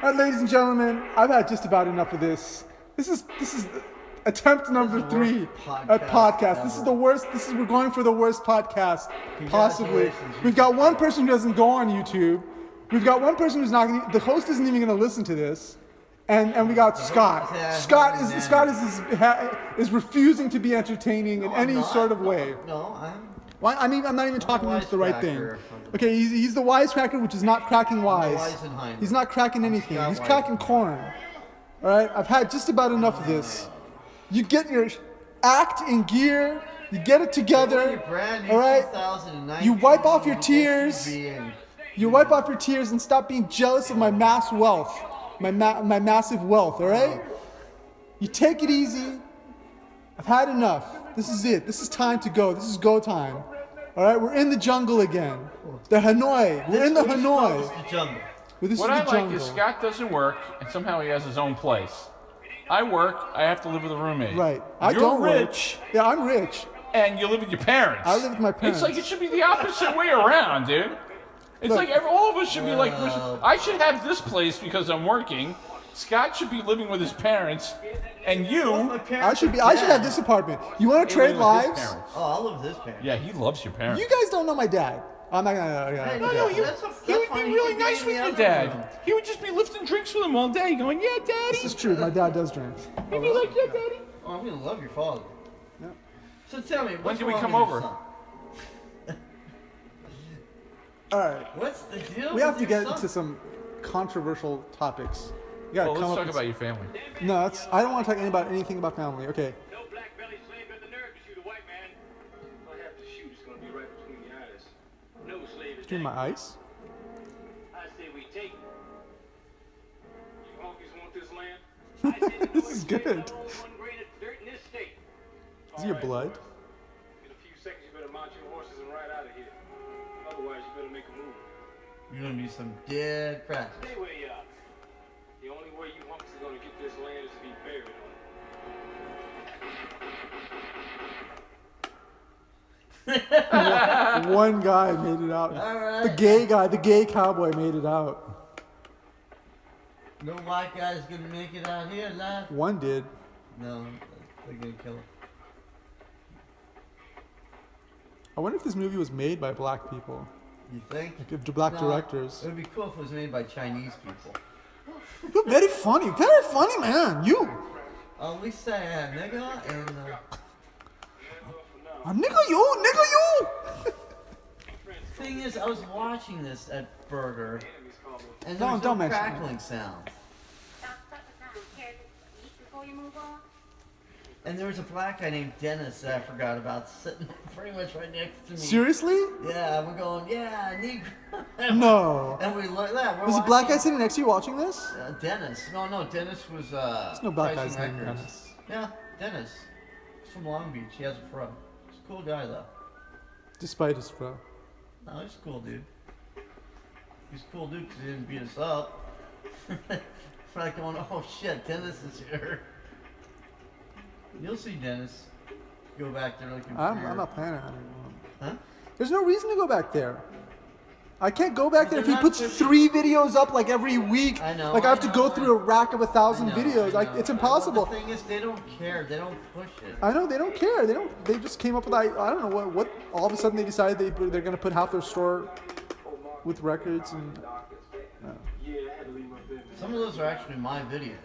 All right, ladies and gentlemen, I've had just about enough of this. This is attempt number 3 at podcast. This is the worst. We're going for the worst podcast possibly. We've got one person who doesn't go on YouTube. We've got one person who's not going to, the host isn't even going to listen to this. And we got Scott. Scott is refusing to be entertaining in any sort of way. No, I'm not even talking into the right thing. Okay, he's the wisecracker, which is not cracking wise. He's not cracking anything. He's cracking corn. All right, I've had just about enough of this. You get your act in gear. You get it together. All right. You wipe off your tears. You wipe off your tears and stop being jealous of my mass wealth, my massive wealth. All right. You take it easy. I've had enough. This is it. This is time to go. This is go time. All right. We're in the jungle again. The Hanoi. We're in the Hanoi. What I like is Scott doesn't work, and somehow he has his own place. I work, I have to live with a roommate. Right. You're rich. Yeah, I'm rich. And you live with your parents. I live with my parents. It's like it should be the opposite way around, dude. It's like all of us should be like, I should have this place because I'm working. Scott should be living with his parents. And you... I should have this apartment. You want to trade lives? Oh, I love this parent. Yeah, he loves your parents. You guys don't know my dad. I'm not gonna. No, he would be really nice with your dad. He would just be lifting drinks with him all day, going, "Yeah, Daddy." This is true. My dad does drink. He'd be like, "Yeah, Daddy." Oh, I'm gonna love your father. Yeah. So tell me, when do we come over? All right. What's the deal? We have to get into some controversial topics. Let's talk about your family. No, I don't want to talk about anything about family. Okay. No black belly slave got the nerve to shoot a white man. If I have to shoot, it's gonna be right between the eyes. No slave is Between my eyes? I say we take it. You honkies want this land? I say the This is good. one grade of dirt in this state. Is it your blood? In a few seconds, you better mount your horses and ride out of here. Otherwise, you better make a move. You're gonna be some dead crap. Stay where you are. The only way you honkies are gonna get this land is to be buried on it. One guy made it out. Right. The gay cowboy made it out. No white guy's gonna make it out here, lad. One did. No, they're gonna kill him. I wonder if this movie was made by black people. You think? Like black directors. It would be cool if it was made by Chinese people. You're very funny, man. You. At least I had nigga and. Nigga you. Thing is, I was watching this at Burger, and there was Don't no mention crackling sound. And there was a black guy named Dennis that I forgot about sitting pretty much right next to me. Seriously? Yeah, we're going, yeah, Negro. No. And we looked that. Was a black guy sitting next to you watching this? Dennis. No, Dennis was. There's no black guys named Records. Dennis. Yeah, Dennis. He's from Long Beach. He has a fro. He's a cool guy though. Despite his fro. No, he's a cool dude. He's a cool dude because he didn't beat us up. We're like going, oh shit, Dennis is here. You'll see Dennis. Go back there looking for I'm not planning on it. Huh? There's no reason to go back there. I can't go back there if he They're puts not pushing- 3 videos up like every week. I know. Like I have to go through a rack of 1,000 I know, videos. I know. It's impossible. The thing is, they don't care. They don't push it. I know they don't care. They just came up with I don't know what. All of a sudden they decided they're gonna put half their store with records and. Some of those are actually my videos.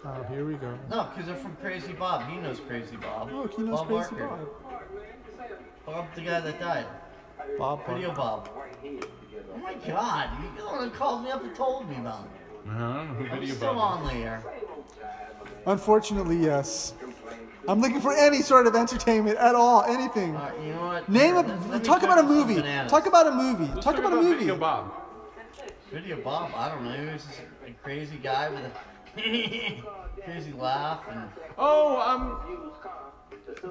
Oh, here we go. No, because they're from Crazy Bob. He knows Crazy Bob. Look, he knows Crazy Barker. Bob. Bob, the guy that died. Bob. Video Bob. Oh my God! You're the one that called me up and told me about it. I'm Video still Bob. on the air. Unfortunately, yes. I'm looking for any sort of entertainment at all, anything. All right, you know what? Name Let a. me Talk about a cook some movie. bananas. Talk about a movie. Let's Talk about a movie. Video Bob. Video Bob. I don't know. He was just a crazy guy with a crazy laugh and.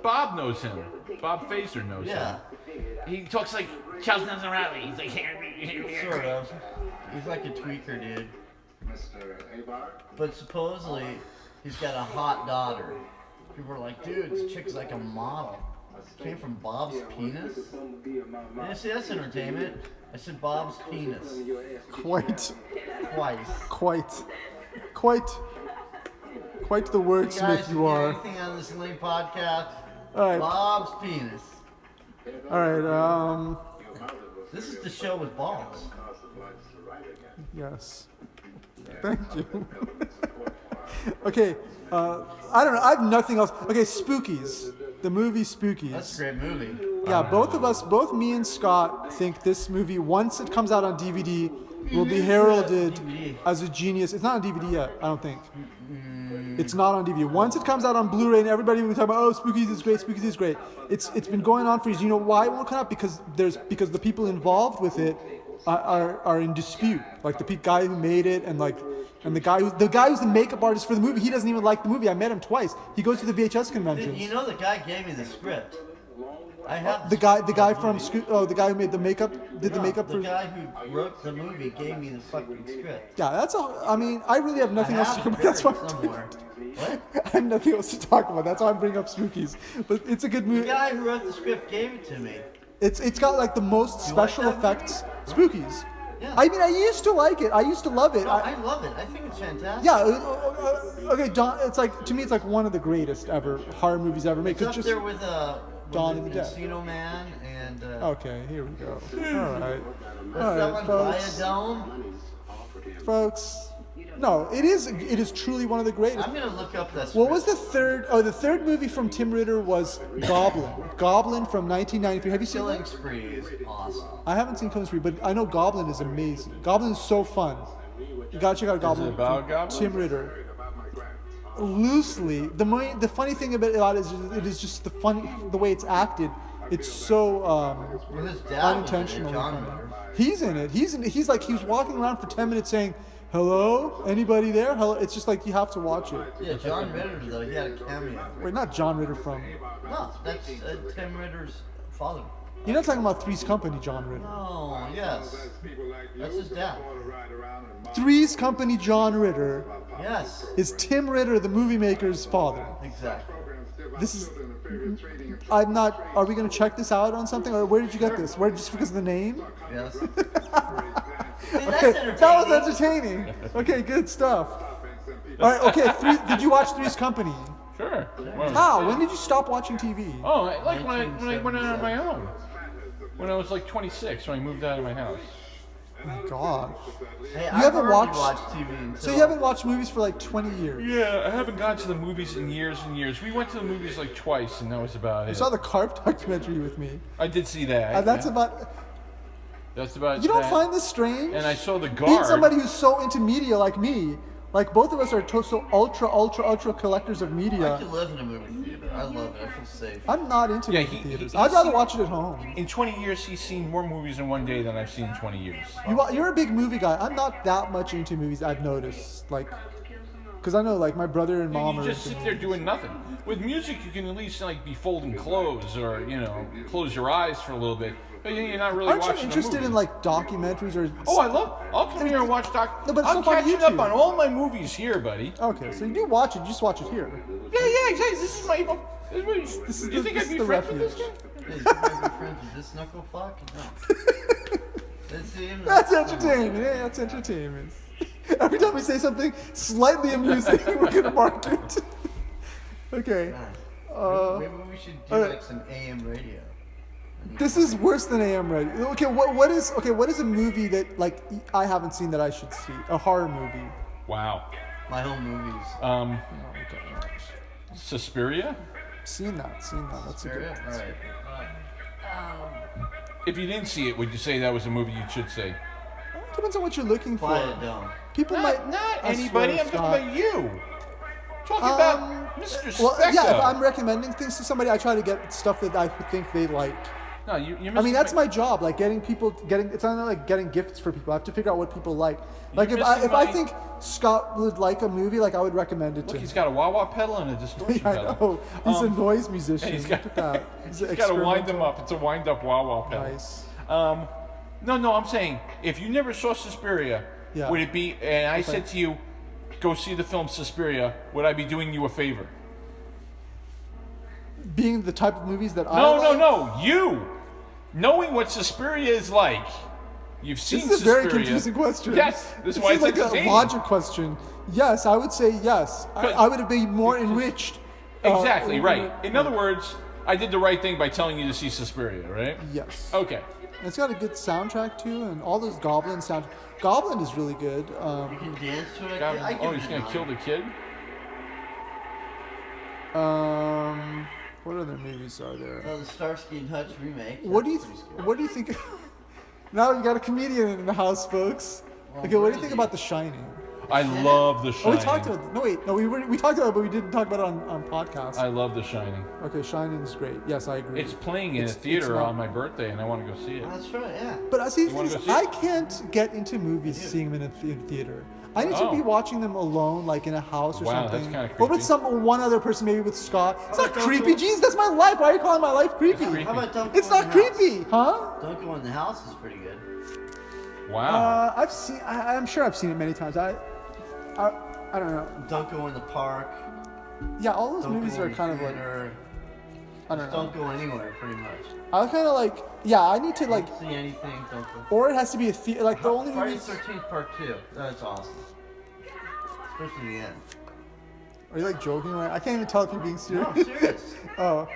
Bob knows him. Bob Fazer knows Yeah. him. He talks like Charles Nelson Riley. He's like, Sort of. He's like a tweaker, dude. But supposedly, he's got a hot daughter. People are like, dude, this chick's like a model. Came from Bob's penis? Yeah, see, that's entertainment. I said Bob's penis. Quite the wordsmith you are. Anything on this Link podcast? All right. Bob's penis. All right. This is the show with balls. Yes. Thank you. Okay. I don't know. I have nothing else. Okay, Spookies. The movie Spookies. That's a great movie. Yeah, both me and Scott think this movie, once it comes out on DVD, will be heralded as a genius. It's not on DVD yet, I don't think. It's not on DVD. Once it comes out on Blu-ray, and everybody will be talking about, oh, Spookies is great, Spookies is great. It's been going on for years. You know why it won't come out? Because the people involved with it are in dispute. Like the guy who made it, and the guy who's the makeup artist for the movie, he doesn't even like the movie. I met him twice. He goes to the VHS conventions. You know, the guy gave me the script. I have the guy who made the makeup, the makeup for. The guy who wrote the movie gave me the fucking script. Yeah, that's all. I mean, I really have nothing else to talk about. That's why What? I have nothing else to talk about. That's why I'm bringing up Spookies. But it's a good movie. The guy who wrote the script gave it to me. It's got like the most special like that effects. Spookies. Yeah. I mean, I used to like it. I used to love it. No, I love it. I think it's fantastic. Yeah. Okay. It's like, to me, it's like one of the greatest ever horror movies ever made. It's up there with Dawn of the Dead. Encino Man and. Okay, here we go. All right. What's that one? Folks. Biodome? Folks. No, it is truly one of the greatest. I'm gonna look up this. What was the third? Oh, the third movie from Tim Ritter was Goblin. Goblin from 1993. Have you seen Killing that? Spree is awesome. I haven't seen Killing Spree, but I know Goblin is amazing. Goblin is so fun. You gotta check out Goblin. Is it about Goblin? Tim Ritter. Loosely, the funny thing about it is it is just the way it's acted. It's so Well, his dad unintentional. John Ritter. He's in it. He's like he was walking around for 10 minutes saying, "Hello, anybody there?" Hello. It's just like you have to watch it. Yeah, John Ritter though, he had a cameo. Wait, not John Ritter from. No, that's Tim Ritter's father. You're not talking about Three's Company, John Ritter. Oh, yes. That's his dad. Three's Company, John Ritter, Yes. is Tim Ritter, the movie maker's father. Exactly. This is. I'm not. Are we going to check this out on something, or where did you get this? Where just because of the name? Yes. Okay, that was entertaining. Okay, good stuff. All right. Okay. Did you watch Three's Company? Sure. Well, How? When did you stop watching TV? Oh, like when I went out on my own. When I was like 26, when I moved out of my house. Oh my God. Hey, You haven't watched TV until... So you haven't watched movies for like 20 years. Yeah, I haven't gone to the movies in years and years. We went to the movies like twice, and that was about it. You saw the Carp documentary with me. I did see that. That's yeah. about. That's about. You don't that. find this strange? And I saw the guard. Being somebody who's so into media like me, like both of us are so ultra collectors of I media. could live in a movie theater. I love it. I feel safe. I'm not into Yeah, movie theaters. I'd rather watch it at home. In 20 years, he's seen more movies in one day than I've seen in 20 years. You're a big movie guy. I'm not that much into movies. I've noticed, like, because I know, like, my brother and mom You are. just sit there doing nothing. With music, you can at least like be folding clothes, or close your eyes for a little bit. But you're not really Aren't you watching interested a movie. in like documentaries or? Oh, I'll come here and watch No, but it's I'm stuff on catching up YouTube. on all my movies here, buddy. Okay, so you do watch it. You just watch it here. Yeah, exactly. This is my. This is you think I'd be friends with this guy? Hey, you might be friends with this knuckle fuck? No. Let's see him. That's entertainment. Yeah, that's entertainment. Every time we say something slightly amusing, we're gonna mark it. Okay. Maybe we should do like some AM radio. This is worse than AM radio. Okay, what is a movie that like I haven't seen that I should see? A horror movie. Wow. My home movies. Oh, okay. Suspiria? Seen that. That's a good. All right. If you didn't see it, would you say that was a movie you should say? Depends on what you're looking for. Quiet Dome. People might. Not I anybody. swear, I'm Scott. talking about you. Talking about Mr. Speck. Well, yeah. If I'm recommending things to somebody, I try to get stuff that I think they like. No, you're I mean, that's Speck. my job. Like it's not like getting gifts for people. I have to figure out what people like. Like You're if missing I my- think Scott would like a movie, like I would recommend it to Look, him. he's got a wah-wah pedal and a distortion I pedal. know. He's a noise musician. he's got- Look at that. He's got to wind them up. It's a wind-up wah-wah pedal. Nice. No, I'm saying, if you never saw Suspiria, Yeah. would it be, and I Okay. said to you, go see the film Suspiria, would I be doing you a favor? being the type of movies that I No, like? no. You knowing what Suspiria is like. You've seen This is a Suspiria. very confusing question. Yes, this is why It's it's like entertaining. a logic question. Yes, I would say yes. I would be more enriched. Exactly, right. In other words, I did the right thing by telling you to see Suspiria, right? Yes. Okay. And it's got a good soundtrack too, and all those Goblin sound. Goblin is really good. You can dance to it. God, I can he's gonna kill the kid? What other movies are there? The Starsky and Hutch remake. What do you That's pretty What do you think? Now you got a comedian in the house, folks. Okay, what do you think about The Shining? I love The Oh, Shining. we talked about. No, wait. No, we talked about it, but we didn't talk about it on podcast. I love The Shining. Okay, Shining is great. Yes, I agree. It's playing in a It's theater not- on my birthday, and I want to go see it. Oh, that's right, yeah. But I see, You wanna things, go see I it? can't get into movies seeing them in theater. I need to Oh. be watching them alone, like in a house or Wow, that's something. kinda Or with creepy. one other person, maybe with Scott. It's not about creepy. Duncan? Jeez, that's my life. Why are you calling my life creepy? creepy. How about Don't Go It's in not the House? creepy, huh? Don't Go in the House is pretty good. Wow. I've seen. I'm sure I've seen it many times. I don't know. Don't Go in the Park. Yeah, all those Don't movies Go are in kind of like. theater. I don't know. Don't go anywhere, pretty much. I kind of like. Yeah, I need to like. Don't see anything. Don't go. Or it has to be a theater. Like the only Friday movies. the 13th Part 2. That's awesome. Especially the end. Are you like joking? Right? I can't even tell if you're being serious. No, I'm serious. Oh.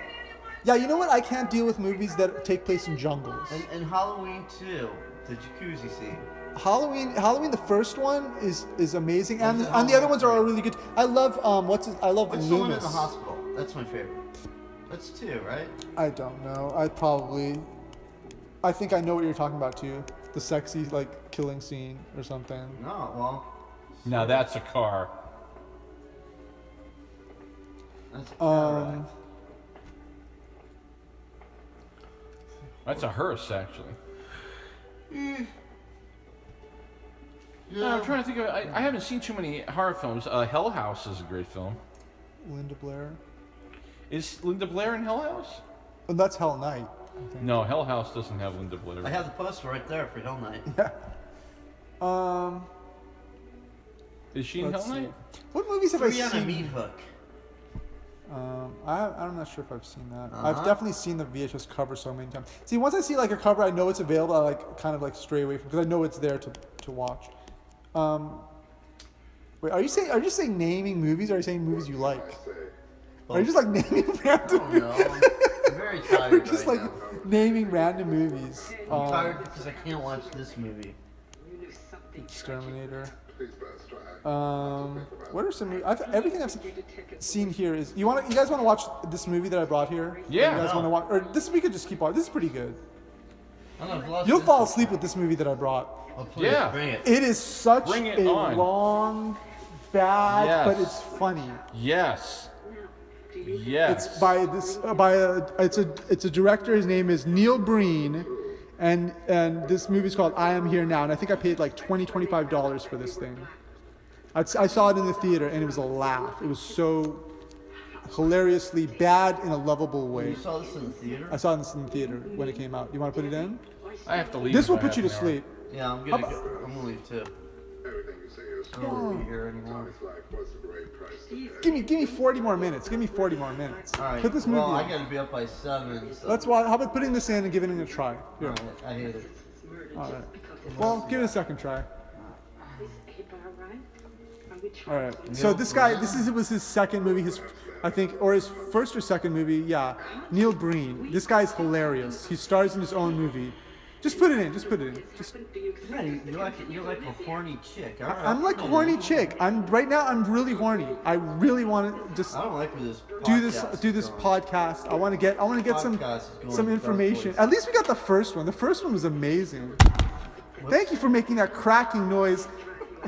Yeah, you know what? I can't deal with movies that take place in jungles. And Halloween 2, the jacuzzi scene. Halloween, the first one is amazing, and What's it, the other ones are all Halloween? really good. I love I love What's the one in Loomis. the hospital? That's my favorite. That's 2, right? I don't know. I think I know what you're talking about too. The sexy like killing scene or something. No, well. Now that's a car. That's a car ride. That's a hearse, actually. I'm trying to think of. I haven't seen too many horror films. Hell House is a great film. Linda Blair. Is Linda Blair in Hell House? And that's Hell Night. I think. No, Hell House doesn't have Linda Blair. I have the poster right there for Hell Night. Yeah. Is she in Let's Hell see. Night? What movies have I Free on a seen? meat hook. I'm not sure if I've seen that. Uh-huh. I've definitely seen the VHS cover so many times. See, once I see like a cover, I know it's available. I like kind of like stray away from because I know it's there to watch. Wait, are you saying naming movies? Or are you saying movies you like? Or are you just like naming random Oh movies? no. I'm very tired We're just right like now. naming random movies. I'm tired because I can't watch this movie. Exterminator. What are some movies? Everything I've seen here is. You guys want to watch this movie that I brought here? Yeah. You guys want to watch? Or this we could just keep on. This is pretty good. I don't know if I've lost You'll this fall one. asleep with this movie that I brought. Oh, please, Yeah. bring it. It is such Bring it a on. long, bad, Yes. but it's funny. Yes. Yes. It's by it's a director. His name is Neil Breen, and this movie's called I Am Here Now, and I think I paid like $25 for this thing. I saw it in the theater, and it was a laugh. It was so hilariously bad in a lovable way. You saw this in the theater? I saw this in the theater when it came out. You want to put it in? I have to leave. This will in put you to half an hour. sleep. Yeah, I'm gonna leave too. Everything you say is I don't want to be here anymore. His life was a great price to pay. Give me 40 more minutes. Give me 40 more minutes. All right. Put this movie well, I in. gotta be up by 7. So. Let's watch. How about putting this in and giving it a try? Here. All right, I hate it. All right. Well, give it a second try. All right. So this guy, was his second movie. I think, or his first or second movie. Yeah. Neil Breen. This guy's hilarious. He stars in his own movie. Just put it in. Just put it in. Just. Yeah, you're like a horny chick. All right, I'm like horny chick. I'm really horny. I really want to just I don't like where this do this podcast. I want to get some Podcast is going some dark information. place. At least we got the first one. The first one was amazing. Thank you for making that cracking noise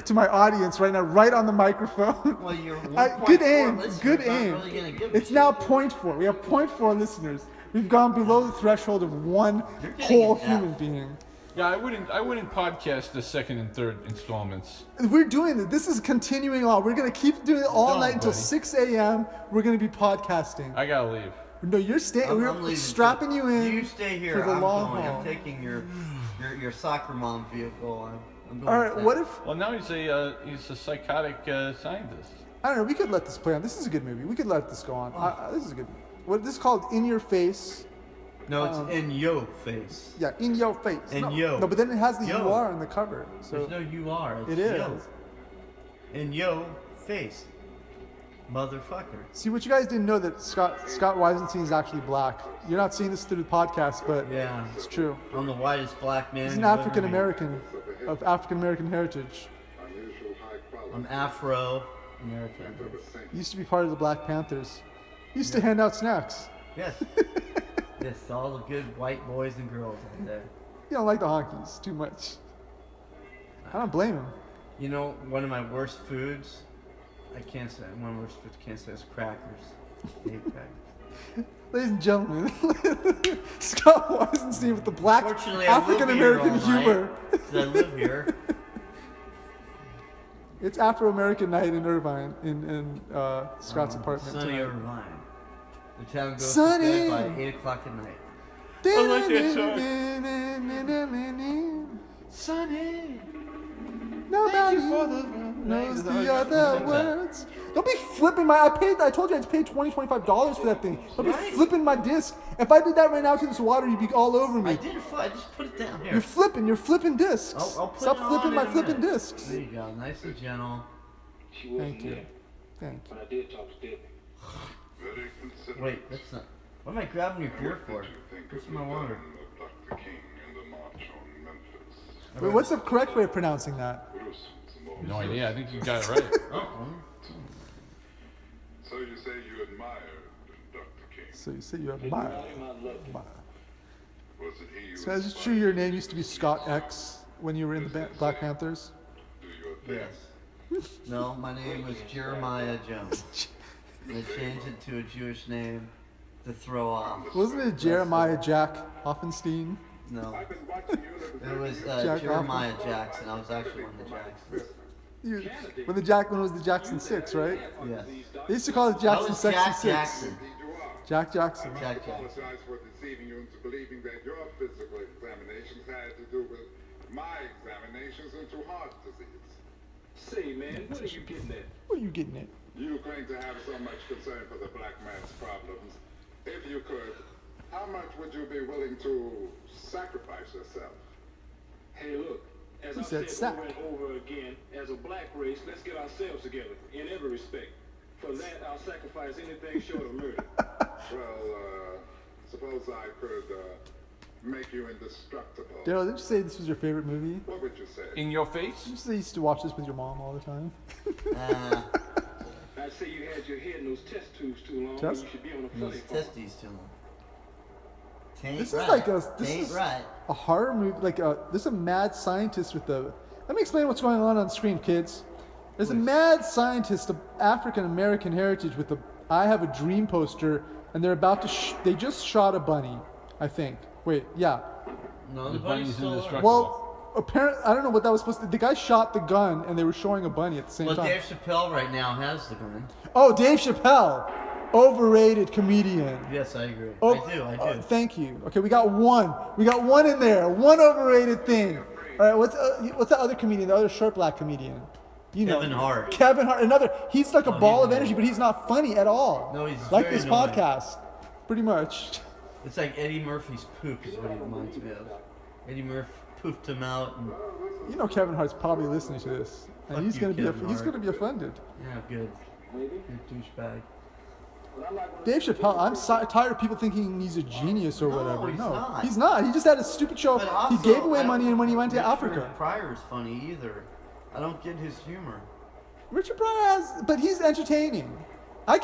to my audience right now, right on the microphone. Well, you're Good 1.4 aim. listeners, Good not aim. really gonna give a It's shit. now 0.4. We have 0.4 listeners. We've gone below the threshold of one You're getting whole it now. human being. Yeah, I wouldn't podcast the second and third installments. We're doing it. This is continuing on. We're gonna keep doing it all Go, night until buddy. 6 a.m. We're gonna be podcasting. I gotta leave. No, you're staying. I'm We're leaving strapping too. you in. You stay here. for the I'm long going. haul. I'm taking your soccer mom vehicle. I'm going. All right. with What that. if? Well, now he's a psychotic scientist. I don't know. We could let this play on. This is a good movie. We could let this go on. This is a good. what this is called, in your face. No, it's in yo face. Yeah, in your face. In no, yo. No, but then it has the Yo. UR on the cover. So There's no UR. It's it is. yo. In yo face. Motherfucker. See, what you guys didn't know that Scott Weisenstein is actually black. You're not seeing this through the podcast, but Yeah. it's true. I'm the whitest black man. He's an who's ever African been. American of African American heritage. Unusual high quality. I'm Afro American. Of the same. He used to be part of the Black Panthers. He used to hand out snacks. Yes. Yes, all the good white boys and girls out there. You don't like the honkies too much. I don't blame him. You know, one of my worst foods, I can't say, one of my worst foods I can't say is crackers. I hate crackers. Ladies and gentlemen, Scott Weisenstein with the black Fortunately, I live African American here all humor. night, 'cause I live here. It's Afro American night in Irvine, in Scott's apartment. Sunny tonight. Irvine. The town goes Sunny. to bed by 8 o'clock at night. I like that Sonny. Nobody knows the other words. Don't be flipping my. I told you I paid $25 for that thing. Don't be Right. flipping my disc. If I did that right now to this water, you'd be all over me. I did I just put it down here. You're flipping discs. I'll put Stop it on flipping in my a flipping minute. discs. There you go, nice and gentle. She wasn't Thank you. there, Thank you. but I did talk to Debbie. Very considerate. Wait, that's not. What am I grabbing your beer for? What did you think What's of my the water? gun of Dr. King and the march on Memphis? Wait, what's the correct way of pronouncing that? Bruce, some more. No idea. I think you got it right. Oh, So you say you admired Dr. King. So you say you admire. I love you. Was it he who So is it true your name used to be Scott X when you were in the Black Panthers? do your thing? yes. No, my name was Jeremiah Jones. They changed it to a Jewish name to throw off. Wasn't it Jeremiah Jack Hoffenstein? No, I've been watching you. it was Jack Jeremiah Jackson. I was actually one of the Jacksons. When it was the Jackson 6, right? Yes. They used to call it I Jackson was 66. Jack Jackson. Indeed you are. Jack Jackson. Jack Jackson. Apologize for deceiving you into believing that your physical examinations had to do with my examinations into heart disease. Say, man, what are you getting at? What are you getting at? You claim to have so much concern for the black man's problems. If you could, how much would you be willing to sacrifice yourself? Hey, look, as He I said said sack. over and over again, as a black race, let's get ourselves together in every respect. For that, I'll sacrifice anything short of murder. Well, suppose I could make you indestructible. Darryl, didn't you say this was your favorite movie? What would you say? In your face? Did you say you used to watch this with your mom all the time? I'd say you had your head in those test tubes too long. Test? And you should be on a Those funny farm. testes too long. Tain't This is right. like this Tain't is right. a horror movie. This is a mad scientist with the. Let me explain what's going on screen, kids. There's a mad scientist of African American heritage with the "I Have a Dream" poster, and they're about to. They just shot a bunny, I think. Wait, yeah. No, The the bunny's bunny's still alive. indestructible. Well, apparently, I don't know what that was supposed to. The guy shot the gun, and they were showing a bunny at the same Well, time. Dave Chappelle right now has the gun. Oh, Dave Chappelle, overrated comedian. Yes, I agree. Oh, I do. thank you. Okay, we got one. We got one in there. One overrated thing. All right, what's the other comedian? The other short black comedian? You know, Kevin Hart. Kevin Hart. Another. He's like a ball he's of energy, annoying. but he's not funny at all. No, he's like very this annoying. podcast, pretty much. It's like Eddie Murphy's poop is what he reminds me of. Eddie Murphy pooped him out, and You know, Kevin Hart's probably listening to this, and Fuck he's you, gonna be Kevin he's Hart. gonna be offended. yeah, good. Good douchebag. Dave Chappelle, I'm tired of people thinking he's a genius or No, whatever. he's no, not. he's not. He just had a stupid show. But also, He gave away I don't money and when he think went to Richard Africa. Pryor's funny either. I don't get his humor. Richard Pryor has, but he's entertaining.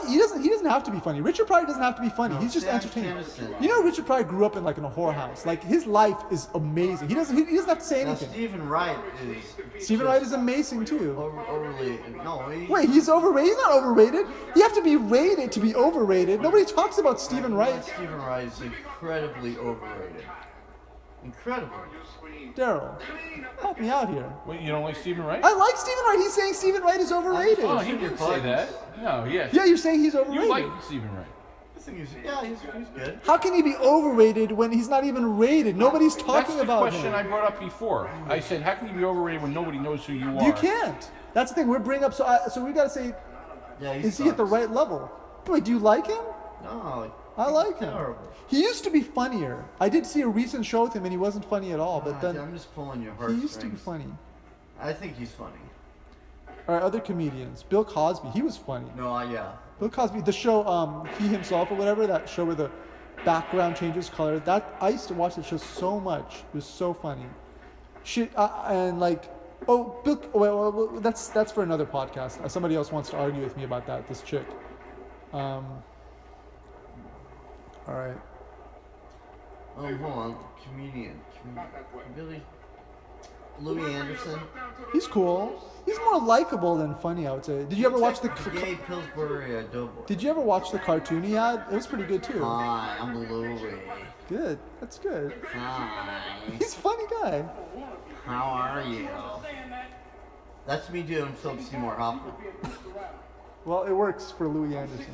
He doesn't have to be funny. Richard Pryor doesn't have to be funny. No, He's just Sam entertaining. Kinison. You know, Richard Pryor grew up in a whorehouse. Like his life is amazing. He doesn't have to say Now, anything. Stephen Wright is Stephen Wright is amazing too. overly. No, Wait, he's overrated? He's not overrated. You have to be rated to be overrated. Nobody talks about Stephen Wright. Stephen Wright is incredibly overrated. Incredible. Daryl, help me out here. Wait, you don't like Stephen Wright? I like Stephen Wright. He's saying Stephen Wright is overrated. Oh, he didn't say that. No, yes. Yeah, you're saying he's overrated. You like Stephen Wright. I think he's good. How can he be overrated when he's not even rated? Nobody's That's talking the about question him. I brought up before. I said, how can you be overrated when nobody knows who you are? You can't. That's the thing. We're bringing up. So we got to say, Yeah, is he at the sucks. right level? Wait, do you like him? No, I like him. Terrible. He used to be funnier. I did see a recent show with him, and he wasn't funny at all. But Ah, then I'm just pulling your he heartstrings. used to be funny. I think he's funny. All right, other comedians. Bill Cosby, he was funny. No, yeah. Bill Cosby, the show, He Himself or whatever, that show where the background changes color. That I used to watch that show so much. It was so funny. Shit, and like, Bill. Well, that's for another podcast. Somebody else wants to argue with me about that. This chick. All right. Hold on. Comedian. Really? Louis Anderson? He's cool. He's more likable than funny, I would say. Did you ever watch the? Gay Pillsbury Doughboy. Did you ever watch the cartoon he had? It was pretty good too. Hi, I'm Louis. Good. That's good. Hi. He's a funny guy. How are you? That's me doing Philip Seymour Hoffman. Well, it works for Louis Anderson.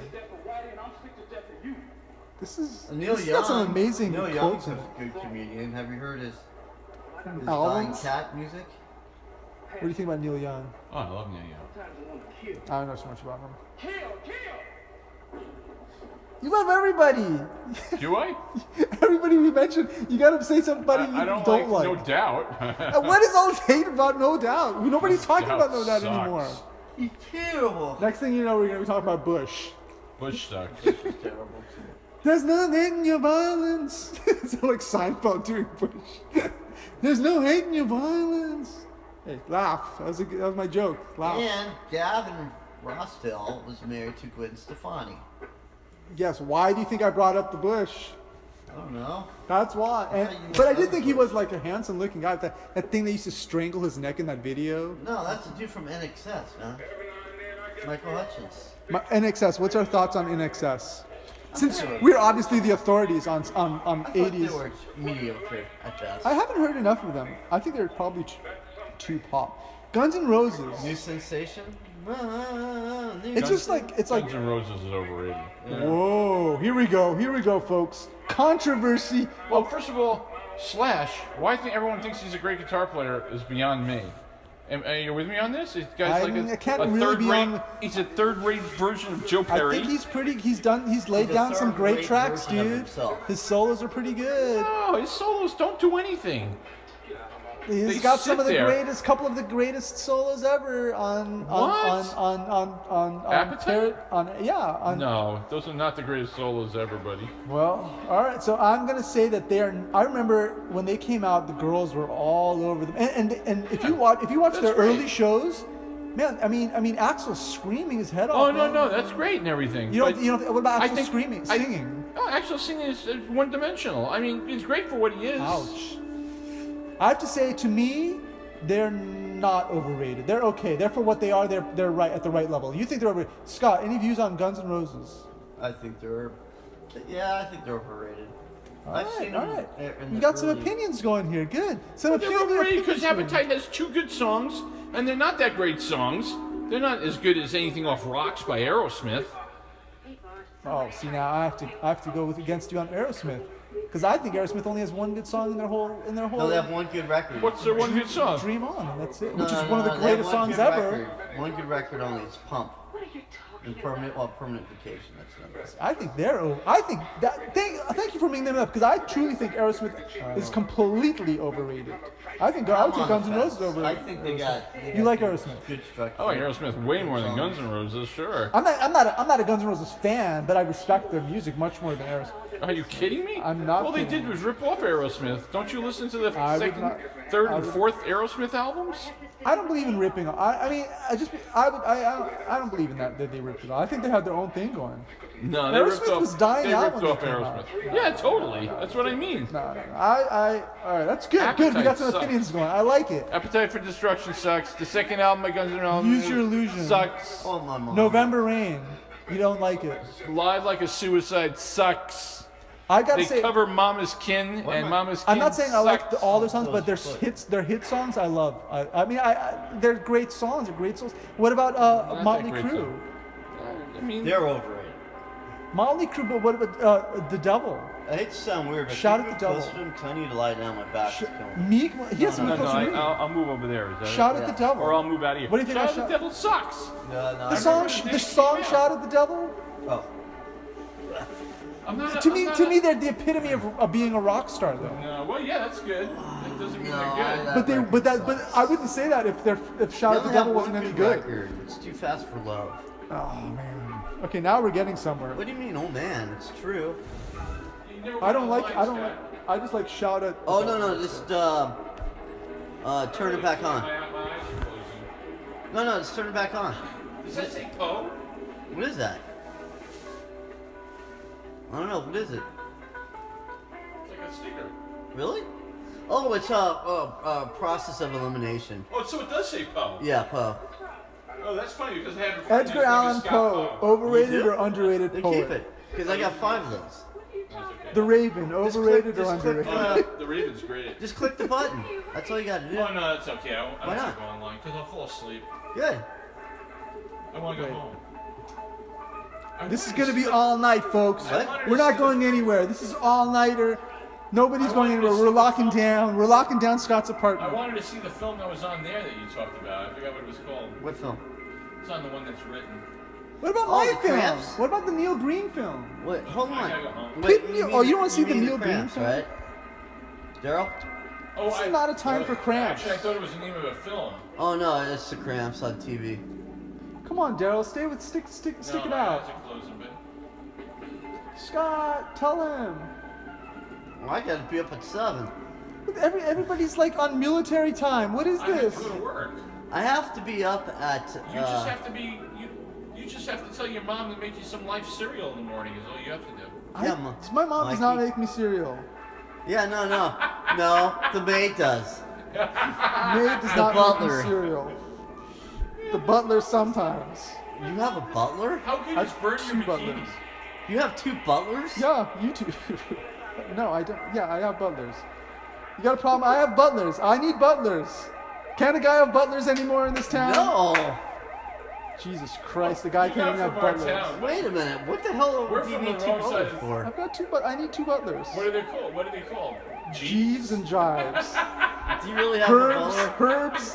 This is. Neil This Young. got some amazing Neil quotes Young's a in it. good comedian. Have you heard his dying Albums? cat music? What do you think about Neil Young? Oh, I love Neil Young. I don't know so much about him. You love everybody. Do I? Everybody we mentioned, you gotta say somebody I you don't, don't like. No doubt. And what is all this hate about No Doubt? Nobody's talking Doubt about No Doubt sucks. anymore. He's terrible. Next thing you know, we're gonna be talking about Bush. Bush sucks. Terrible too. There's no hate in your violence. It's like Seinfeld doing Bush. There's no hate in your violence. Hey, laugh. That was my joke. Laugh. And Gavin Rossdale was married to Gwen Stefani. Yes. Why do you think I brought up the Bush? I don't know. That's why. And, but I did think he was like a handsome-looking guy. That thing that used to strangle his neck in that video. No, that's the dude from NXS, man. Michael Hutchins. NXS. What's our thoughts on NXS? Since we're obviously the authorities on I thought 80s. they were mediocre at best. I haven't heard enough of them. I think they're probably too pop. Guns N' Roses. New sensation? It's just like it's like. Guns N' Roses is overrated. Whoa! Here we go, folks. Controversy. Well, first of all, Slash, why I think everyone thinks he's a great guitar player is beyond me. Are you with me on this? This guy's I can't really be on- He's a third-rate version of Joe I Perry. think he's pretty. He's laid He's a down some great third-rate tracks, version of dude. himself. His solos are pretty good. No, his solos don't do anything. He's They got some sit of the there. couple of the greatest solos ever on Appetite? on No, those are not the greatest solos ever, buddy. Well, all right. So I'm gonna say that they are. I remember when they came out, the girls were all over them. And if you watch That's their great. early shows, man, I mean, Axel's screaming his head Oh off. no, man. that's great and everything. You but know, what about I Axel think- singing? No, Axel singing is one-dimensional. I mean, he's great for what he is. Ouch. I have to say, to me, they're not overrated. They're okay. They're for what they are. They're right at the right level. You think they're overrated? Scott, any views on Guns N' Roses? I think they're overrated. I've seen All them right. in You the got some early- opinions going here. Good. Some But they're opinions. overrated because Appetite has 2 good songs, and they're not that great songs. They're not as good as anything off Rocks by Aerosmith. Oh, see now I have to go against you on Aerosmith, because I think Aerosmith only has one good song in their whole. No, they have one good record. What's their one good song? Dream On, and that's it. No, Which is no, one of no, the they have greatest one songs good ever. record. One good record only. It's Pump. And Permanent Vacation. That's another. I think thank you for bringing them up, because I truly think Aerosmith is completely overrated. I would I'm take on Guns the N' Roses fence. over. I think they got. You like Aerosmith? Good structure. I like Aerosmith way more than Guns N' Roses, sure. I'm not a Guns N' Roses fan, but I respect their music much more than Aerosmith. Are you kidding me? I'm not All they kidding. did was rip off Aerosmith. Don't you listen to the I would second, not- third, I and would- fourth Aerosmith albums? I don't believe in ripping. I don't believe in that they ripped it off. I think they had their own thing going. No, they Aerosmith ripped off. was dying they out ripped when off they came Aerosmith. Yeah, totally. That's what I mean. No. All right, that's good. Good, we got some Appetite sucks. opinions going. I like it. Appetite for Destruction sucks. The second album by Guns N' Roses Use Your Illusion. sucks. Oh my mom. November Rain. You don't like it. Live Like a Suicide sucks. I gotta They say, cover Mama's Kin, and Mama's Kin I'm not saying I like sucks. all their songs, but Those their hit songs I love. I mean, they're great songs. They're great songs. What about that Motley great Crue? song. I mean, They're overrated. Motley Crue, but what about The Devil? I hate to sound weird, but Shout can at you the move devil. closer to him? 'Cause I need to lie down. My back is killing me. Meek, he has to No, be no, closer to you. I'll move over there. Is that Shout it? at the Devil. Or I'll move out of here. What do you think Shout about at the Devil sucks. No, The song remember Shout at the Devil? Oh. To me, they're the epitome of being a rock star, though. No, well, yeah, that's good. That doesn't mean No, they're good. But I wouldn't say that if Shout at the Devil wasn't any good. Record. It's Too Fast for Love. Oh man. Okay, now we're getting somewhere. What do you mean, oh man? It's true. I just like Shout at. Oh no, just turn it back on. My eyes are closing. No, just turn it back on. Does that say Poe? What is that? I don't know. What is it? It's like a sticker. Really? Oh, it's a process of elimination. Oh, so it does say Poe. Yeah, Poe. Oh, that's funny because I have a friend whose Edgar name is Allan Scott Poe, Poe. overrated You do? or underrated Then poet? keep it, because I got 5 of those. That's okay. The Raven, overrated or just click, underrated? The Raven's great. Just click the button. That's all you got to do. Oh, no, that's okay. I Why don't not? go online because I'll fall asleep. Good. I want to go Wait. home. This is gonna be all night, folks. What? We're not going anywhere. This is all nighter. Nobody's going anywhere. We're locking down. We're locking down Scott's I apartment. wanted to see the film that was on there that you talked about. I forgot what it was called. What film? It's on the one that's written. What about Oh, my the film? Cramps? What about the Neil Breen film? Wait, hold I on. gotta go home. Wait, Pete Neal- oh, you don't wanna see the mean Neil Breen Cramps, film? right? Daryl? Oh, This is not a time for cramps. Actually, I thought it was the name of a film. Oh no, it's the Cramps on TV. Come on, Daryl. Stick No, it my out. eyes are closing, but Scott, tell him. Well, I gotta be up at 7. Everybody's like on military time. What is I have this? to go to work. I have to be up at. You just have to be. You just have to tell your mom to make you some life cereal in the morning. Is all you have to do. My mom does not Mikey. make me cereal. Yeah, no. The maid does. Maid does The not butler. make me cereal. The butler sometimes. You have a butler? How can you I just have burn 2 your bikini? butlers. You have 2 butlers? Yeah, you too. No, I don't. Yeah, I have butlers. You got a problem? I have butlers. I need butlers. Can't a guy have butlers anymore in this town? No. Jesus Christ, the guy You can't got even have from our butlers. town. Wait a minute. What the hell We're do you from need the 2 wrong butlers side. for? I've got 2 but I need 2 butlers. What are they called? What are they called? Jeeves and Jives. Do you really have a Herbs, butler? herbs,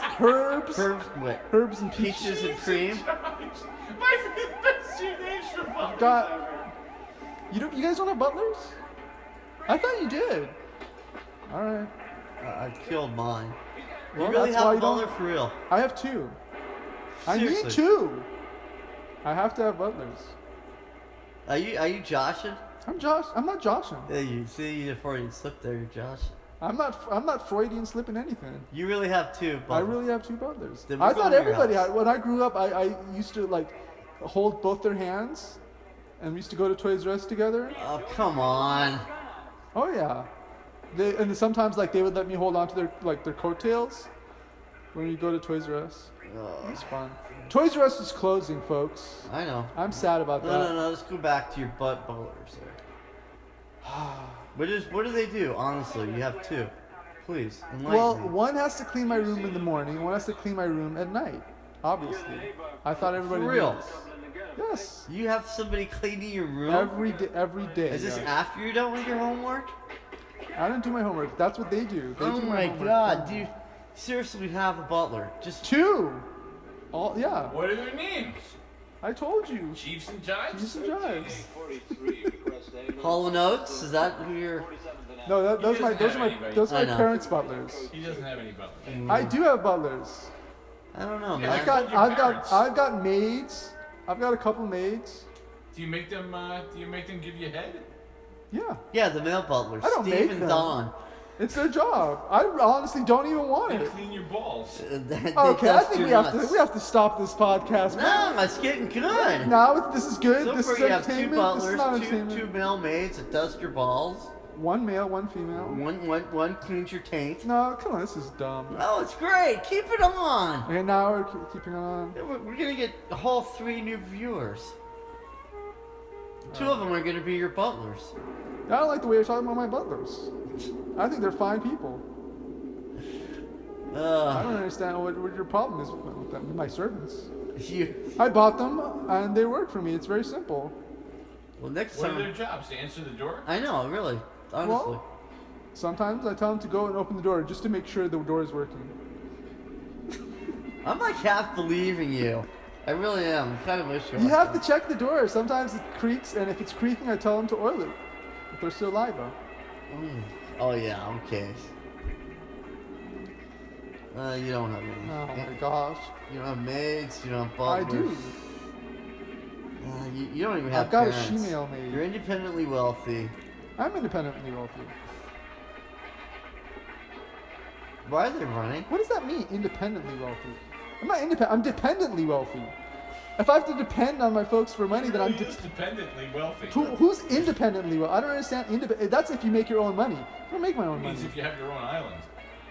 Herbs, what? herbs and peaches. Peaches and cream? My favorite 2 names for butlers Got- ever. You guys don't have butlers? I thought you did. All right. I killed mine. Well, you really that's why have a you don't- butler for real? I have 2. I need Seriously. 2. I have to have butlers. Are you joshing? I'm not joshing. Yeah, you see before you slip there, you're joshing. I'm not Freudian slipping anything. You really have 2 butlers. I really have 2 butlers. Then we're I thought going to your everybody house. had. When I grew up, I used to like hold both their hands, and we used to go to Toys R Us together. Oh, come on. Oh yeah, and sometimes like they would let me hold on to their coattails when we go to Toys R Us. Oh, It's fun. Toys R Us is closing, folks. I know. I'm sad about that. No. Let's go back to your butlers there. What do they do? Honestly, you have 2. Please, enlighten Well, me. one has to clean my room in the morning. One has to clean my room at night. Obviously, I thought everybody For real? knew this. Yes, You have somebody cleaning your room? every day. Every day. Is this yeah. after you're done with your homework? I didn't do my homework. That's what they do. They Oh do my homework. god, dude. Seriously, have a butler. Just 2. All yeah. What are their names? I told you. Chiefs and Giants? Chiefs and Jives. 43 request A. Hollow Notes? Is that who you're... No, those He are my doesn't have anybody. those are I my know. parents' butlers. He doesn't have any butlers. I do have butlers. I don't know, Yeah, man. I- I've got maids. I've got a couple maids. Do you make them give you head? Yeah, Yeah, the male butlers. I don't Steve make and them. Don. it's their job. I honestly don't even want They it. clean your balls. They Okay, I dust think your we have to stop this podcast. man. No, it's getting good. Now this is good. So This far is you have 2 entertainment. This is butlers, not two entertainment. male maids that dust your balls. One male, one female. One cleans your taint. No, come on, this is dumb. Oh, it's great. Keep it on. Okay, now we're keeping on. We're gonna get a whole 3 new viewers. 2 of them are gonna be your butlers. I don't like the way you're talking about my butlers. I think they're fine people. I don't understand what your problem is with them, with my servants. You. I bought them and they work for me. It's very simple. Well, next What are time. their jobs? To answer the door? I know, really. Honestly. Well, sometimes I tell them to go and open the door just to make sure the door is working. I'm like half believing you. I really am. I'm kind of wish You have to check the door. Sometimes it creaks, and if it's creaking, I tell them to oil it. If they're still alive, though. Oh yeah, okay. You don't have any. Oh my gosh. You don't have maids. You don't have butlers. I do. You don't even have I've got parents. a she-male maid. You're independently wealthy. I'm independently wealthy. Why are they running? What does that mean, independently wealthy? I'm not independent. I'm dependently wealthy. If I have to depend on my folks for money, then I'm dependently wealthy. Who's independently wealthy? I don't understand. That's if you make your own money. I don't make my own It means money. if you have your own island.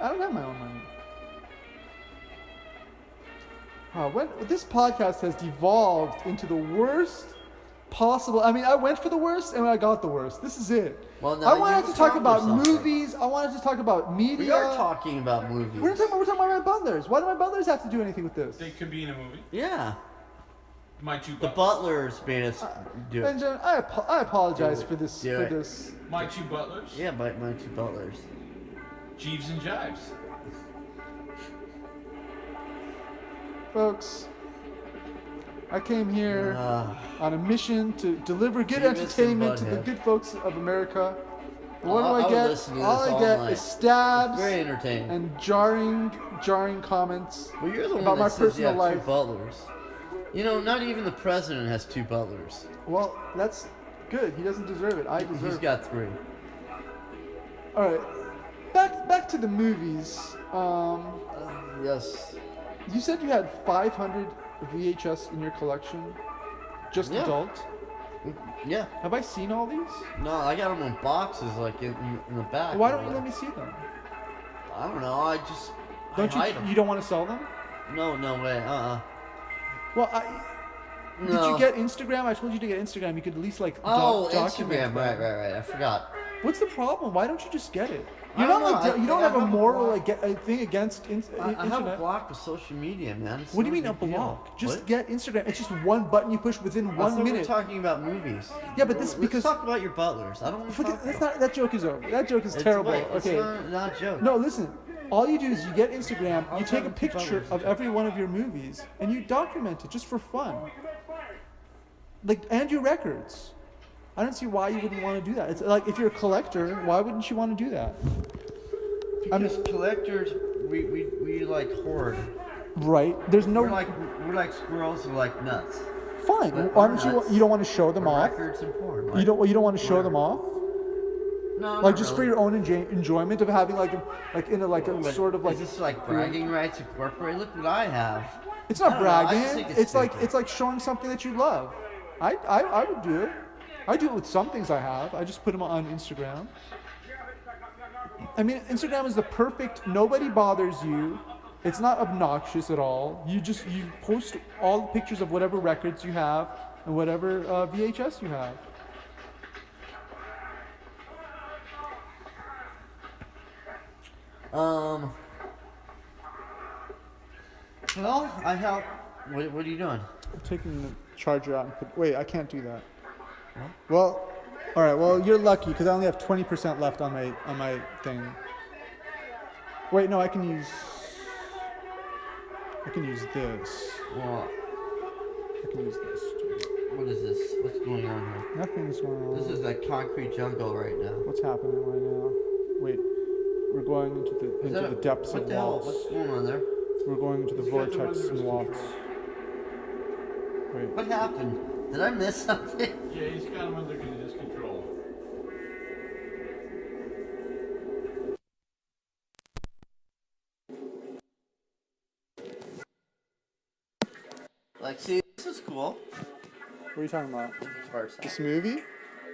I don't have my own money. This podcast has devolved into the worst possible. I mean, I went for the worst and I got the worst. This is it. Well, now I wanted to talk about something. movies. I wanted to talk about media. We are talking about movies. We're talking about my butlers. Why do my butlers have to do anything with this? They could be in a movie. Yeah. My two The butlers. butlers made us do it. Benjamin, I apologize for this. Do For it. this. My two butlers. Yeah, my two butlers. Jeeves and Jives. Folks, I came here on a mission to deliver good Beavis and entertainment to the Butthead. good folks of America. And what I do would I get? listen to All this I all get night. is stabs Very entertaining. and jarring comments Well, you're the one about that my says you personal have life. two butlers. You know, not even the president has two butlers. Well, that's good. He doesn't deserve it. I deserve He's it. got three. All right, back to the movies. Yes. You said you had 500 VHS in your collection, just Yeah. adult. Yeah. Have I seen all these? No, I got them in boxes, like in the back. Why don't you let me see them? I don't know. I just Don't hide 'em. you don't want to sell them? No way. Well, did No. you get Instagram? I told you to get Instagram. You could at least like Oh, document Instagram. them. Right. I forgot. What's the problem? Why don't you just get it? I You're don't not know. like you don't I have a have a moral block. like a thing against I have a internet. block with social media, man. It's What do you not mean a big deal. block? Just What? get Instagram. It's just one button you push within I 1 thought we were minute. talking about movies. Yeah, but this Let's because talk about your butlers. I don't want to forget talk that's about not that joke is over. That joke is It's terrible. wait, Okay. It's not a joke. No, listen. All you do is you get Instagram, you take a talking picture about of every one of your movies, and you document it just for fun. Like, and your records. I don't see why you wouldn't want to do that. It's like if you're a collector, why wouldn't you want to do that? Because collectors, we like hoard. Right? There's no. We're like squirrels who like nuts. Fine. But Why we're don't you? nuts. You don't want to show them For off. records and porn. You don't want to show them off. No, Like not just for really. your own enjoyment of having like a sort of like. Is this like bragging rights incorporated? Look what I have. It's not I don't know, I just bragging. think It's like stupid. showing something that you love. I would do it. I do it with some things I have. I just put them on Instagram. I mean, Instagram is the perfect. Nobody bothers you. It's not obnoxious at all. You post all the pictures of whatever records you have and whatever VHS you have. Well, I help. What are you doing? I'm taking the charger out and put. Wait, I can't do that. Well, all right. Well, you're lucky because I only have 20% left on my thing. Wait, no, I can use this. Well, I can use this. what is this? What's going on here? Nothing's going on. This is like concrete jungle right now. What's happening right now? Wait, we're going into the depths what of the hell? waltz. What's going on there? We're going into the These guys are vortex under and his waltz. Wait. What happened? Did I miss something? Yeah, he's got him under his control. Like, see, this is cool. What are you talking about? Guitar sound. This movie?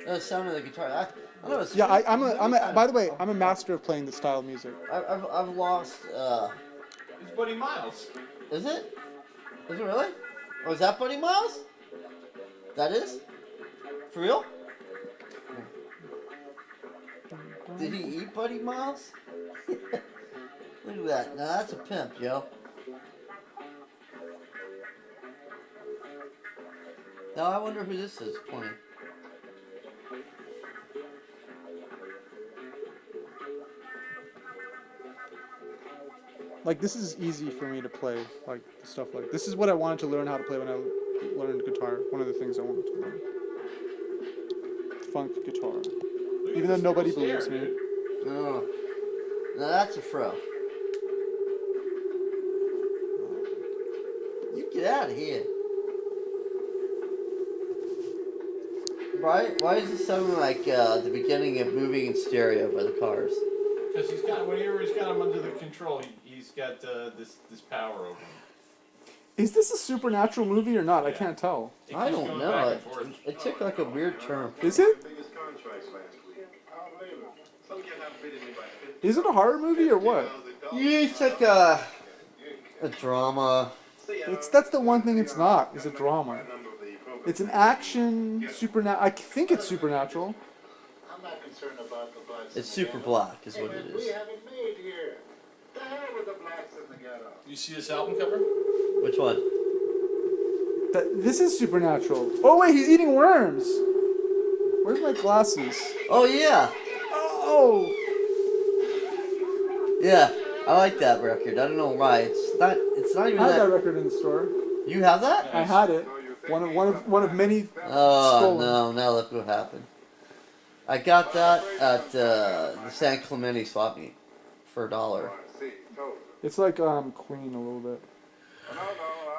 The sound of the guitar. I know it's Yeah, really- I'm really a. kind By of- the way, I'm a master of playing this style of music. I've lost. It's Buddy Miles. Is it? Is it really? Oh, is that Buddy Miles? That is? For real? Did he eat Buddy Miles? Look at that. Now that's a pimp, yo. Now I wonder who this is playing. Like, this is easy for me to play, like, stuff like this is what I wanted to learn how to play when I learned guitar. One of the things I wanted to learn. Funk guitar. Even though nobody believes me. Oh. Now that's a fro. You get out of here. Why is it sounding like the beginning of Moving in Stereo by the Cars? Because whenever he's got him under the control, he's got this power over him. Is this a supernatural movie or not? I can't tell. I don't know. It took like a weird turn. Is it? Is it a horror movie or what? Yeah, it's like a drama. That's the one thing it's not. Is a drama. It's an action supernatural. I think it's supernatural. I'm not concerned about the blacks. It's super black, is what it We is. have it made here. The hell with the blacks in the ghetto. You see this album cover? Which one? This is supernatural. Oh wait, he's eating worms. Where's my glasses? Oh yeah, Oh. yeah. I like that record. I don't know why. It's not even I had that that. record in the store. You have that? I had it. One of many. Oh stolen. no! Now look what happened. I got that at the San Clemente swap meet for $1. It's like Queen a little bit.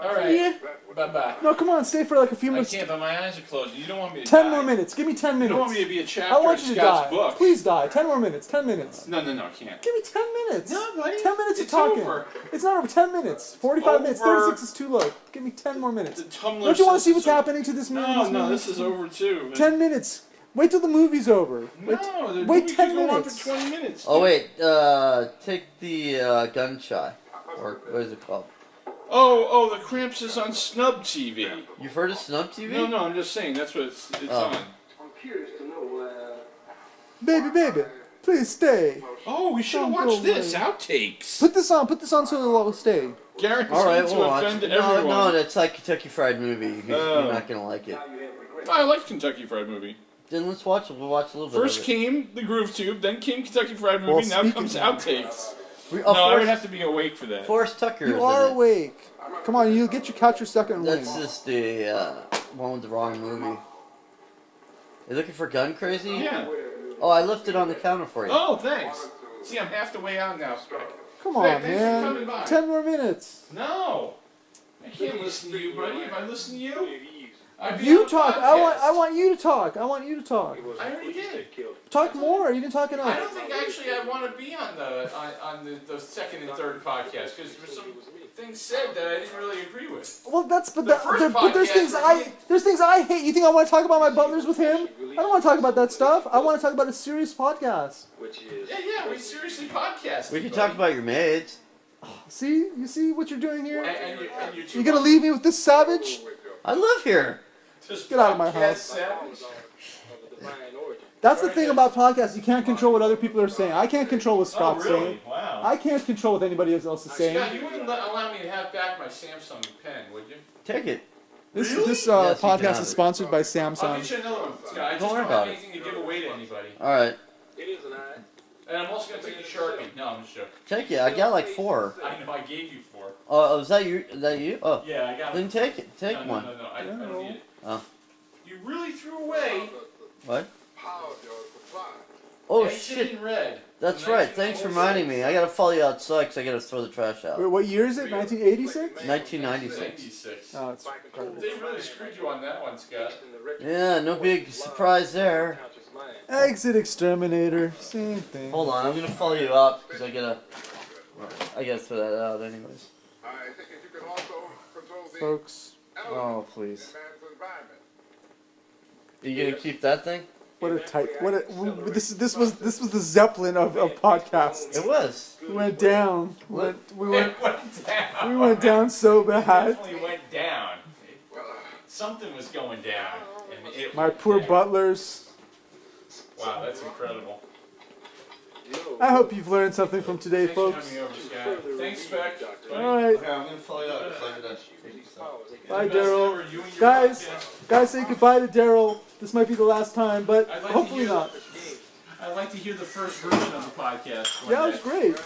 All right. Bye-bye. No, come on, stay for like a few I minutes. can't, but my eyes are closed. You don't want me to 10 die. more minutes. Give me 10 You minutes. don't want me to be a I chapter want in you to Scott's die. book. Please die. 10 more minutes. 10 minutes. No, I can't. Give me 10 minutes. No, buddy. 10 minutes It's of talking. over. It's not over. 10 minutes. 45 minutes. Over. 36 is too low. Give me 10 more minutes. The Tumblr Don't you want to see says what's it's happening to this movie? No, this is over too. 10 minutes. Wait till the movie's over. No, the wait movie 10 could go on minutes. for 20 minutes. Oh dude. wait. Take the gun shy, or what is it called? Oh, the Cramps is on Snub TV. You've heard of Snub TV? No, I'm just saying that's what it's Oh. on. I'm curious to know, Baby, please stay. Oh, we should have Don't watched go this. away. Outtakes. Put this on so it'll stay. Guaranteed All right, to we'll watch. offend No, everyone. that's like Kentucky Fried Movie. You're not gonna like it. I like Kentucky Fried Movie. Then let's watch it. We'll watch a little bit. First of it. came the Groove Tube, then came Kentucky Fried Movie, Well, now speaking comes of- Outtakes. We, No, I would Forrest, have to be awake for that. Forrest Tucker is You in are it. awake. Come on, you'll get your catch your second win. That's just the one with the wrong movie. You looking for Gun Crazy? Yeah. Oh, I left it on the counter for you. Oh, thanks. See, I'm half the way out now, Speck. Come on, Hey, thanks for coming man. by. 10 more minutes. No. I can't listen to you, buddy. If I listen to you, I'd be You on a talk. podcast. I want you to talk. I want you to talk. I already did. Talk more. You didn't talk I enough. don't think actually I want to be on the second and third podcast because there's some things said that I didn't really agree with. Well, that's but The first but there's things podcast, there's things I hate. You think I want to talk about my butlers with him? I don't want to talk about that stuff. I want to talk about a serious podcast. which is Yeah, we seriously podcast. We can talk about your maids. See, you see what you're doing here? And you're You gonna leave me with this savage? I live here. Get out of my house. Savage. of the divine origin. That's the thing about podcasts. You can't control what other people are saying. I can't control what Scott's Oh, really? saying. Wow. I can't control what anybody else is saying. Scott, you wouldn't allow me to have back my Samsung pen, would you? Take it. This Really? this Yes, you podcast can. is sponsored by I'll Samsung. get you another one, Scott. I just Don't worry don't about have it. anything to give away to anybody. All right. It is an eye. And I'm also going to take a Sharpie. No, I'm just joking. Take it. I got like 4. I know I gave you 4. Oh, is that you? Is that you? Oh, Yeah, I got then take it. Take no, one. No, I don't need it. Oh. You really threw away What? Power of your supply. Oh Exit shit. in Red. That's from right. Thanks for reminding me. I gotta follow you outside because I gotta throw the trash out. Wait, what year is it? 1986? 1996. 96. Oh, it's garbage. They really screwed you on that one, Scott. In the rich Yeah, no big surprise there. conscious mind. Exit Exterminator. Same thing. Hold on, I'm gonna follow you out because I gotta throw that out anyways. I think if you could also control the Folks, Oh, elements please. in man's environment. Are you gonna keep that thing? what a tight. What a. This was the Zeppelin of podcasts. It was. We went down. We It went down. we went down so It bad. definitely went down. Something was going down. And it My went poor down. butlers. Wow, that's incredible. I hope you've learned something from today, Thanks for folks. coming over, Scott. Thanks, Speck. All right. Okay, I'm gonna follow you out because I gotta take this out. Bye, The best Darryl. ever, you and your Guys, podcast. guys, say goodbye to Darryl. This might be the last time, but I'd like to hopefully hear not. I'd like to hear the first version of the podcast. one Yeah, it day. was great.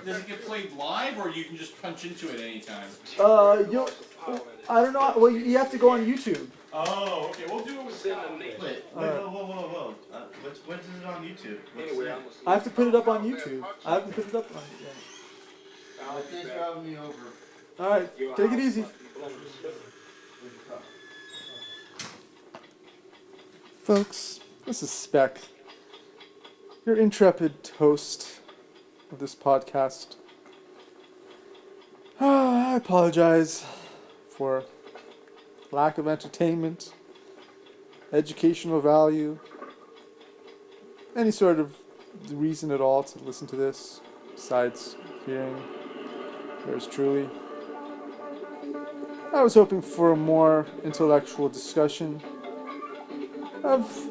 Does it get played live, or you can just punch into it anytime? I don't know. Well, you have to go on YouTube. Oh, okay. We'll do it with Wait, whoa. When is it on YouTube? I have to put it up on YouTube. I haven't put it up on it yet. Thanks for having me over. All right, take it easy. Folks, this is Speck, your intrepid host of this podcast. I apologize for lack of entertainment, educational value, any sort of reason at all to listen to this, besides hearing yours truly. I was hoping for a more intellectual discussion of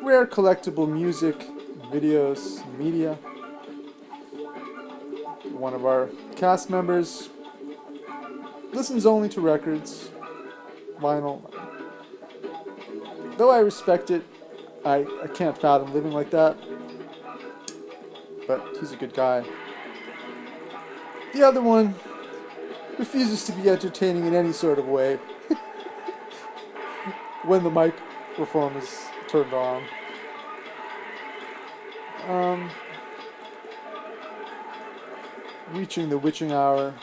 rare collectible music, videos, media. One of our cast members listens only to records, vinyl. Though I respect it, I can't fathom living like that. But he's a good guy. The other one refuses to be entertaining in any sort of way when the microphone is turned on. Reaching the witching hour.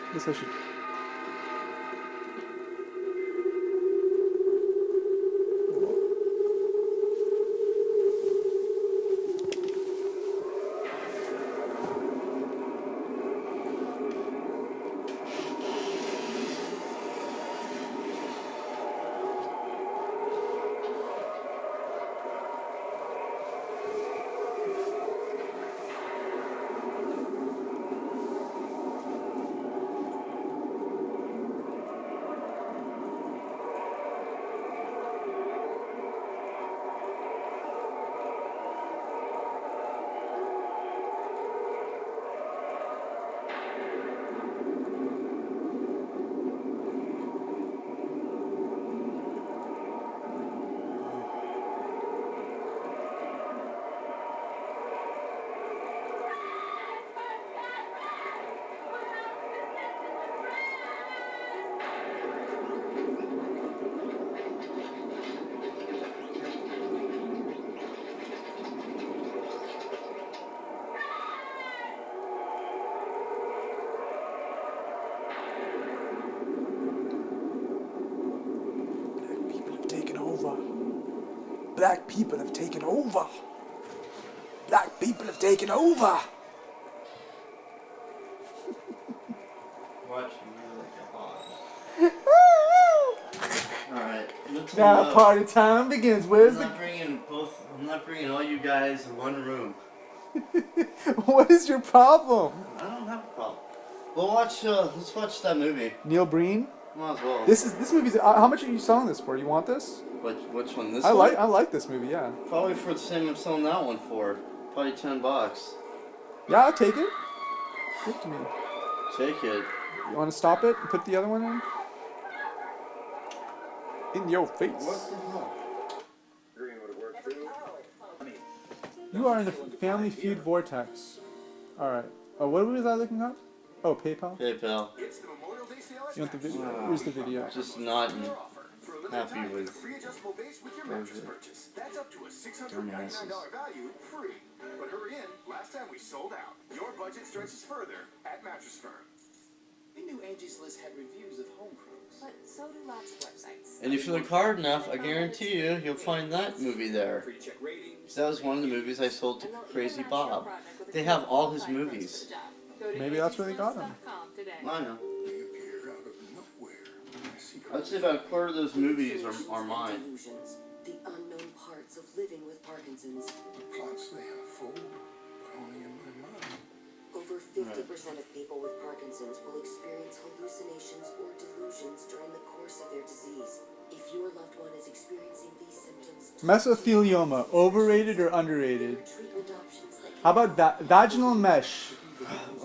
I guess I should. Black people have taken over. Black people have taken over. Watch Alright. Now party time begins. Where's the... I'm not bringing all you guys in one room. What is your problem? I don't have a problem. Let's watch that movie. Neil Breen? Might as well. This movie's... how much are you selling this for? You want this? Which one? This I one? I like this movie, yeah. Probably for the same I'm selling that one for. Probably $10. Yeah, I'll take it. Give it to me. Take it. You want to stop it and put the other one in? In your face. What the hell? You are in the Family Feud vortex. Alright. Oh, what was I looking up? Oh, PayPal? PayPal. You want the video? Where's the video? Just not happy with That's up to a $699 value free. But hurry in, last time we sold out. Your budget stretches further at Mattress Firm. We knew Angie's List had reviews of home pros. But so do lots of websites. And if you look hard enough, I guarantee you'll find that movie there. Because that was one of the movies I sold to Crazy Bob. They have all his movies. Maybe that's where they got him. I know. I'd say about a quarter of those movies are mine. The unknown parts of living with Parkinson's. Plots they unfold, but only in my mind. Over 50% of people with Parkinson's will experience hallucinations or delusions during the course of their disease. If your loved one is experiencing these symptoms... Mesothelioma, overrated or underrated? How about vaginal mesh?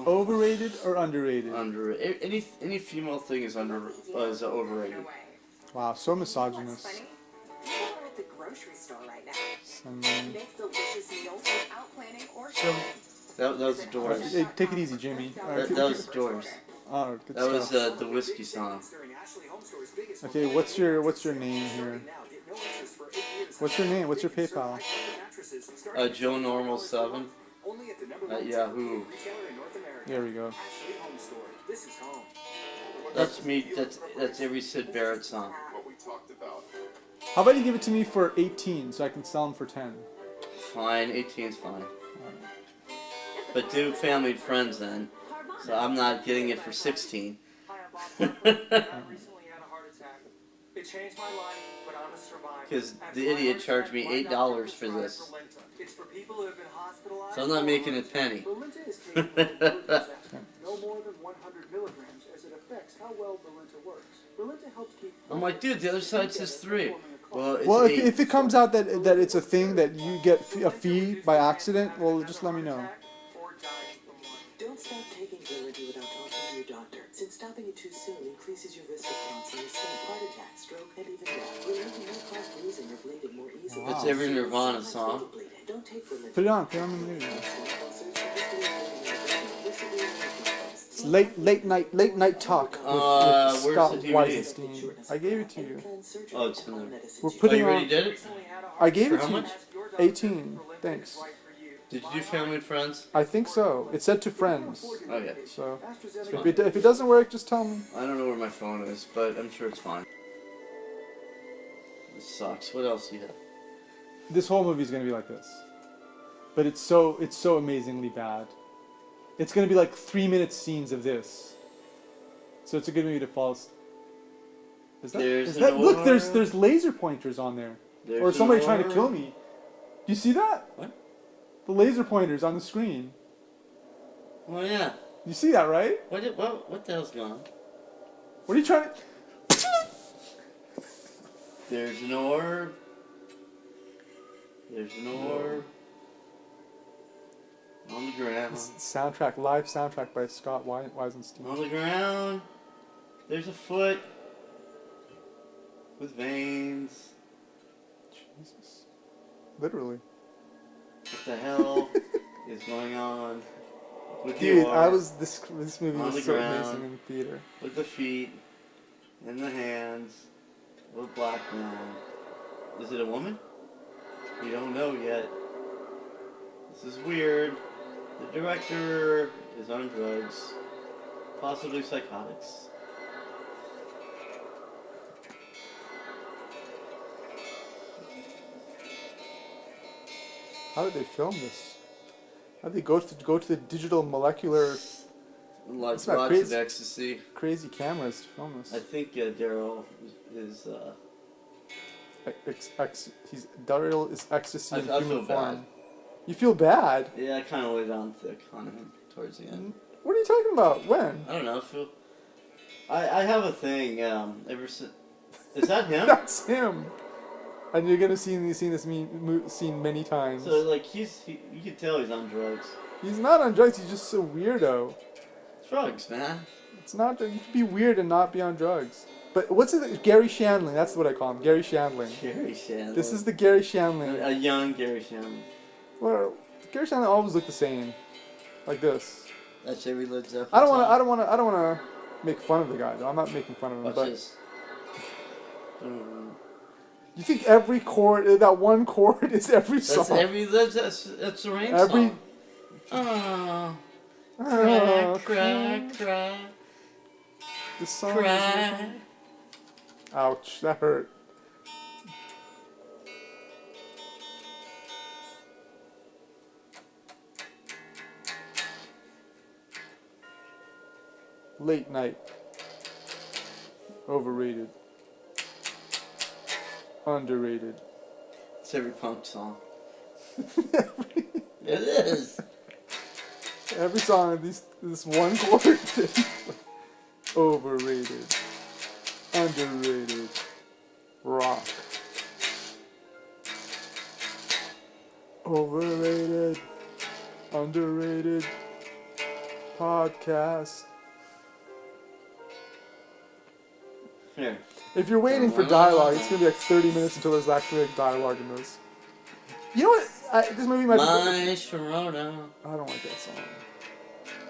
Overrated or underrated? Underrated. Any female thing is overrated. Wow, so What's misogynist. funny? We're at the grocery store right now. Some- Make delicious meals without planning or shopping. That was Doors. Hey, take it easy, Jimmy. That was Doors. Oh, good That was stuff. the whiskey song. Okay, what's your name here? What's your name? What's your PayPal? Joe Normal 7 at Yahoo. There we go. That's me. That's every Sid Barrett song. What we talked about. How about you give it to me for 18 so I can sell them for 10? Fine, 18's fine. But do family and friends then. So I'm not getting it for 16. Because the idiot charged me $8 for this. So I'm not making a penny. I'm like, dude, the other side says 3. Well, it's Well, 8. if it comes out that it's a thing that you get a fee by accident, well, just let me know. Don't stop taking Brilinta without talking to your doctor, since stopping it too soon increases your risk of cancer, stroke, heart attack, stroke, and even death. Brilinta may cause bruising or bleeding more easily. It's every Nirvana song. Don't take Brilinta. Put it on the news. It's late night talk with where's Scott the DVD? Weisenstein. I gave it to you. Oh, it's in there. We're Oh, putting you already on. did it? I gave For it how to you. much? 18. Thanks. Did you do family and friends? I think so. It said to friends. Okay. So if it doesn't work, just tell me. I don't know where my phone is, but I'm sure it's fine. This sucks. What else do you have? This whole movie is gonna be like this, but it's so amazingly bad. It's gonna be like 3-minute scenes of this. So it's a good movie to fall. Look, there's laser pointers on there, or somebody trying to kill me. Do you see that? What? The laser pointers on the screen. Oh yeah. You see that, right? What the hell's going on? What are you trying to? There's an orb. There's an orb. On the ground. Live soundtrack by Scott Weisenstein. On the ground. There's a foot. With veins. Jesus. Literally. What the hell is going on? With Dude, the orb, this movie on was the so ground. amazing in the theater. With the feet. In the hands. Of a black man. Is it a woman? You don't know yet. This is weird. The director is on drugs. Possibly psychotics. How did they film this? How did they go to the digital molecular Lots not of crazy. ecstasy. crazy cameras to film this? I think Darryl is. Darryl is ecstasy in I feel human bad. form. You feel bad? Yeah, I kind of laid on thick on him towards the end. What are you talking about? When? I don't know. I have a thing. Ever since. Is that him? That's him. And you're gonna see this scene many times. So like you can tell he's on drugs. He's not on drugs. He's just a weirdo. Drugs, man. It's not. You can be weird and not be on drugs. But what's it? Gary Shandling. That's what I call him. Gary Shandling. Gary Shandling. This is the Gary Shandling. A young Gary Shandling. Well, Gary Shandling always looked the same, like this. That's every Led Zeppelin. I don't want to make fun of the guy. Though. I'm not making fun of him. Watch But this. you think every chord, that one chord, is every song? That's every that's the rain Every. song. Oh, Oh, cry. The song. Cry. Ouch! That hurt. Late night. Overrated. Underrated. It's every punk song. It is. Every song of this one chord. Overrated. Underrated. Rock. Overrated. Underrated. Podcast. Here. If you're waiting for dialogue, it's gonna be like 30 minutes until there's actually like dialogue in this. You know what? This movie might My Sharona. I don't like that song.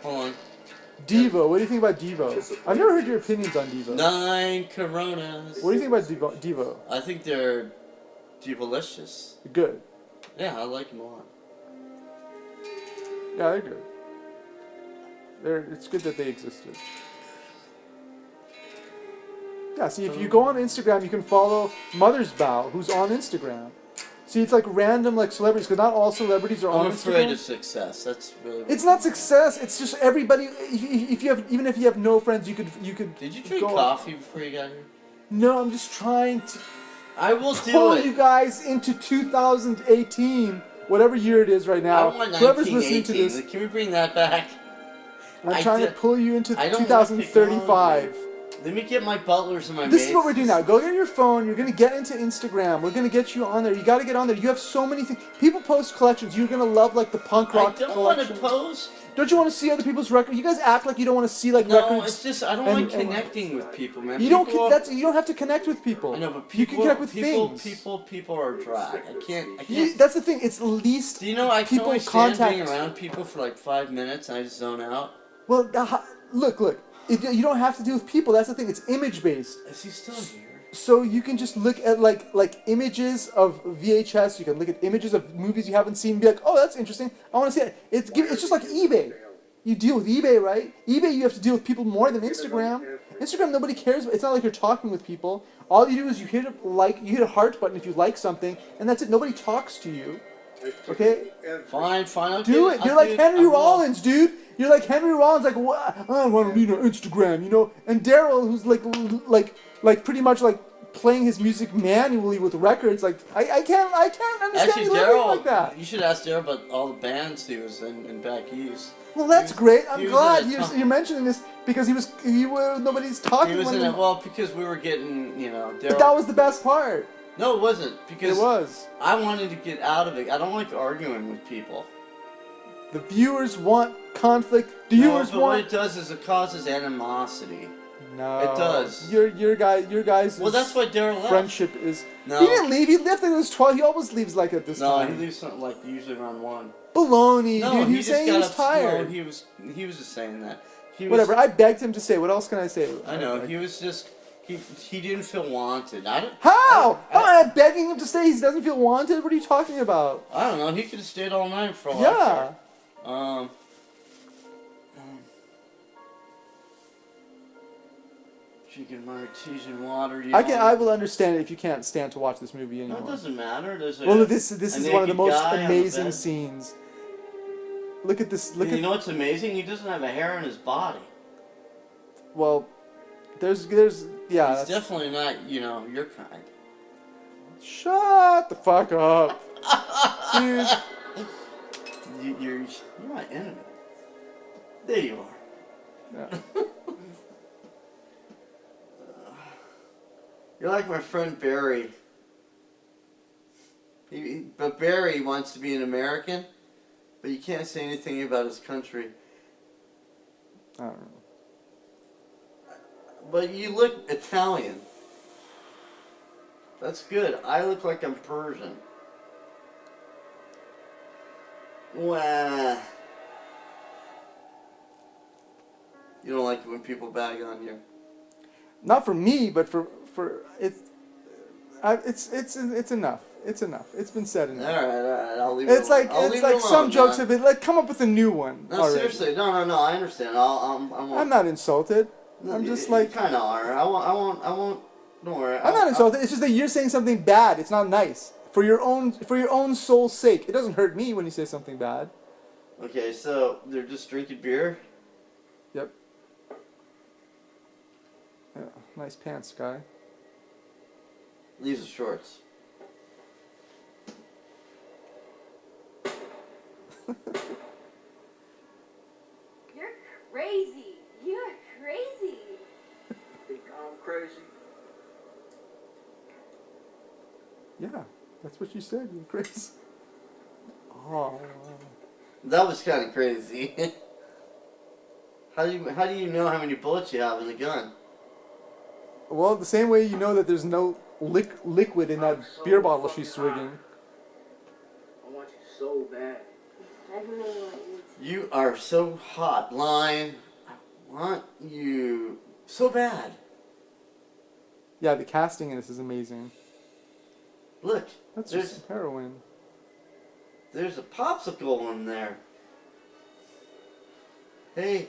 Hold on. Devo. What do you think about Devo? I've never heard your opinions on Devo. 9 Coronas. What do you think about Devo? I think they're Devolicious. Good. Yeah, I like them a lot. Yeah, they're good. It's good that they existed. Yeah, see, if you go on Instagram, you can follow Mother's Bow, who's on Instagram. See, it's like random like celebrities, because not all celebrities are on Instagram. I'm afraid of success. That's really. It's not success. It's just everybody. If you have, even if you have no friends, you could. Did you drink coffee before you got here? No, I'm just trying to. I will do pull it. you guys into 2018, whatever year it is right now. I want Whoever's listening to this, Can we bring that back? I'm trying to pull you into 2035. Let me get my butlers and my This mates. is what we're doing now. Go get your phone. You're going to get into Instagram. We're going to get you on there. You got to get on there. You have so many things. People post collections. You're going to love like the punk rock collection. I don't want to post. Don't you want to see other people's records? You guys act like you don't want to see like no, records. No, it's just I don't like connecting with people, man. You don't. You don't have to connect with people. I know, but people, you can connect with things. People are dry. I can't. That's the thing. It's least. Do you know I can only stand being around people for like 5 minutes and I just zone out? Well, look. You don't have to deal with people. That's the thing. It's image based. Is he still here? So you can just look at like images of VHS. You can look at images of movies you haven't seen and be like, oh, that's interesting. I want to see it. It's just like eBay. You deal with eBay, right? eBay, you have to deal with people more than Instagram. Instagram, nobody cares. It's not like you're talking with people. All you do is you hit a heart button if you like something, and that's it. Nobody talks to you. Okay? Fine. Do it. You're like Henry Rollins, dude. You're like Henry Rollins, like, what? I don't want to read on Instagram, you know? And Darryl, who's like pretty much like playing his music manually with records, like, I can't understand you living like that. You should ask Darryl about all the bands he was in back east. Well, that's great. I'm glad you're mentioning this because nobody's talking. Well, because we were getting, Darryl. But that was the best part. No, it wasn't, because it was. I wanted to get out of it. I don't like arguing with people. The viewers want conflict. Viewers want. What it does is it causes animosity. No, it does. Your guys. Well, that's why Darryl left. Friendship is. No, he didn't leave. He left at his 12. He always leaves like at this time. No, he leaves something like usually around 1. Baloney, no, dude. He was saying he was tired. No, he was just saying that. Whatever. I begged him to say. What else can I say? I know. He was just. He didn't feel wanted. How? How am I begging him to stay? He doesn't feel wanted? What are you talking about? I don't know. He could have stayed all night for all I care. Drinking my artesian water. I will understand it if you can't stand to watch this movie anymore. No, it doesn't matter. This is one of the most amazing scenes. Look at this. You know what's amazing? He doesn't have a hair on his body. Well, there's yeah. He's definitely not, your kind. Shut the fuck up, dude. You're my enemy. There you are. Yeah. You're like my friend Barry. But Barry wants to be an American, but you can't say anything about his country. I don't know. But you look Italian. That's good. I look like I'm Persian. Well, you don't like it when people bag on you. Not for me, but for it's enough. It's enough. It's been said enough. All right. I'll leave it. It's like some jokes have been like, come up with a new one. No, already. Seriously, no. I understand. I'm not insulted. I'm just like. You kind of are. I won't. Don't worry. I'm not insulted. It's just that you're saying something bad. It's not nice for your own soul's sake. It doesn't hurt me when you say something bad. Okay, so they're just drinking beer. Yep. Yeah, nice pants, guy. These are shorts. You're crazy. You're crazy. Think I'm crazy? Yeah, that's what you said. You're crazy. Oh. That was kind of crazy. How do you know how many bullets you have in the gun? Well, the same way you know that there's no liquid in that beer bottle she's swigging. I want you so bad. I really want you You are so hot, Line. I want you so bad. Yeah, the casting in this is amazing. Look, That's there's just heroin. there's a popsicle in there. Hey,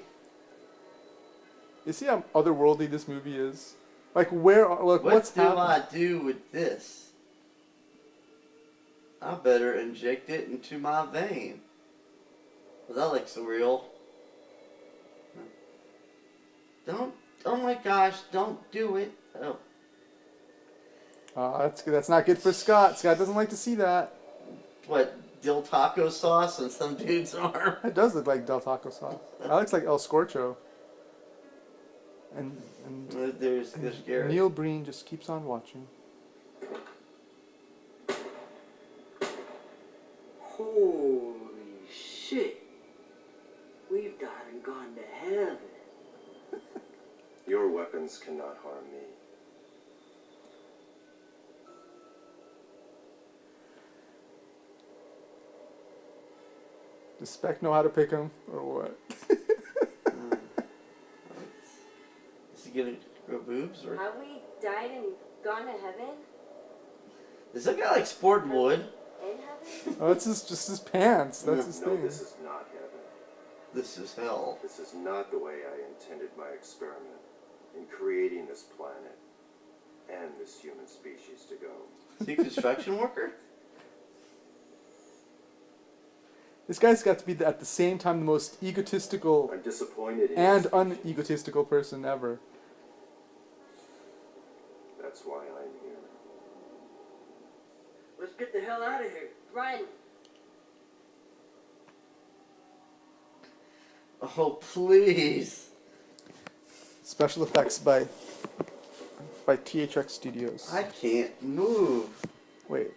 You see how otherworldly this movie is? Like, look, what what's do happening? I do with this? I better inject it into my vein. Well, that looks surreal. Don't, oh my gosh, don't do it. Oh. That's not good for Scott. Scott doesn't like to see that. What, dill taco sauce on some dude's arm? That does look like Del Taco sauce. That looks like El Scorcho. And There's Garrett. Neil Breen just keeps on watching. Holy shit. We've died and gone to heaven. Your weapons cannot harm me. Does Speck know how to pick him, or what? Is he gonna grow boobs or? Have we died and gone to heaven? Does that guy like sporting wood? In heaven? Oh, it's just his pants. That's his No, thing. this is not heaven. This is hell. This is not the way I intended my experiment in creating this planet and this human species to go. Is he a construction worker? This guy's got to be at the same time the most egotistical I'm disappointed in and you. unegotistical person ever. That's why I'm here. Let's get the hell out of here. Run. Oh, please. Special effects by THX Studios. I can't move. Wait.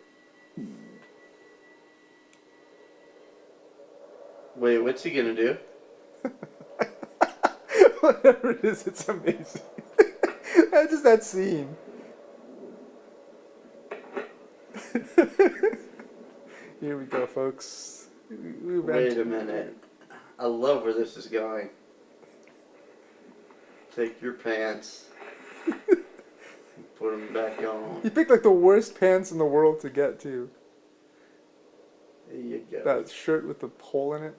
Wait, what's he gonna do? Whatever it is, it's amazing. That's just that scene. Here we go, folks. Wait a minute. I love where this is going. Take your pants. Put them back on. You picked like the worst pants in the world to get to. There you go. That shirt with the hole in it.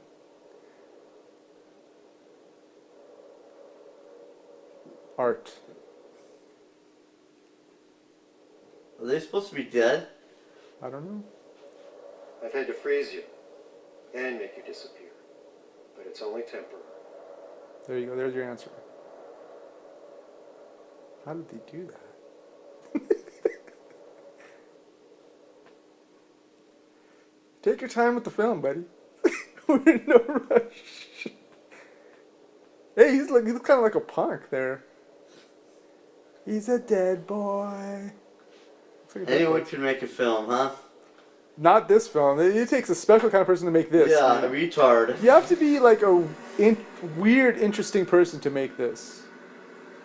Art. Are they supposed to be dead? I don't know. I've had to freeze you and make you disappear. But it's only temporary. There you go. There's your answer. How did they do that? Take your time with the film, buddy. We're in no rush. Hey, he's kind of like a punk there. He's a dead boy. Like Anyone can make a film, huh? Not this film. It takes a special kind of person to make this. Yeah, man. a retard. You have to be like a weird, interesting person to make this.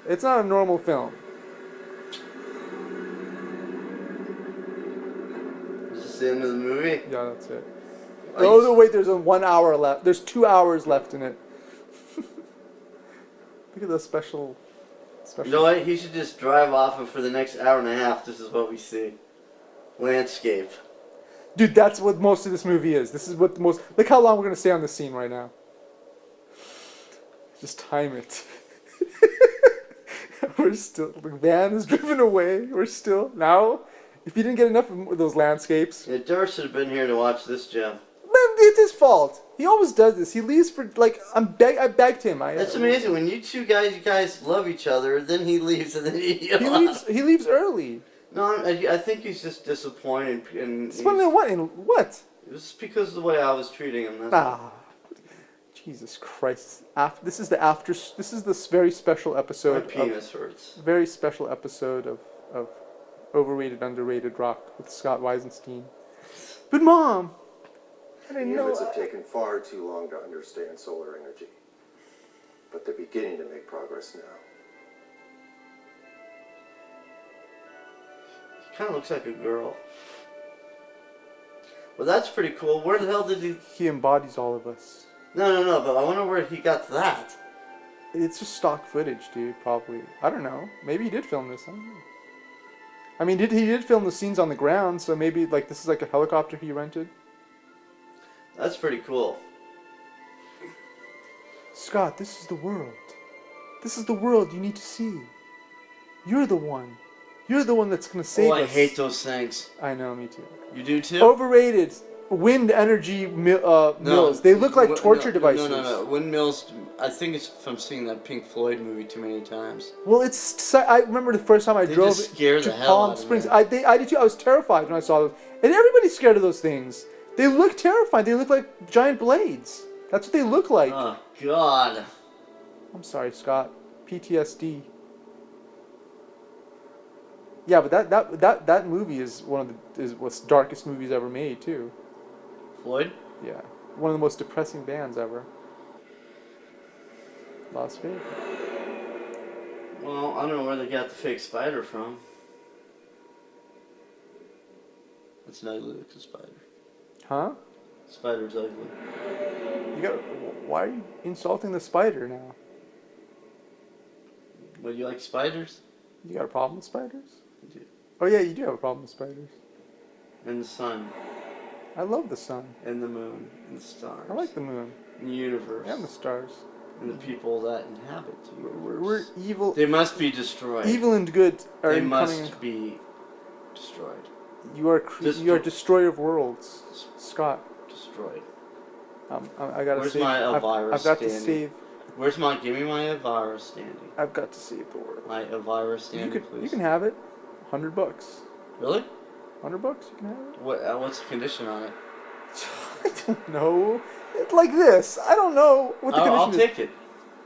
It's not a normal film. Is this the end of the movie? Yeah, that's it. Oh, no, wait, there's 1 hour left. There's 2 hours left in it. Look at the special. You know what? He should just drive off, and for the next hour and a half, this is what we see. Landscape. Dude, that's what most of this movie is. This is what the most... Look how long we're going to stay on this scene right now. Just time it. We're still... The van is driven away. We're still... Now, if you didn't get enough of those landscapes... Yeah, Darryl should have been here to watch this, Jim. Man, it's his fault. He always does this. He leaves for, like... I begged him. That's amazing. When you guys love each other, then he leaves, and then he leaves early. No, I think he's just disappointed. Disappointed in what? In what? It was because of the way I was treating him. Jesus Christ! This is the very special episode. My penis hurts. Very special episode of Overrated, Underrated Rock with Scott Weisenstein. But Mom, I didn't know. Humans have taken far too long to understand solar energy, but they're beginning to make progress now. Kind of looks like a girl. Well, that's pretty cool. Where the hell did he... He embodies all of us. No, but I wonder where he got that. It's just stock footage, dude, probably. I don't know. Maybe he did film this. I don't know. I mean, he did film the scenes on the ground, so maybe like this is like a helicopter he rented. That's pretty cool. Scott, this is the world. This is the world you need to see. You're the one. You're the one that's going to save us. I hate those things. I know, me too. You do too? Overrated. Wind energy mills. They look like torture devices. No. Windmills, I think it's from seeing that Pink Floyd movie too many times. Well, I remember the first time I drove just scare to the hell Palm out of Springs. me. I did too. I was terrified when I saw those. And everybody's scared of those things. They look terrifying. They look like giant blades. That's what they look like. Oh, God. I'm sorry, Scott. PTSD. Yeah, but that movie is one of the darkest movies ever made too. Floyd? Yeah, one of the most depressing bands ever. Las Vegas. Well, I don't know where they got the fake spider from. It's an ugly looking spider. Huh? Spider's ugly. Why are you insulting the spider now? Well, you like spiders? You got a problem with spiders? I do. Oh yeah, you do have a problem with spiders. And the sun. I love the sun. And the moon. And the stars. I like the moon. And the universe. And the stars. And the people that inhabit the universe. We're evil. They must be destroyed. Evil and good are They incoming. must be destroyed. You are a destroyer of worlds, Scott. Destroyed. I gotta Where's save. my Elvira I've got standing? to save. Where's my? Give me my Elvira standing. I've got to save the world. My Elvira standing, please. You can have it. $100. Really? $100. You can have it. What's the condition on it? I don't know. It's like this. I don't know what the condition I'll is. take it.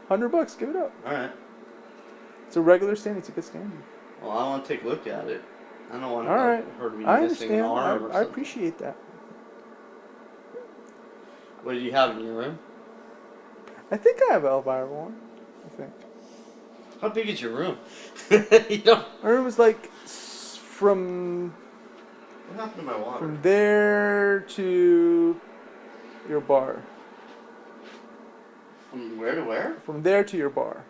$100. Give it up. All right. It's a regular standing. It's a good standing. Well, I want to take a look at it. I don't want All right. her to be I missing an understand. arm or I something. appreciate that. What do you have in your room? I think I have Elvira one. I think. How big is your room? You don't. My room is like from What happened to my water? from there to your bar. From where to where? From there to your bar.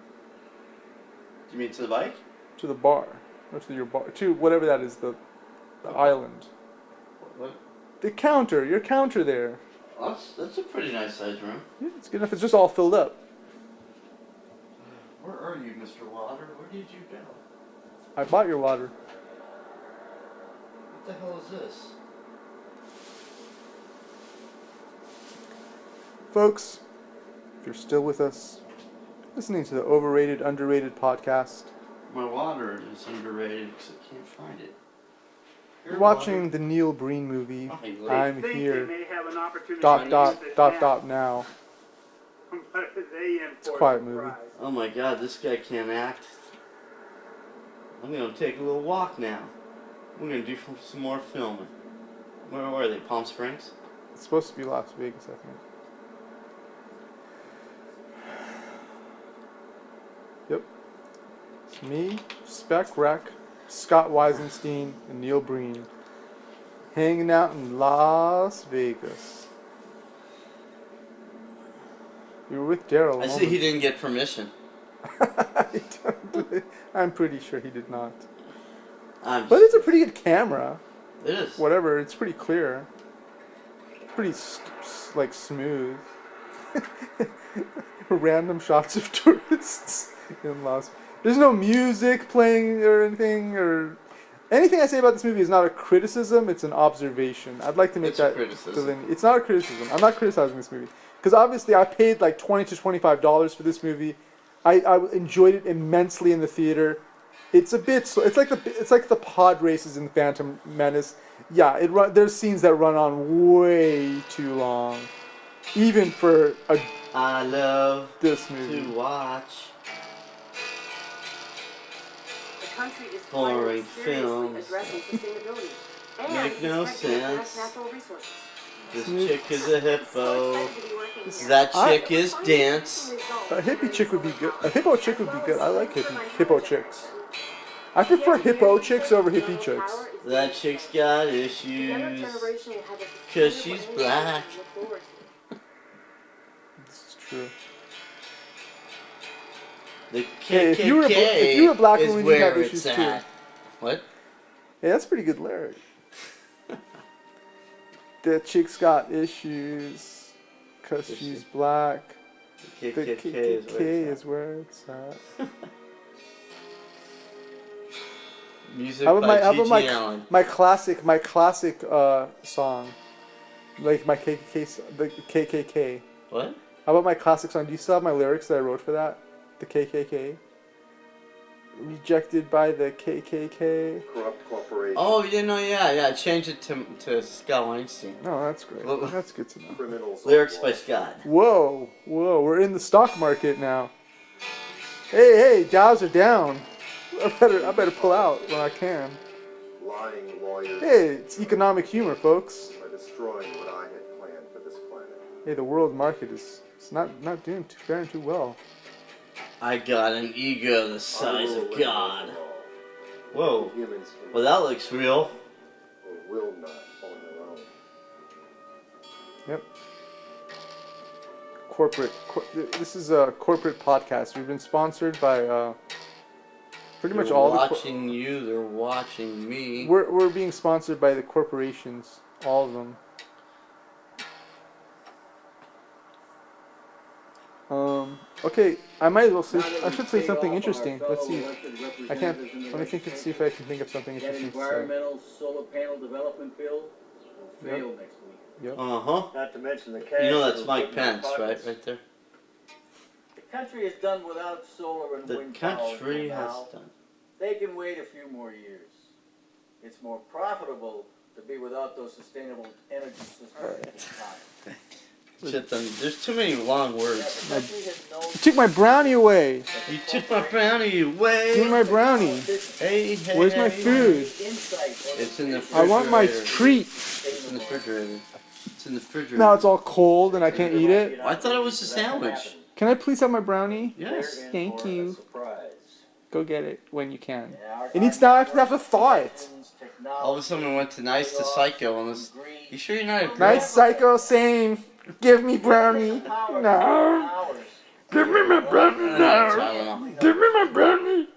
Do you mean to the bike? To the bar. Or to your bar. To whatever that is, the island. What? The counter. Your counter there. Oh, that's a pretty nice sized room. Yeah, it's good enough. It's just all filled up. Where are you, Mr. Water? Where did you go? I bought your water. What the hell is this? Folks, if you're still with us, listening to the Overrated, Underrated podcast, My water is underrated because I can't find it. you're watching the Neil Breen movie. I'm Think here. they may have an opportunity Dot, to dot, use this dot, now, dot, now. but they It's a quiet movie. surprise. Oh my god, this guy can't act. I'm gonna take a little walk now. We're gonna do some more filming. Where are they? Palm Springs? It's supposed to be Las Vegas, I think. Yep. It's me, Speck, Scott Weisenstein, and Neil Breen. Hanging out in Las Vegas. We were with Darryl. I see he didn't get permission. I'm pretty sure he did not. But it's a pretty good camera. It is. Whatever, it's pretty clear. Pretty, like, smooth. Random shots of tourists in Las Vegas. There's no music playing or anything, or... Anything I say about this movie is not a criticism, it's an observation. I'd like to make that... criticism. It's not a criticism. I'm not criticizing this movie. Because obviously I paid like $20 to $25 for this movie. I enjoyed it immensely in the theater. It's a bit... It's like the pod races in Phantom Menace. Yeah, there's scenes that run on way too long. Even for I love this movie. to watch country is foreign seriously films. addressing sustainability and Make no is protecting sense. Earth's natural resources. This chick is a hippo. So excited to be working here. That chick is dance. A hippie chick would be good. A hippo chick would be good. I like hippo chicks. I prefer hippo chicks over hippie chicks. That chick's got issues. Cause she's black. This is true. The Hey, KKK if you were a black is woman, you'd have where issues it's too. at. What? Hey, that's a pretty good lyric. That chick's got issues, cause she's black. The The KKK is where it's at. Music How by about G.G. Allen. my classic song, like my the KKK. What? How about my classic song? Do you still have my lyrics that I wrote for that? The KKK. Rejected by the KKK. Corrupt corporation. Oh, you know, yeah. Change it to Scott Weinstein. Oh, that's great. Well, That's good to know. Criminals. Lyrics by Scott. Whoa, we're in the stock market now. Hey, Dows are down. I better pull out when I can. Lying lawyers. Hey, it's economic humor, folks. Are destroying what I had planned for this planet. Hey, the world market is not doing faring too well. I got an ego the size I will of eliminate God. them all. Whoa. Humans can Well, that looks real. or will not on their own. Yep. This is a corporate podcast. We've been sponsored by pretty much They're all watching you. They're watching me. We're being sponsored by the corporations, all of them. Okay, I might as well say. I should say something interesting. Let's see. I can't. Let me think and see if I can think of something That interesting to say. environmental solar panel development bill will fail Yep. next week. Yep. Uh-huh. Not to mention the cash. You know that's it'll Mike put in their Pence, right? pockets. Right there. The country is done without solar and The wind power country for has now. done. They can wait a few more years. It's more profitable to be without those sustainable energy systems at the time. Shit, then there's too many long Yeah, words. the country has known You took my brownie away. You took my brownie away. Give me my brownie. Hey, hey. Where's my hey. food? insight. It's in the I refrigerator. want my treat. It's in the refrigerator. It's in the refrigerator. Now it's all cold and I can't eat it. I thought it was a sandwich. Can I please have my brownie? Yes. Thank you. Surprise. Go get it when you can. Yeah, our It needs now. I have to thaw it. All of a sudden, we went to nice to psycho on this. You sure you're not a girl? Nice psycho, same. Give me brownie. No. Give me my brownie now. Give me my brownie.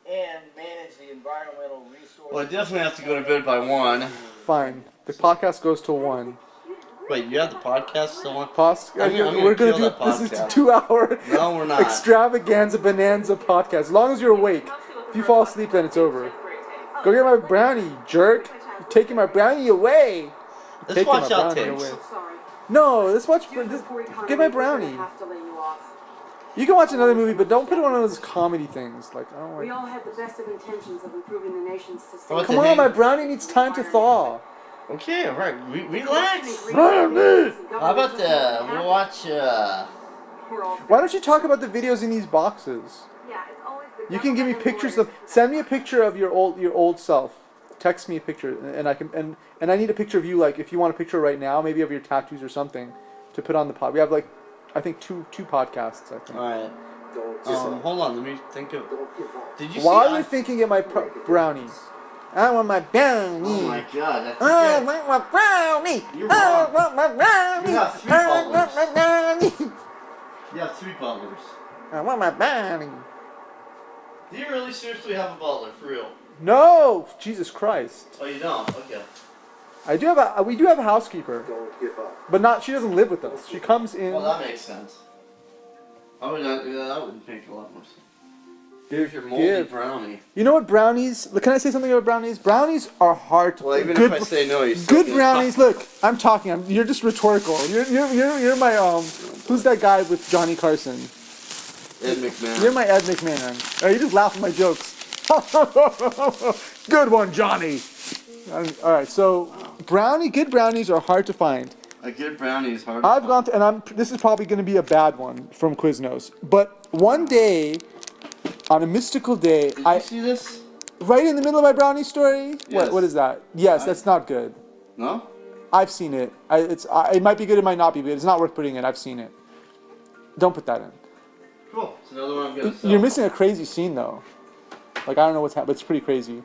And manage the environmental resources. Well, I definitely have to go to bed by 1. Fine. The podcast goes to 1. Wait, you have the podcast still on? We're gonna kill do that this is a podcast. 2-hour No, we're not. extravaganza bonanza podcast. As long as you're awake. If you fall asleep, then it's over. Go get my brownie, jerk. You're taking my brownie away. Let's Taking watch my brownie outtakes. away. No, let's watch. Get my brownie. You can watch another movie, but don't put it on one of those comedy things. Like, I don't We like. all have the best of intentions of improving the nation's How about Come the on, hang- my brownie needs time to thaw. Okay, alright, relax. Brownie. How about we'll watch, Why don't you talk about the videos in these boxes? You can give me pictures of. Send me a picture of your old self. Text me a picture, and I can and I need a picture of you. Like if you want a picture right now, maybe of your tattoos or something, to put on the pod. We have like, I think two podcasts. I think. alright. Hold on, let me think of. Did you While see? you're thinking of my brownie, I want my brownie. Oh my god, that's I okay. want my brownie. You're I wrong. want my brownie. You have 3 I want bubblers. my brownie. You have 3 butlers. I want my brownie. Do you really seriously have a butler, for real? No, Jesus Christ. Oh, you don't? Okay. I do have we do have a housekeeper, Don't give up. but not. She doesn't live with us. She comes in. Well, that makes sense. I would not do that. That would make a lot more sense. Here's your moldy Give. brownie. You know what brownies? Can I say something about brownies? Brownies are hard to. Well, even good, if I say no, you still good get brownies. Look, I'm talking. You're just rhetorical. You're my Who's that guy with Johnny Carson? Ed McMahon. You're my Ed McMahon. You just laugh at my jokes. Good one, Johnny. All right, so good brownies are hard to find. A good brownie is hard. I've gone to, and this is probably going to be a bad one from Quiznos. But one day, on a mystical day, Did you see this? right in the middle of my brownie story. Yes. What is that? Yes, that's not good. No? I've seen it. It might be good, it might not be, but it's not worth putting in. I've seen it. Don't put that in. Cool. It's another one I'm gonna sell. You're missing a crazy scene though. Like, I don't know what's happening. It's pretty crazy.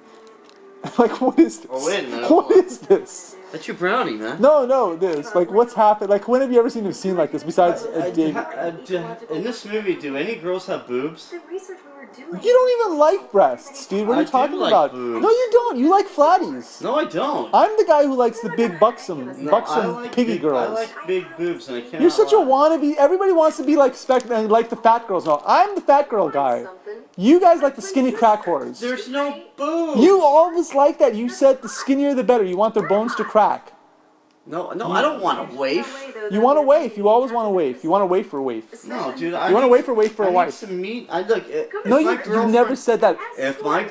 Like, what is this? Oh, wait a minute. What is this? That's your brownie, man. No, this. Like, what's happened? Like, when have you ever seen a scene like this besides a dig? In this movie, do any girls have boobs? The research we were doing. You don't even like breasts, dude. What are you I talking do like about? boobs. No, you don't. You like flatties. No, I don't. I'm the guy who likes the big buxom I like piggy big, girls. I like big boobs, and I can't. You're such a wannabe. Everybody wants to be like Speck and like the fat girls. No, I'm the fat girl guy. You guys like the skinny crack whores. There's no boobs. You always like that. You said the skinnier the better. You want their bones to crack. No, I don't want a waif. You want a waif. You always want a waif. You want a waif for a waif. No, dude. You want a waif for a waif for a wife. Some meat. I look. No, you never said that. If my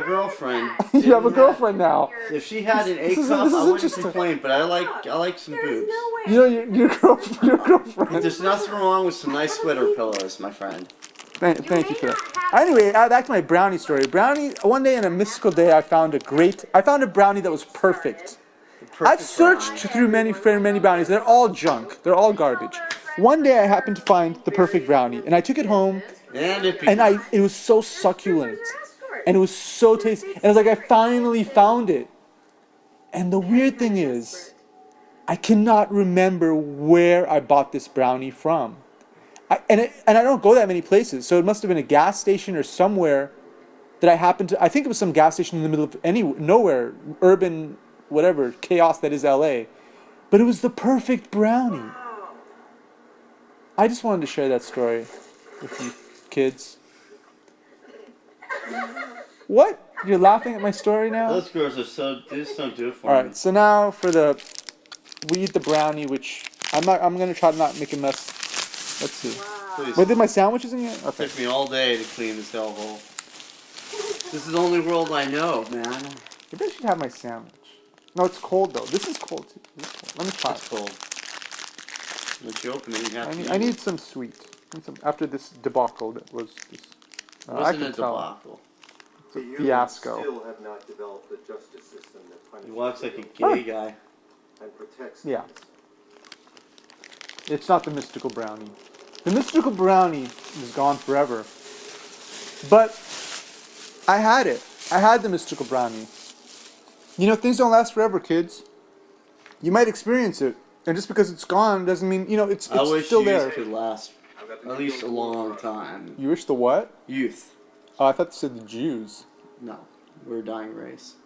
girlfriend. You have a girlfriend now. If she had an A This is cup, I wouldn't interesting. complain. But I like some boobs. You know your girlfriend. There's nothing wrong with some nice sweater pillows, my friend. Thank you for that. Anyway, back to my brownie story. Brownie. One day in a mystical day, I found a brownie that was perfect. I've searched through many brownies. They're all junk. They're all garbage. One day I happened to find the perfect brownie, and I took it home, and it was so succulent, and it was so tasty, and I was like, I finally found it. And the weird thing is, I cannot remember where I bought this brownie from. And I don't go that many places, so it must have been a gas station or somewhere that I happened to. I think it was some gas station in the middle of nowhere, urban. Whatever chaos that is LA, but it was the perfect brownie. I just wanted to share that story with you kids. What? You're laughing at my story now? Those girls are they just don't do it for me. Alright, so now we eat the brownie, which I'm gonna try to not make a mess. Let's see. Please. Wait, did my sandwiches in here? Okay. It took me all day to clean this hellhole. This is the only world I know, man. Maybe I should have my sandwich. No, it's cold though. This is cold too. Let me try it. It's cold. Once you open it, you have to I need some sweet. After this debacle that was this. It wasn't a debacle. It's a fiasco. Still have not developed a justice system that punishes He walks like a gay guy. and protects. Yeah. It's not the mystical brownie. The mystical brownie is gone forever. But I had it. I had the mystical brownie. You know, things don't last forever, kids. You might experience it, and just because it's gone doesn't mean, it's still there. I wish youth could last at least a long time. You wish the what? Youth. Oh, I thought you said the Jews. No, we're a dying race.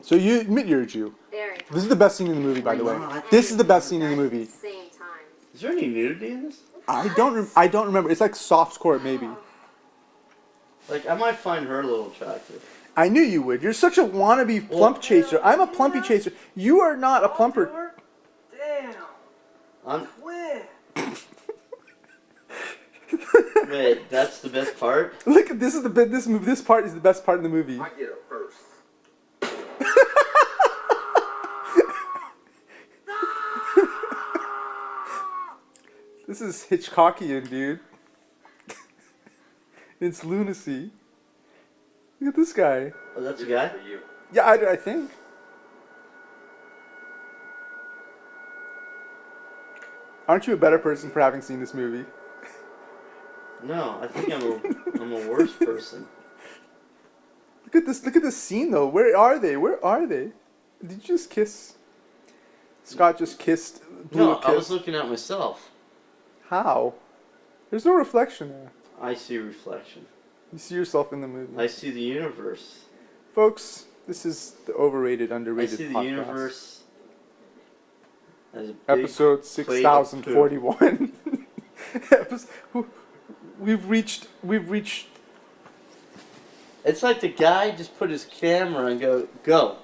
So you admit you're a Jew. This is the best scene in the movie, by the way. This is the best scene in the movie. Is there any nudity in this? I don't remember. It's like softcore, maybe. Like, I might find her a little attractive. I knew you would. You're such a wannabe plump chaser. I'm a plumpy chaser. You are not a plumper. Damn. I'm... Where? Wait, that's the best part? Look, this part is the best part in the movie. I get it first. This is Hitchcockian, dude. It's lunacy. Look at this guy. Oh, that's a guy? Yeah, I think. Aren't you a better person for having seen this movie? No, I think I'm a worse person. Look at this scene though. Where are they? Did you just kiss? Scott just kissed. No, I was looking at myself. How? There's no reflection there. I see reflection. You see yourself in the movie. I see the universe. Folks, this is the overrated, underrated I see the podcast. universe as a big Episode plate of 6041. We've reached. It's like the guy just put his camera and go.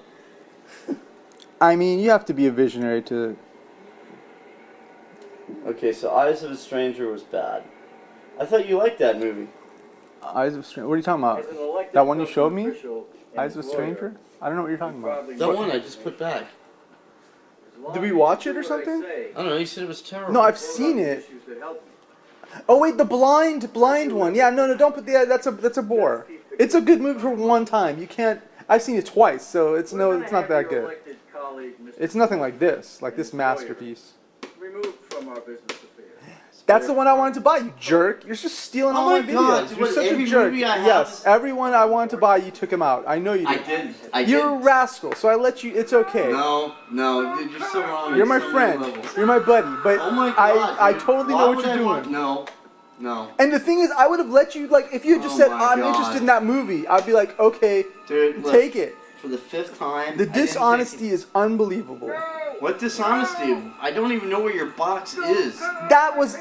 I mean, you have to be a visionary to. Okay, so Eyes of a Stranger was bad. I thought you liked that movie. Eyes of a Stranger. What are you talking about? That one you showed me? Eyes of a Stranger? I don't know what you're talking about. That one I just put back. Did we watch it or something? I don't know, you said it was terrible. No, I've seen it. Oh wait, the blind one. Yeah, no, don't put the. That's a bore. It's a good movie for one time. You can't. I've seen it twice, so it's not that good. It's nothing like this masterpiece. Removed from our business affairs. That's the one I wanted to buy, you jerk. You're just stealing all my videos. You're such a jerk. Yes, everyone I wanted to buy, you took him out. I know you did. I didn't. You're a rascal, so I let you. It's okay. No, dude, you're so wrong. You're my friend. You're my buddy. But oh my God, I totally know what you're doing. No. And the thing is, I would have let you, like, if you had just said, I'm interested in that movie, I'd be like, okay, dude, look, take it. For the 5th time. The dishonesty is unbelievable. What dishonesty? I don't even know where your box is. That was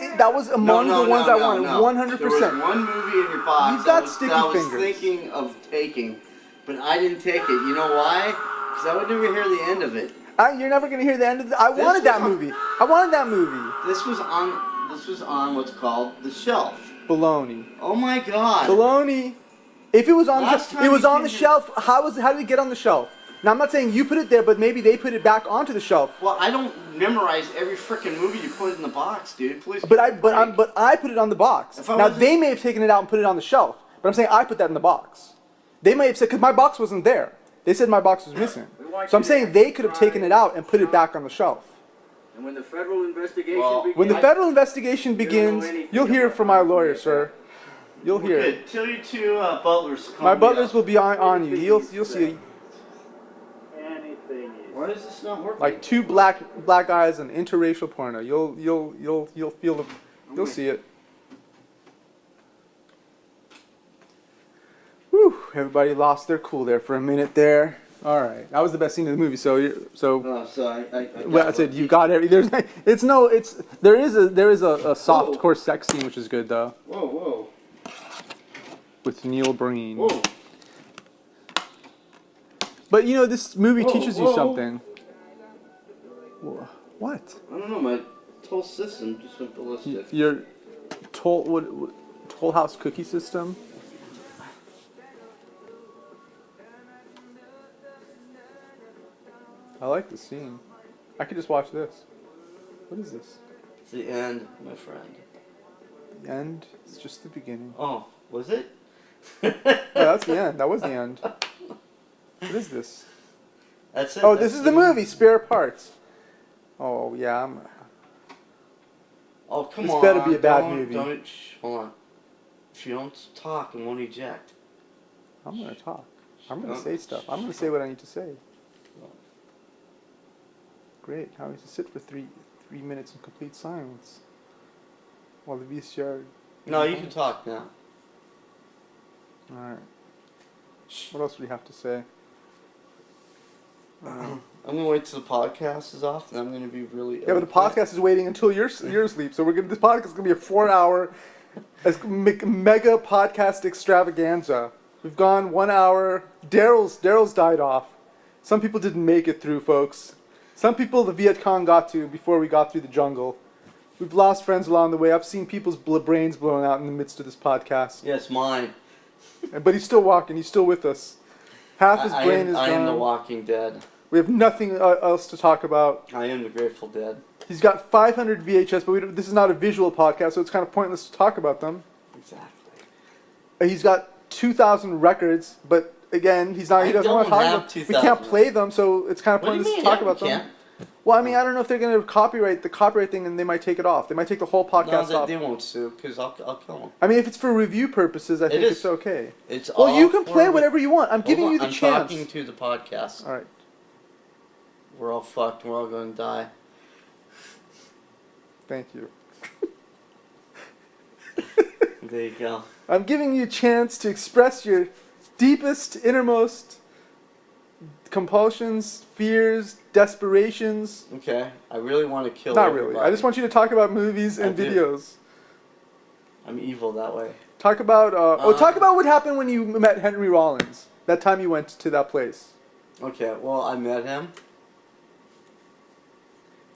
among the ones I wanted, 100%. There was one movie in your box You've got that I was fingers. thinking of taking, but I didn't take it. You know why? Because I would never hear the end of it. You're never going to hear the end of it. I wanted that movie. This was on what's called the shelf. Baloney. Oh my God. Baloney. If it was on the shelf, how did it get on the shelf? Now I'm not saying you put it there, but maybe they put it back onto the shelf. Well, I don't memorize every freaking movie you put in the box, dude. Please. But I put it on the box. Now they may have taken it out and put it on the shelf, but I'm saying I put that in the box. They may have said, because my box wasn't there. They said my box was missing. So I'm saying they could have taken it out and put it back on the shelf. And when the federal investigation When the federal investigation begins, you'll hear from my lawyer, sir. You'll hear it. Tell your two butlers. My butlers will be on you. You'll see. Why is this not working? Like 2 black guys and interracial porno. You'll feel it. You'll see it. Whew! Everybody lost their cool there for a minute there. All right, that was the best scene of the movie. So I said you got every. There is a soft core sex scene which is good though. Whoa. With Neil Breen. Whoa. But you know, this movie teaches you something. What? I don't know. My whole system just went ballistic. Your Toll House cookie system. I like the scene. I could just watch this. What is this? It's the end, my friend. The end? It's just the beginning. Oh, was it? No, that's the end. That was the end. What is this? That's it. Oh, this is the movie, Spare Parts. Oh, yeah. Oh, come on. This better be a bad movie. Hold on. If you don't talk, I won't eject. I'm going to talk. I'm going to say stuff. I'm going to say what I need to say. Great. How is to sit for three minutes in complete silence while the VCR... No, you can talk now. Alright. What else do we have to say? I'm going to wait till the podcast is off, and I'm going to be really... Yeah, but the podcast is waiting until you're asleep, so this podcast is going to be a 4-hour mega podcast extravaganza. We've gone 1 hour. Darryl's died off. Some people didn't make it through, folks. Some people the Viet Cong got to before we got through the jungle. We've lost friends along the way. I've seen people's brains blown out in the midst of this podcast. Yes, mine. But he's still walking. He's still with us. Half his brain is gone. I am the Walking Dead. We have nothing else to talk about. I am the Grateful Dead. He's got 500 VHS, but this is not a visual podcast, so it's kind of pointless to talk about them. Exactly. He's got 2,000 records, but again, he doesn't want to talk about them. We can't play them, so it's kind of pointless to talk about them. Well, I mean, I don't know if they're going to copyright the copyright thing, and they might take it off. They might take the whole podcast off. They won't sue, because I'll kill them. I mean, if it's for review purposes, I think it's okay. It's well, you can play whatever you want. I'm giving you the chance. I'm talking to the podcast. All right. We're all fucked. We're all going to die. Thank you. There you go. I'm giving you a chance to express your deepest, innermost compulsions, fears, desperations. Okay. I really want to kill Not everybody. really. I just want you to talk about movies and videos. I'm evil that way. Talk about talk about what happened when you met Henry Rollins. That time you went to that place. Okay. Well, I met him.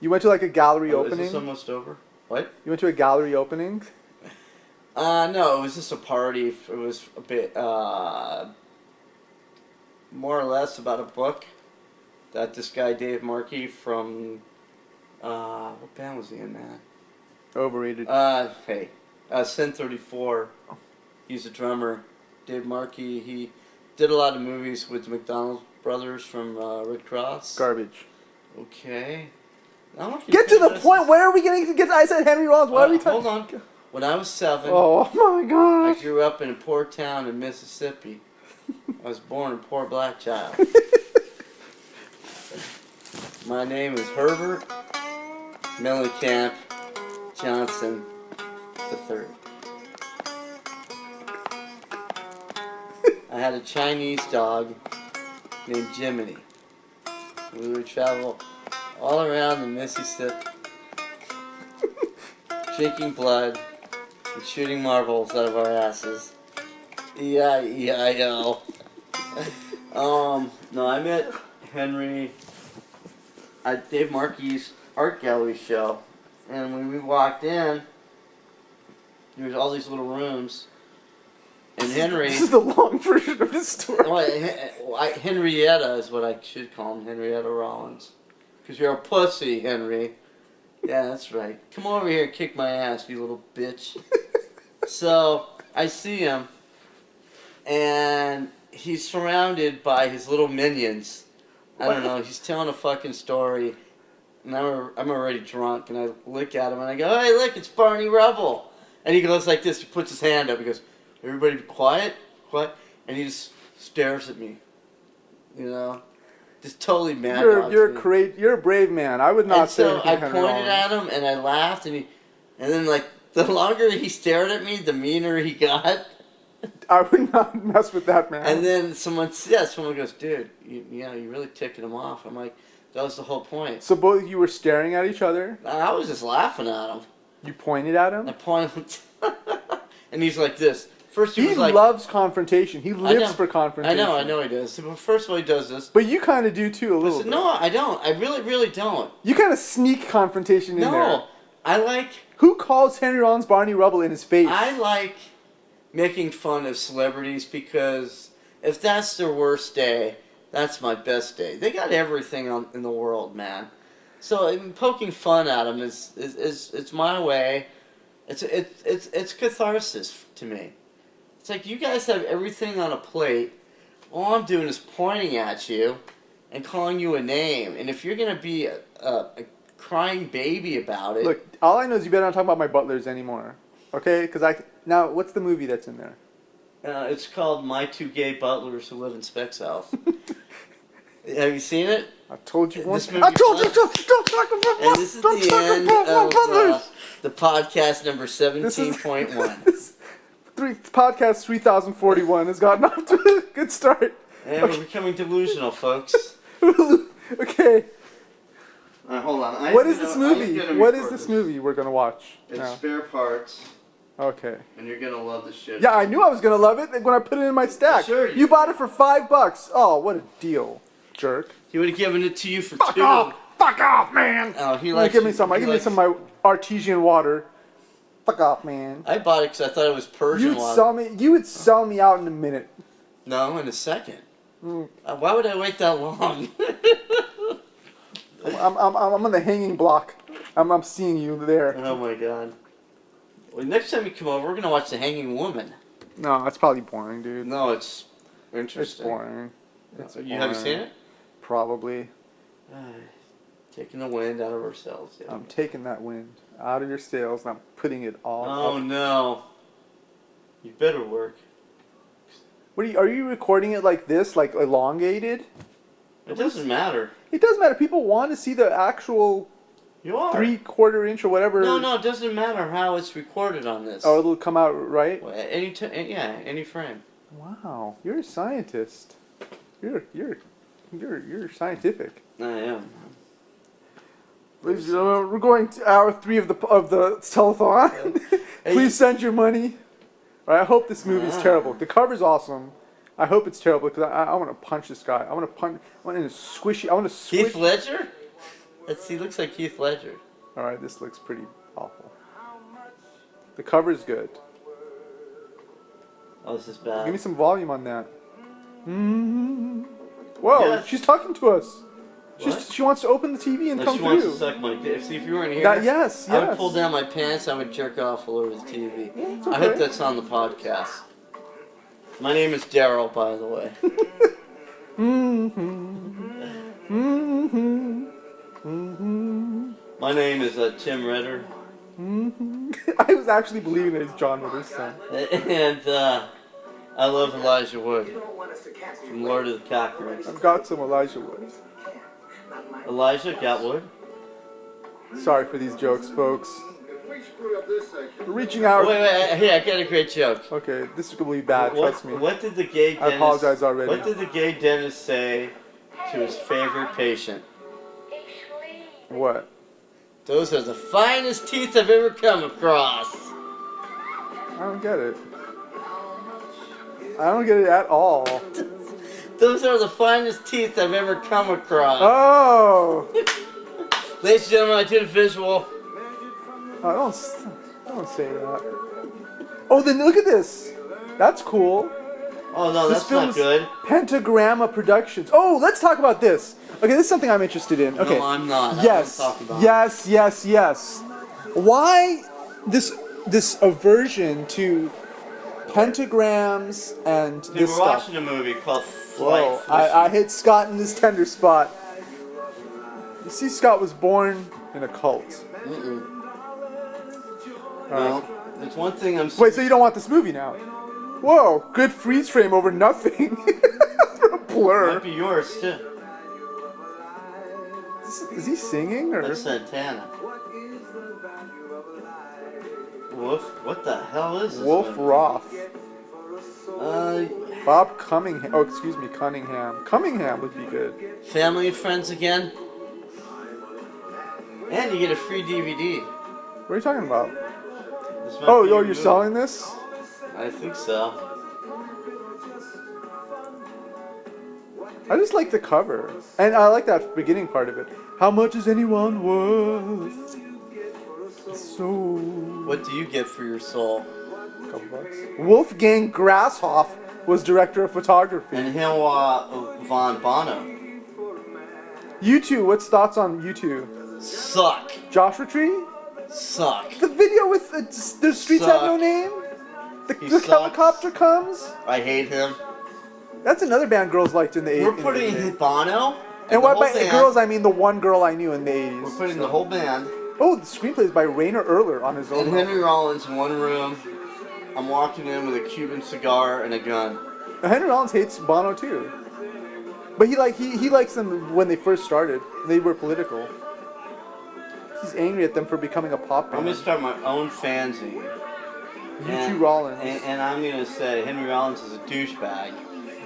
You went to like a gallery opening. Is this almost over? What? You went to a gallery opening? No, it was just a party. It was a bit, more or less about a book that this guy, Dave Markey from, what band was he in, man? Overrated. Sin 34. He's a drummer. Dave Markey, he did a lot of movies with the McDonald brothers from Red Cross. Garbage. Okay. I don't know if you Get to can the listen. point. Where are we going to get? I said Henry Rollins. Why are we talking? Hold on. When I was 7, Oh my I gosh. grew up in a poor town in Mississippi. I was born a poor black child. My name is Herbert Mellencamp Johnson III. I had a Chinese dog named Jiminy. We would travel all around the Mississippi, drinking blood and shooting marbles out of our asses. E-I-E-I-O. No, I met Henry at Dave Markey's art gallery show, and when we walked in, there was all these little rooms, and Henry... This is the long version of this story. Henrietta is what I should call him, Henrietta Rollins. Because you're a pussy, Henry. Yeah, that's right. Come over here and kick my ass, you little bitch. So, I see him, and he's surrounded by his little minions. I don't know, he's telling a fucking story, and I'm already drunk, and I look at him, and I go, hey, look, it's Barney Rubble. And he goes like this, he puts his hand up, he goes, everybody be quiet, quiet, and he just stares at me, you know, just totally mad. You're a brave man. I would not and say so anything. I pointed at him, and I laughed, and then like, the longer he stared at me, the meaner he got. I would not mess with that man. And then someone goes, dude, you're really ticking him off. I'm like, that was the whole point. So both of you were staring at each other? I was just laughing at him. You pointed at him? I pointed, and he's like this. First he was like, loves confrontation. He lives for confrontation. I know he does. So, first of all, he does this. But you kind of do too, a little bit. No, I don't. I really, really don't. You kind of sneak confrontation in there. No, I like... Who calls Henry Rollins Barney Rubble in his face? I like making fun of celebrities because if that's their worst day, that's my best day. They got everything in the world, man. So poking fun at them is it's my way. It's catharsis to me. It's like you guys have everything on a plate. All I'm doing is pointing at you and calling you a name. And if you're gonna be a crying baby about it, look, all I know is you better not talk about my butlers anymore, okay? Because now what's the movie that's in there? It's called My Two Gay Butlers Who Live in Speck's House. Have you seen it? I told you once. I told you don't talk about my and this is the end of the podcast number 17.1. Podcast 3041 has gotten off to a good start. And we're becoming delusional, folks. Okay. Hold on. What is this movie? What is this movie we're going to watch? It's Spare Parts. Okay. And you're going to love the shit. Yeah, I knew I was going to love it when I put it in my stack. Sure. You bought it for $5. Oh, what a deal, jerk. He would have given it to you for Fuck $2. off! Fuck off, man! Oh, he likes give me some. Give me some of my artesian water. Fuck off, man. I bought it because I thought it was Persian water. You would sell me out in a minute. No, in a second. Why would I wait that long? I'm on the hanging block. I'm seeing you there. Oh my god. Well, next time you come over, we're gonna watch The Hanging Woman. No, that's probably boring, dude. No, it's interesting. It's boring. You haven't seen it? Probably. Taking the wind out of our sails. Yeah. I'm taking that wind out of your sails and I'm putting it all up. No. You better work. What are you recording it like this, like elongated? It doesn't matter. It doesn't matter. People want to see the actual 3/4 inch or whatever. No, it doesn't matter how it's recorded on this. Oh, it'll come out right? Well, any frame. Wow, you're a scientist. You're scientific. I am. Ladies and gentlemen, we're going to hour 3 of the telethon. Please send your money. All right, I hope this movie's terrible. The cover's awesome. I hope it's terrible because I want to punch this guy. I want to squish. Heath Ledger? He looks like Heath Ledger. All right, this looks pretty awful. The cover's good. Oh, this is bad. Give me some volume on that. Whoa, yes. She's talking to us. She wants to open the TV and come she through. Wants to suck my dick. See, if you weren't here, yes. I would pull down my pants. I would jerk off all over the TV. Okay. I hope that's on the podcast. My name is Darryl, by the way. My name is Tim Ritter. I was actually believing that he's John Ritter's son. And I love Elijah Wood from Lord of the Cockrings. I've got some Elijah Wood. Elijah got Wood? Sorry for these jokes, folks. We're reaching out. Wait, hey, I got a great joke. Okay, this is going to be bad, trust me. What did the gay dentist... I apologize already. What did the gay dentist say to his favorite patient? What? Those are the finest teeth I've ever come across. I don't get it. I don't get it at all. Those are the finest teeth I've ever come across. Oh! Ladies and gentlemen, I did a visual. Oh, don't say that. Oh, then look at this. That's cool. Oh no, that's not good. Pentagramma Productions. Oh, let's talk about this. Okay, this is something I'm interested in. Okay. No, I'm not. Yes. Yes. Why this aversion to pentagrams and Dude, this we're stuff? watching a movie called Flight. Whoa, I hit Scott in this tender spot. You see, Scott was born in a cult. No, there's one thing I'm... Wait, so you don't want this movie now? Whoa, good freeze frame over nothing. For a blur. Might be yours, too. Is he singing, or? That's Santana. Wolf? What the hell is this? Wolf Roth. Uh, Bob Cunningham. Oh, excuse me, Cunningham. Cunningham would be good. Family and Friends again? And you get a free DVD. What are you talking about? This might Oh, be your you're movie. selling this? I think so. I just like the cover. And I like that beginning part of it. How much is anyone worth? So... What do you get for your soul? A couple bucks. Wolfgang Grasshoff was director of photography. And Henwa von Bono. U2, what's thoughts on U2? Suck. Joshua Tree? Suck. The video with the streets have no name? The helicopter comes? I hate him. That's another band girls liked in the 80s. We're putting Bono. And what by girls, I mean the one girl I knew in the 80s. We're putting the whole band. Oh, the screenplay is by Rainer Erler on his own. And Henry Rollins in one room. I'm walking in with a Cuban cigar and a gun. Henry Rollins hates Bono too. But he likes them when they first started. They were political. He's angry at them for becoming a pop band. I'm going to start my own fanzine. U2 Rollins. And I'm going to say Henry Rollins is a douchebag.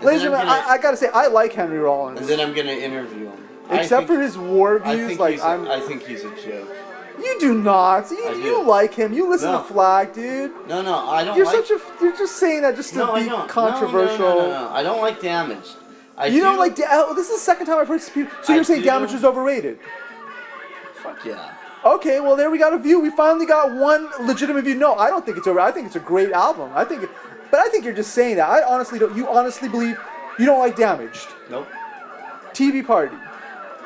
Ladies and gentlemen, I gotta say, I like Henry Rollins. And then I'm going to interview him. Except for his war views, I think he's a joke. You do not. You like him. You listen to Flag, dude. No, I don't. You're just saying that just to be controversial. No. I don't like Damaged. You don't like this is the second time I've heard people. So you're saying Damaged is overrated? Fuck yeah. Okay, well there we got a view. We finally got one legitimate view. No, I don't think it's overrated. I think it's a great album. But I think you're just saying that. I honestly don't. You honestly believe you don't like Damaged? Nope. TV Party.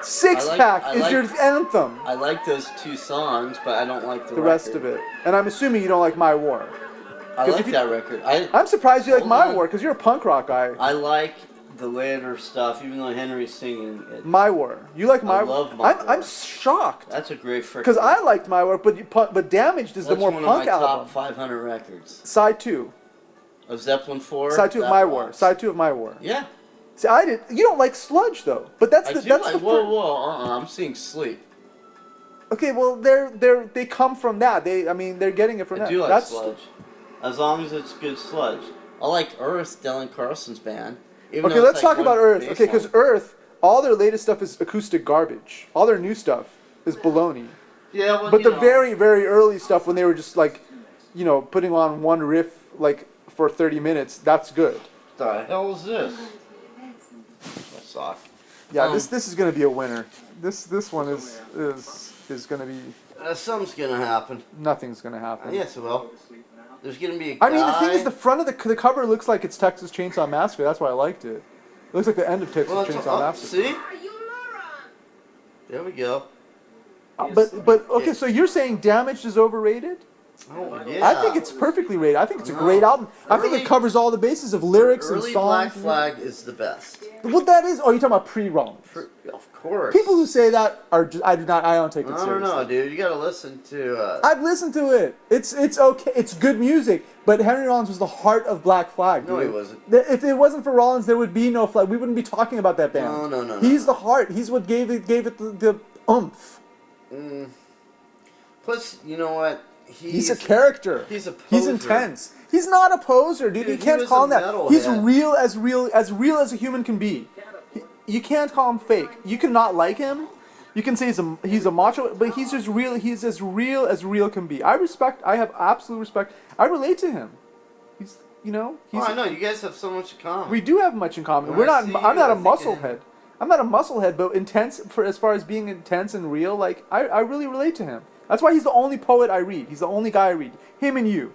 Six Pack is your anthem. I like those two songs, but I don't like the rest of it. And I'm assuming you don't like My War. I like that record. I'm surprised you like My War because you're a punk rock guy. I like the later stuff, even though Henry's singing it. My War. You like My War? I love My War. I'm shocked. That's a great freaking. Because I liked My War, but Damaged is the more punk album. That's one of my top 500 records. Side 2. Of Zeppelin 4. Side 2 of My War. Side 2 of My War. Yeah. See, I did. You don't like sludge though, but that's the. I'm seeing Sleep. Okay, well they come from that. They're getting it from that. I do like sludge, as long as it's good sludge. I like Earth, Dylan Carson's band. Okay, let's talk about Earth. Okay, because Earth, all their latest stuff is acoustic garbage. All their new stuff is baloney. Yeah, well, but the very, very early stuff when they were just like, putting on one riff like for 30 minutes, that's good. What the hell is this? That suck. Yeah, this is gonna be a winner. This one is gonna be. Something's gonna happen. Nothing's gonna happen. Yes, it will. There's gonna be a guy. I mean, the thing is, the front of the cover looks like it's Texas Chainsaw Massacre. That's why I liked it. It looks like the end of Texas Chainsaw Massacre. See? There we go. But okay, so you're saying Damaged is overrated? Oh, yeah. I think it's perfectly rated. I think it's a great album. I think it covers all the bases of lyrics and Early songs. Black Flag is the best. What that is? Oh, you're talking about pre-Rollins. Of course. People who say that are just, I don't take it I seriously. don't know, dude. You gotta listen to. I've listened to it. It's okay. It's good music. But Henry Rollins was the heart of Black Flag. Dude. No, he wasn't. If it wasn't for Rollins, there would be no Flag. We wouldn't be talking about that band. No. He's the heart. He's what gave it the oomph. Plus, you know what? He's a character. He's a poser. He's intense. He's not a poser, dude. You can't call him that. He's real as a human can be. You can't call him fake. You cannot like him. You can say he's a macho, but he's just real. He's as real can be. I have absolute respect. I relate to him. He's I know you guys have so much in common. We do have much in common. I'm not a musclehead. I'm not a musclehead, but intense as far as being intense and real. Like I really relate to him. That's why he's the only poet I read. He's the only guy I read. Him and you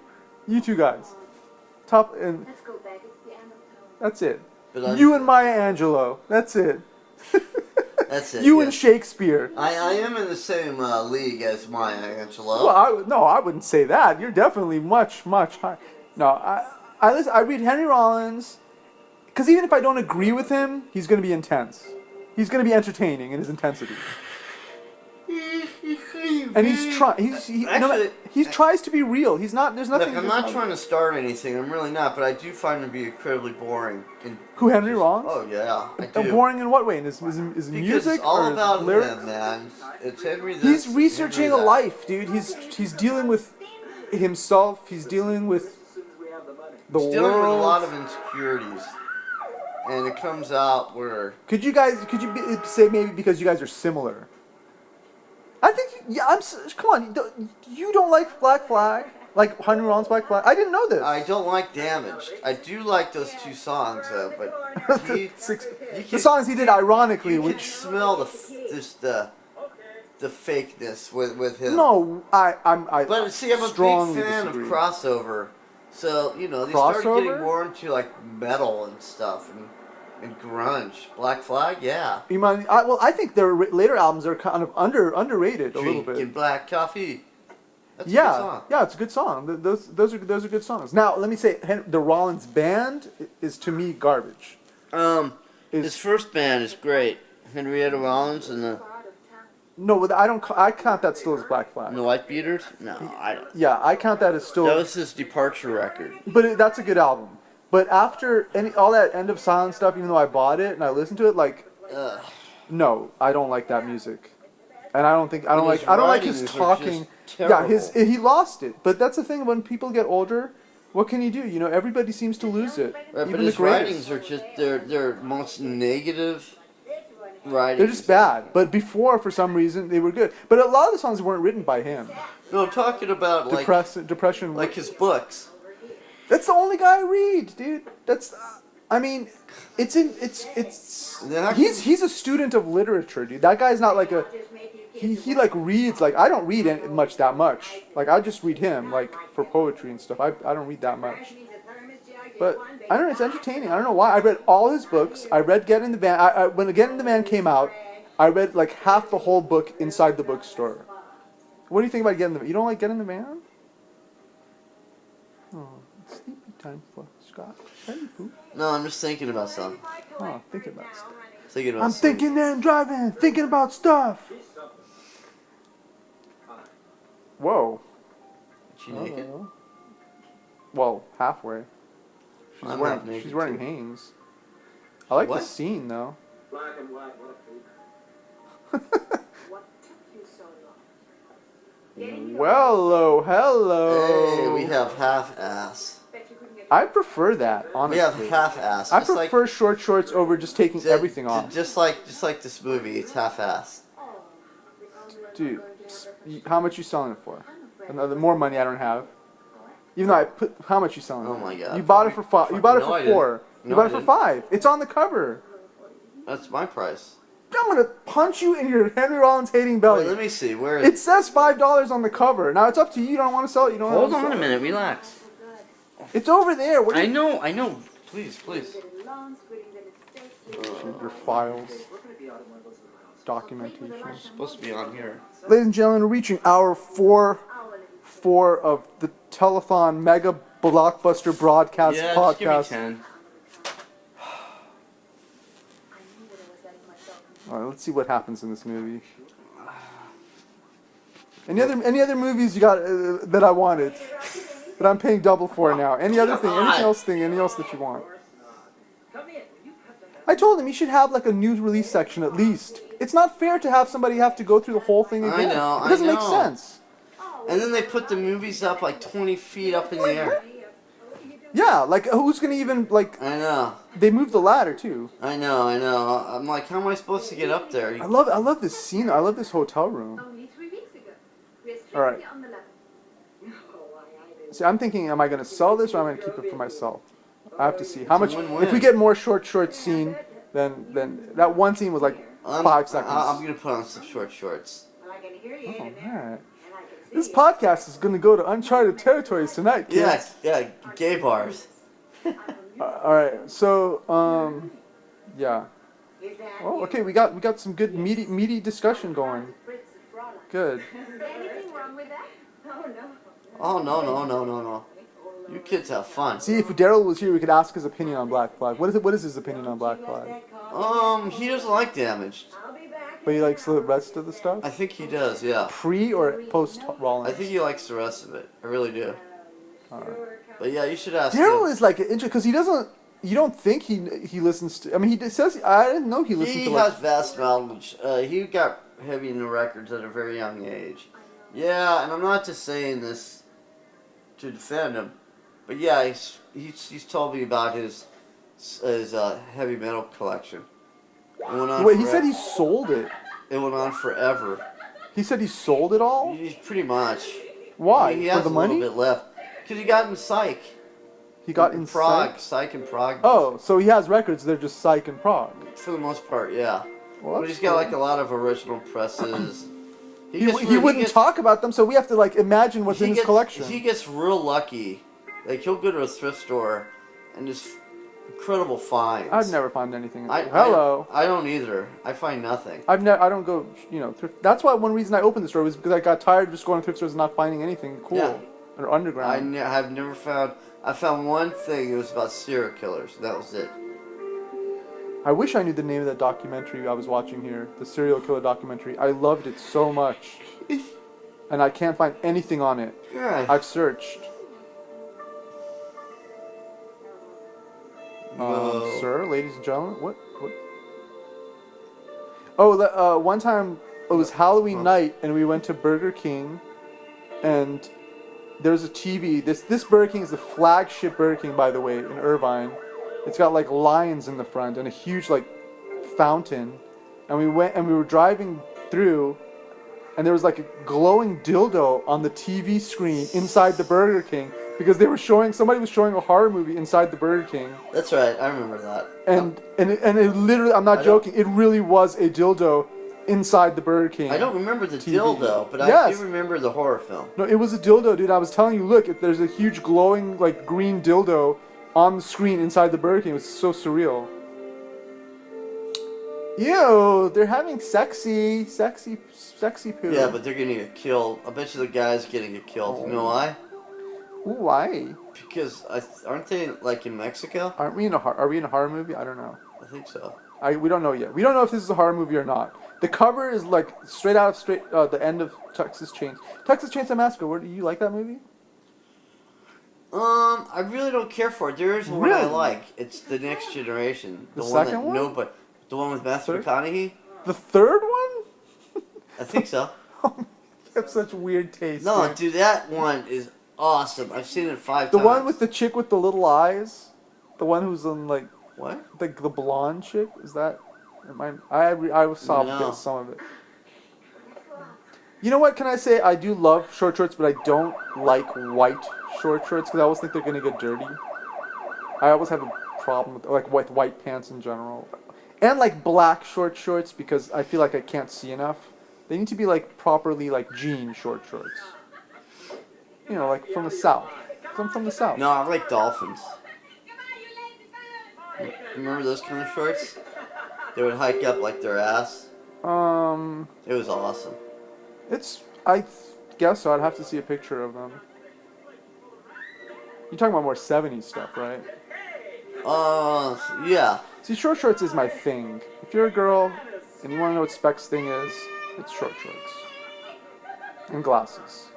two guys. Top and. Let's go back. It's the end of town. That's it. You and Maya Angelou. That's it. That's it. You and Shakespeare. I am in the same league as Maya Angelou. Well, I wouldn't say that. You're definitely much higher. No, I read Henry Rollins because even if I don't agree with him, he's going to be intense. He's going to be entertaining in his intensity. And he tries to be real. He's not. There's nothing. Look, I'm not trying to start anything. I'm really not. But I do find him to be incredibly boring. Who, Henry Rollins? Oh yeah, I do. Boring in what way? In his music it's all or about lyrics? him, man. It's Henry. He's researching a life, dude. He's dealing with himself. He's dealing with the world. He's dealing with a lot of insecurities, and it comes out where. Could you say maybe because you guys are similar? I think, come on, you don't like Black Flag? Like Henry Rollins' Black Flag? I didn't know this. I don't like Damaged. I do like those two songs, though, but the songs he did ironically, you can smell the fakeness with him. No, But see, I'm a big fan of crossover, so, they started getting more into, like, metal and stuff, and grunge. Black Flag, yeah. I think their later albums are kind of underrated a little bit. Drinking black coffee. That's a good song. Yeah, it's a good song. Those are good songs. Now, let me say, the Rollins band is to me garbage. His first band is great. Henrietta Rollins and the. No, I count that still as Black Flag. And the White Beaters? No, I don't. Yeah, I count that as still. That was his departure record. But that's a good album. But after all that End of Silence stuff, even though I bought it and I listened to it, no, I don't like that music, and I don't like his talking. Yeah, he lost it. But that's the thing, when people get older, what can you do? Everybody seems to lose it. Right, but his writings are just they're most negative writings. They're just bad. But before, for some reason, they were good. But a lot of the songs weren't written by him. No, I'm talking about depression, like his books. That's the only guy I read, dude. He's a student of literature, dude. That guy's not like he like reads, like, I don't read that much. Like, I just read him, like, for poetry and stuff. I don't read that much. But, I don't know, it's entertaining. I don't know why. I read all his books. I read Get in the Van. When Get in the Van came out, I read, like, half the whole book inside the bookstore. What do you think about Get in the Van? You don't like Get in the Van? Oh. Sleepy time for Scott. No, I'm just thinking about something. Oh, thinking about stuff. I'm thinking and driving, thinking about stuff. Whoa. Is she naked? Well, halfway. She's wearing Hanes. I like the scene though. Black and white, what What took you so long? Hello. Hey, we have half-ass. I prefer that, honestly. We have half-ass. I prefer short shorts over just taking everything off. Just like this movie, it's half-ass. Dude, how much you selling it for? The more money I don't have. Even though how much you selling it? Oh my god. You bought it for $5. You bought it for $4. You bought it for $5. It's on the cover. That's my price. I'm gonna punch you in your Henry Rollins hating belly. Wait, let me see. Where is it? It says $5 on the cover. Now it's up to you. You don't want to sell it. You don't. Hold on a minute. Relax. It's over there. I know. Please. Your files. Documentation. It's supposed to be on here. Ladies and gentlemen, we're reaching hour 4 4 of the Telethon Mega Blockbuster Broadcast Yeah, Podcast. just give me 10. All right, let's see what happens in this movie. Any other movies you got that I wanted that I'm paying double for now? Any other thing? Anything else that you want? I told him you should have like a news release section at least. It's not fair to have somebody have to go through the whole thing again. I know. It doesn't make sense. And then they put the movies up like 20 feet up in the air. Yeah, like who's gonna even like? I know. They moved the ladder too. I know. I'm like, how am I supposed to get up there? I love this scene. I love this hotel room. Only 3 weeks ago. We're All right. strictly on the level. See, I'm thinking, am I gonna sell this or am I gonna keep it for myself? I have to see how much. It's a win-win. If we get more short scene, then that one scene was like 5 seconds. I'm gonna put on some shorts. Well, I can hear you Oh, in there. man. And I can see This you. podcast is gonna go to uncharted territories tonight, kids. Yeah, gay bars. All right, so yeah. Is that Oh, you? okay, we got some good meaty discussion going. Fritz the Fraulein. Good. Anything wrong with that? Oh no. You kids have fun. See, if Darryl was here, we could ask his opinion on Black Flag. What is his opinion on Black Flag? He doesn't like Damaged. I'll be back. But he likes the rest of the stuff. I think he does, yeah. Pre or post Rollins? I think he likes the rest of it. I really do. Alright. But yeah, you should ask Darryl him. is like interesting because he doesn't. You don't think he listens to? I mean, he says I didn't know he listened He to. Like, has vast knowledge. He got heavy into records at a very young age. Yeah, and I'm not just saying this to defend him, but yeah, he's told me about his heavy metal collection. It went on wait, he forever. said he sold it. It went on forever. He said he sold it all. He's pretty much. Why? He For has the a money? little bit left. Because he got in Psych. He got in Prague. Psych? Psych in Prague. Oh, so he has records. They're just Psych and Prague. For the most part, yeah. Well, But that's he's got cool. like a lot of original presses. He wouldn't talk about them, so we have to like imagine what's in his collection. He gets real lucky. Like he'll go to a thrift store and just incredible finds. I've never found anything. I don't either. I find nothing. I don't go, thrift. That's why one reason I opened the store was because I got tired of just going to thrift stores and not finding anything cool Yeah. or underground. I've never found. I found one thing. It was about serial killers. That was it. I wish I knew the name of that documentary I was watching here, the serial killer documentary. I loved it so much, and I can't find anything on it. Yeah. I've searched. Whoa. Sir, ladies and gentlemen, what? Oh, one time it was Halloween night, and we went to Burger King, and there's a TV. This Burger King is the flagship Burger King, by the way, in Irvine. It's got like lions in the front and a huge like fountain, and we were driving through, and there was like a glowing dildo on the TV screen inside the Burger King because somebody was showing a horror movie inside the Burger King. That's right. I remember that. And it literally, I'm not joking, it really was a dildo inside the Burger King. I don't remember the TV. dildo, but I Yes. do remember the horror film. No, it was a dildo, dude. I was telling you, look, there's a huge glowing like green dildo on the screen inside the Burger King. It was so surreal. Ew, they're having sexy poo. Yeah, but they're gonna get killed. I bet you the guy's gonna get killed. You know why? Ooh, why? Because aren't they like in Mexico? Are we in a horror movie? I don't know. I think so. We don't know yet. We don't know if this is a horror movie or not. The cover is like straight out of the end of Texas Chainsaw Massacre. Do you like that movie? I really don't care for it. There is one I Really? like. It's The Next Generation. The one second that one? nobody. The one with Matthew Third? McConaughey. The third one? I think so. You have such weird taste. No, dude. dude, that one is awesome. I've seen it 5 The times. one with the chick with the little eyes? The one who's in like what? the blonde chick? Is that? I saw No. some of it. You know what? Can I say I do love short shorts, but I don't like white short shorts because I always think they're gonna get dirty. I always have a problem with white pants in general, and like black short shorts because I feel like I can't see enough. They need to be like properly like jean short shorts. You know, like from the south. 'Cause I'm from the south. No, I like dolphins. Remember those kind of shorts? They would hike up like their ass. It was awesome. guess so. I'd have to see a picture of them. You're talking about more 70s stuff, right? Yeah. See, short shorts is my thing. If you're a girl and you want to know what Speck's thing is, it's short shorts. And glasses.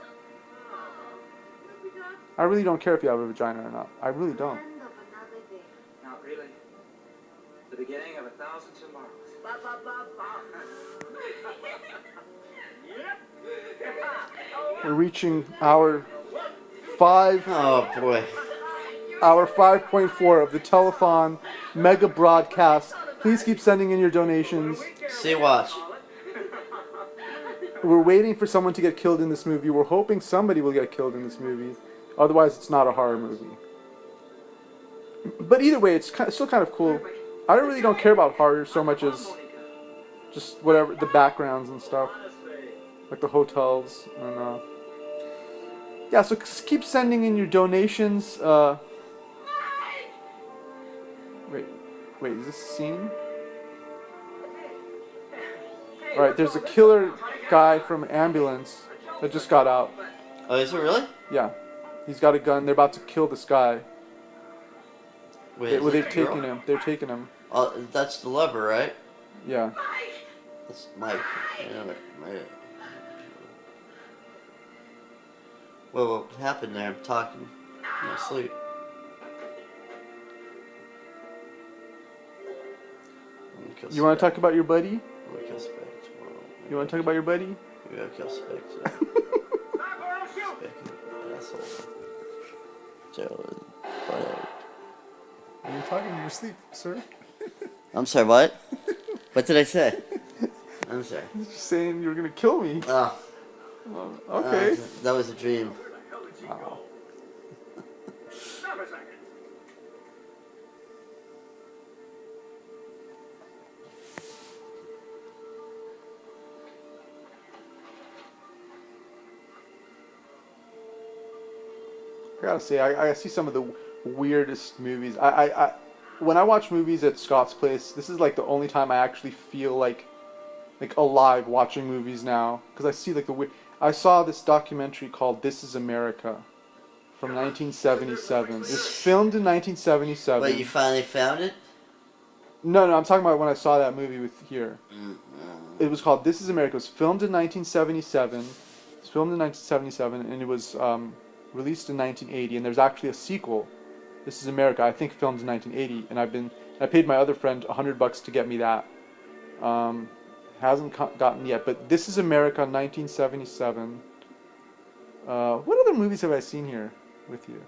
I really don't care if you have a vagina or not. I really don't. Not really. The beginning of 1,000 tomorrows. We're reaching hour 5. Oh boy. Hour 5.4 of the telethon mega broadcast. Please keep sending in your donations. See, watch. We're waiting for someone to get killed in this movie. We're hoping somebody will get killed in this movie. Otherwise, it's not a horror movie. But either way, it's still kind of cool. I really don't care about horror so much as just whatever, the backgrounds and stuff. Like the hotels. And, yeah, so keep sending in your donations. Wait, is this a scene? Alright, there's a killer guy from an ambulance that just got out. Oh, is it really? Yeah. He's got a gun. They're about to kill this guy. Wait, They've taken him. They're taking him. Oh, that's the lover, right? Yeah. That's Mike. Whoa, what happened there? I'm talking in my sleep. You want to talk about your buddy? I'm gonna kill Speck tomorrow. You want to talk about your buddy? We gotta kill Speck today. Speck, asshole. Darryl, Are you talking in your sleep, sir? I'm sorry, what? What did I say? I'm sorry. Just saying you were going to kill me. Oh. Okay. That was a dream. Wow. I gotta say, I see some of the weirdest movies. When I watch movies at Scott's place, this is like the only time I actually feel like alive watching movies now, because I see like the weird. I saw this documentary called "This Is America" from 1977. It was filmed in 1977. Wait, you finally found it? No, I'm talking about when I saw that movie with here. It was called "This Is America." It was filmed in 1977. It was filmed in 1977, and it was released in 1980. And there's actually a sequel. This Is America, I think, filmed in 1980, and I paid my other friend $100 to get me that. Hasn't gotten yet, but This Is America, 1977. What other movies have I seen here with you?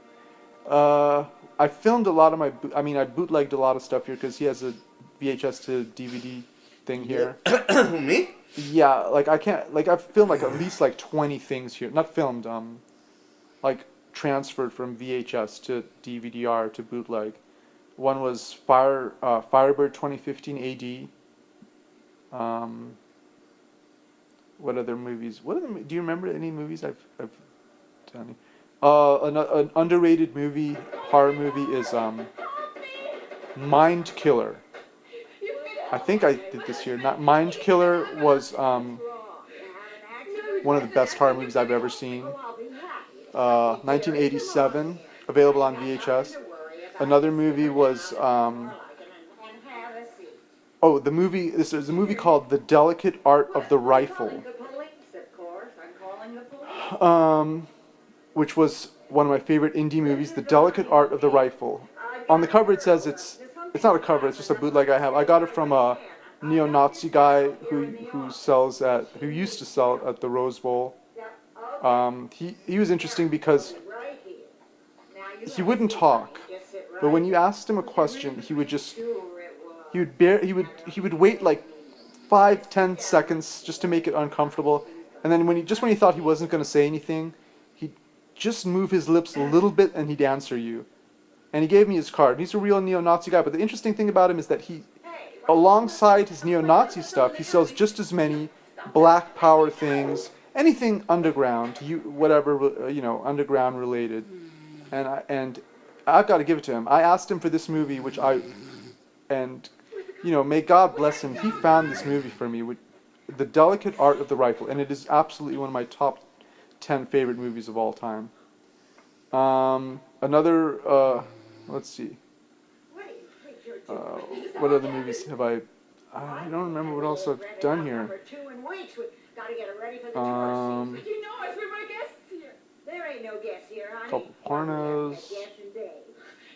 I filmed a lot of I bootlegged a lot of stuff here because he has a VHS to DVD thing here. Me? Yeah, I've filmed like at least like 20 things here. Not filmed, like transferred from VHS to DVD-R to bootleg. One was Firebird 2015 AD. What other movies? Do you remember any movies I've done? An underrated horror movie is Mind Killer. I think I did this here. Mind Killer was one of the best horror movies I've ever seen. 1987, available on VHS. Another movie was this is a movie called The Delicate Art of the Rifle, which was one of my favorite indie movies. The Delicate Art of the Rifle. On the cover it says it's not a cover, it's just a bootleg I have. I got it from a neo-Nazi guy who used to sell at the Rose Bowl. He was interesting because he wouldn't talk, but when you asked him a question, he would wait like 5-10 seconds just to make it uncomfortable, and then when he thought he wasn't going to say anything, he'd just move his lips a little bit and he'd answer you. And he gave me his card. He's a real neo-Nazi guy, but the interesting thing about him is that alongside his neo-Nazi stuff, he sells just as many black power things, anything underground, underground related. And I've got to give it to him. I asked him for this movie, may God bless him, he found this movie for me, The Delicate Art of the Rifle, and it is absolutely one of my top 10 favorite movies of all time. Let's see. What other movies have I don't remember what else I've done here. There ain't no guests here, honey. Couple pornos.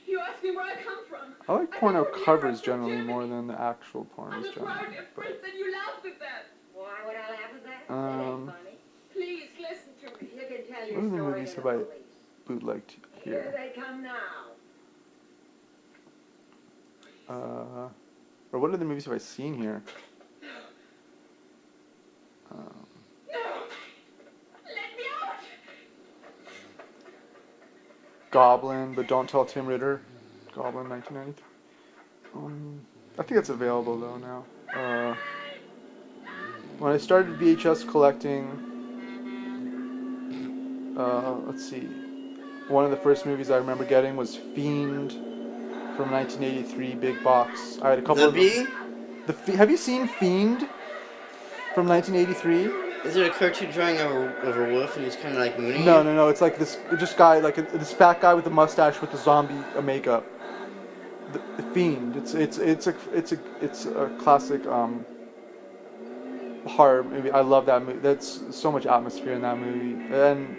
You asked me where I come from. I like porno covers generally more than the actual pornos generally. But then you laughed at that. Why would I laugh at that? That ain't funny. Please listen to me. You can tell your What other story movies to have the I police. bootlegged Here here? they come now. Or what other movies have I seen here? No! Let me out! Goblin, but don't tell Tim Ritter. Goblin, 1993. I think it's available though now. When I started VHS collecting, let's see. One of the first movies I remember getting was Fiend from 1983, big box. I had a couple have you seen Fiend from 1983? Is it a cartoon drawing of a wolf and he's kind of like mooning? No. It's like this guy, like this fat guy with a mustache with the zombie makeup. The Fiend. It's a classic horror movie. I love that movie. That's so much atmosphere in that movie. And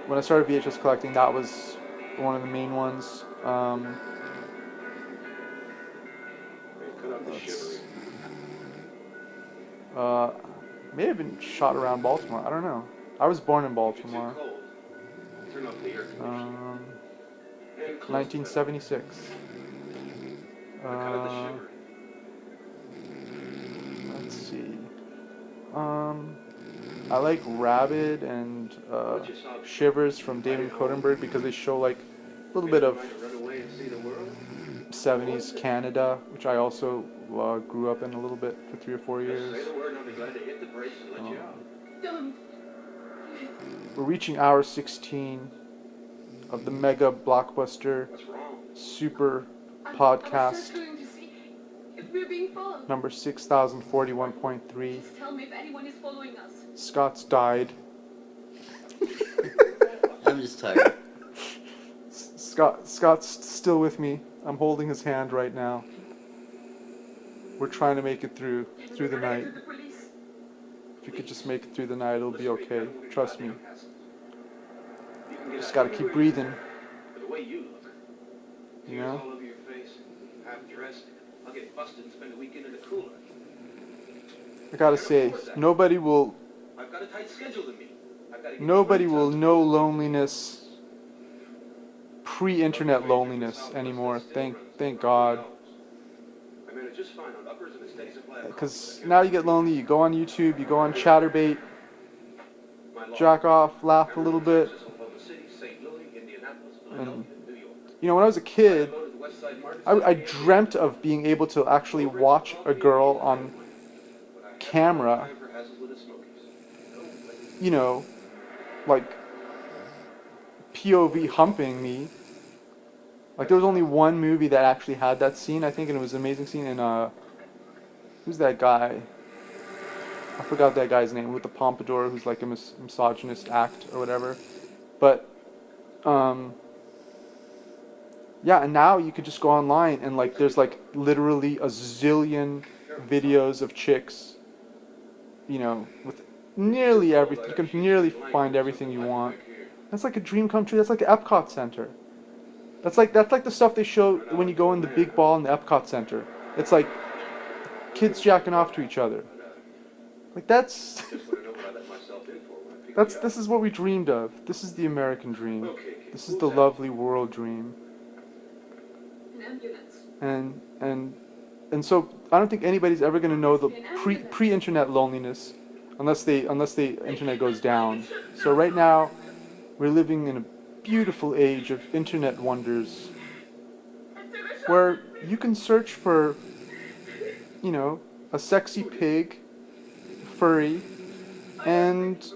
when I started VHS collecting, that was one of the main ones. May have been shot around Baltimore. I don't know. I was born in Baltimore. 1976. Let's see. I like Rabid and Shivers from David Cronenberg because they show like a little bit of 70s Canada, which I also grew up in a little bit for 3 or 4 years. We're reaching hour 16 of the mega blockbuster super podcast number 6041.3. Tell me if anyone is following us. Scott's died. I'm just tired. Scott's still with me. I'm holding his hand right now. We're trying to make it through the night. If you could just make it through the night, it'll be okay. Trust me. Just gotta keep breathing. You know? I gotta say, nobody will know loneliness, pre-internet loneliness anymore. Thank God. Because now you get lonely, you go on YouTube, you go on Chatterbait, jack off, laugh a little bit. And, you know, when I was a kid, I dreamt of being able to actually watch a girl on camera, you know, like POV humping me. Like there was only one movie that actually had that scene, I think, and it was an amazing scene. And who's that guy? I forgot that guy's name with the pompadour, who's like a misogynist act or whatever. But yeah, and now you could just go online and like there's like literally a zillion videos of chicks, you know, with nearly everything. You can nearly find everything you want. That's like a dream come true. That's like the Epcot Center. That's like the stuff they show when you go in the big ball in the Epcot Center. It's like kids jacking off to each other. Like this is what we dreamed of. This is the American dream. This is the lovely world dream. And so I don't think anybody's ever going to know the pre-internet loneliness unless the internet goes down. So right now we're living in a beautiful age of internet wonders where you can search for, you know, a sexy pig, furry, and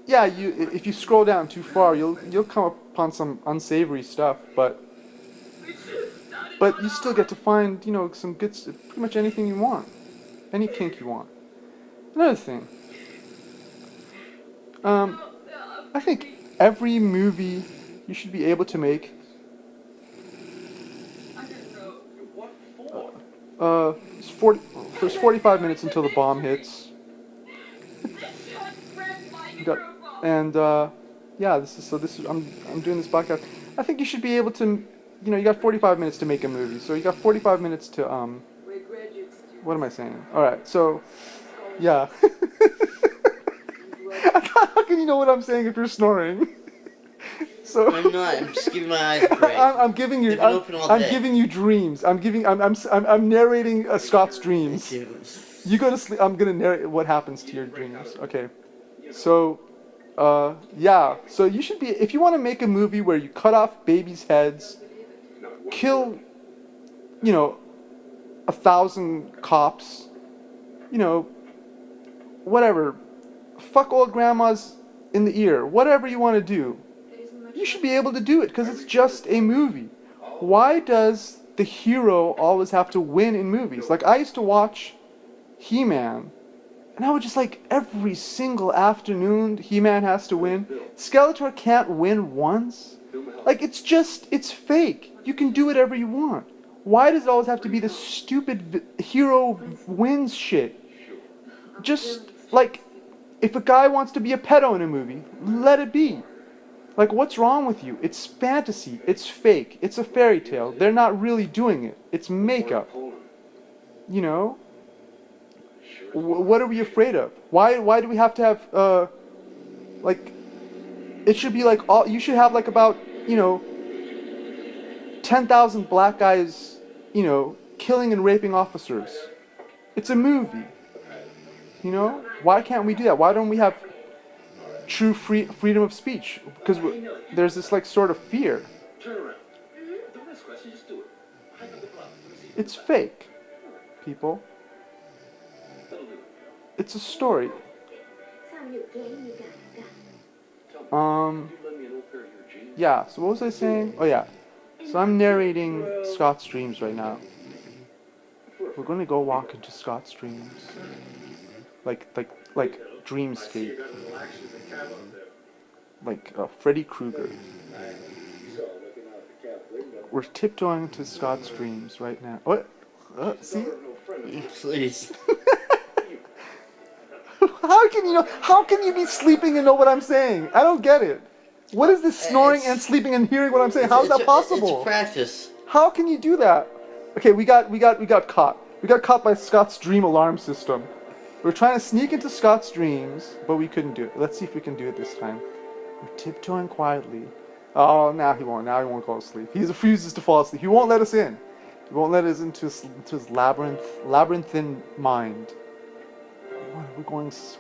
yeah, if you scroll down too far, you'll come upon some unsavory stuff, but you still get to find, you know, some good, pretty much anything you want, any kink you want. Another thing, I think every movie you should be able to make. It's 40. There's 45 minutes until the bomb hits. Yeah, this is. I'm doing this podcast. I think you should be able to. You got 45 minutes to make a movie, so you got 45 minutes to What am I saying? All right, so yeah. How can you know what I'm saying if you're snoring? So I'm not. I'm just giving my eyes a break. I'm giving you. I'm giving you dreams. I'm narrating Scott's dreams. You go to sleep. I'm gonna narrate what happens to your dreams. Okay. So, yeah. So you should be. If you want to make a movie where you cut off babies' heads, kill, 1,000 cops, whatever, fuck old grandmas in the ear, whatever you want to do, you should be able to do it because it's just a movie. Why does the hero always have to win in movies? Like, I used to watch He-Man, and I would just every single afternoon, He-Man has to win. Skeletor can't win once. It's fake. You can do whatever you want. Why does it always have to be this stupid hero wins shit? Just, if a guy wants to be a pedo in a movie, let it be. What's wrong with you? It's fantasy. It's fake. It's a fairy tale. They're not really doing it. It's makeup. What are we afraid of? Why do we have to have, it should be you should have about, 10,000 black guys, killing and raping officers. It's a movie. Why can't we do that? Why don't we have true freedom of speech? Because there's this sort of fear. It's fake, people. It's a story. Yeah, so what was I saying? Oh yeah. So I'm narrating Scott's dreams right now. We're gonna go walk into Scott's dreams. Like Dreamscape. Freddy Krueger. We're tiptoeing to Scott's dreams right now. What? See? Please. How can you be sleeping and know what I'm saying? I don't get it. What is this snoring and sleeping and hearing what I'm saying? How is that possible? It's practice. How can you do that? Okay, we got caught. We got caught by Scott's dream alarm system. We were trying to sneak into Scott's dreams, but we couldn't do it. Let's see if we can do it this time. We're tiptoeing quietly. Oh, now he won't. Now he won't go to sleep. He refuses to fall asleep. He won't let us in. He won't let us into his labyrinthine mind. We're going. It's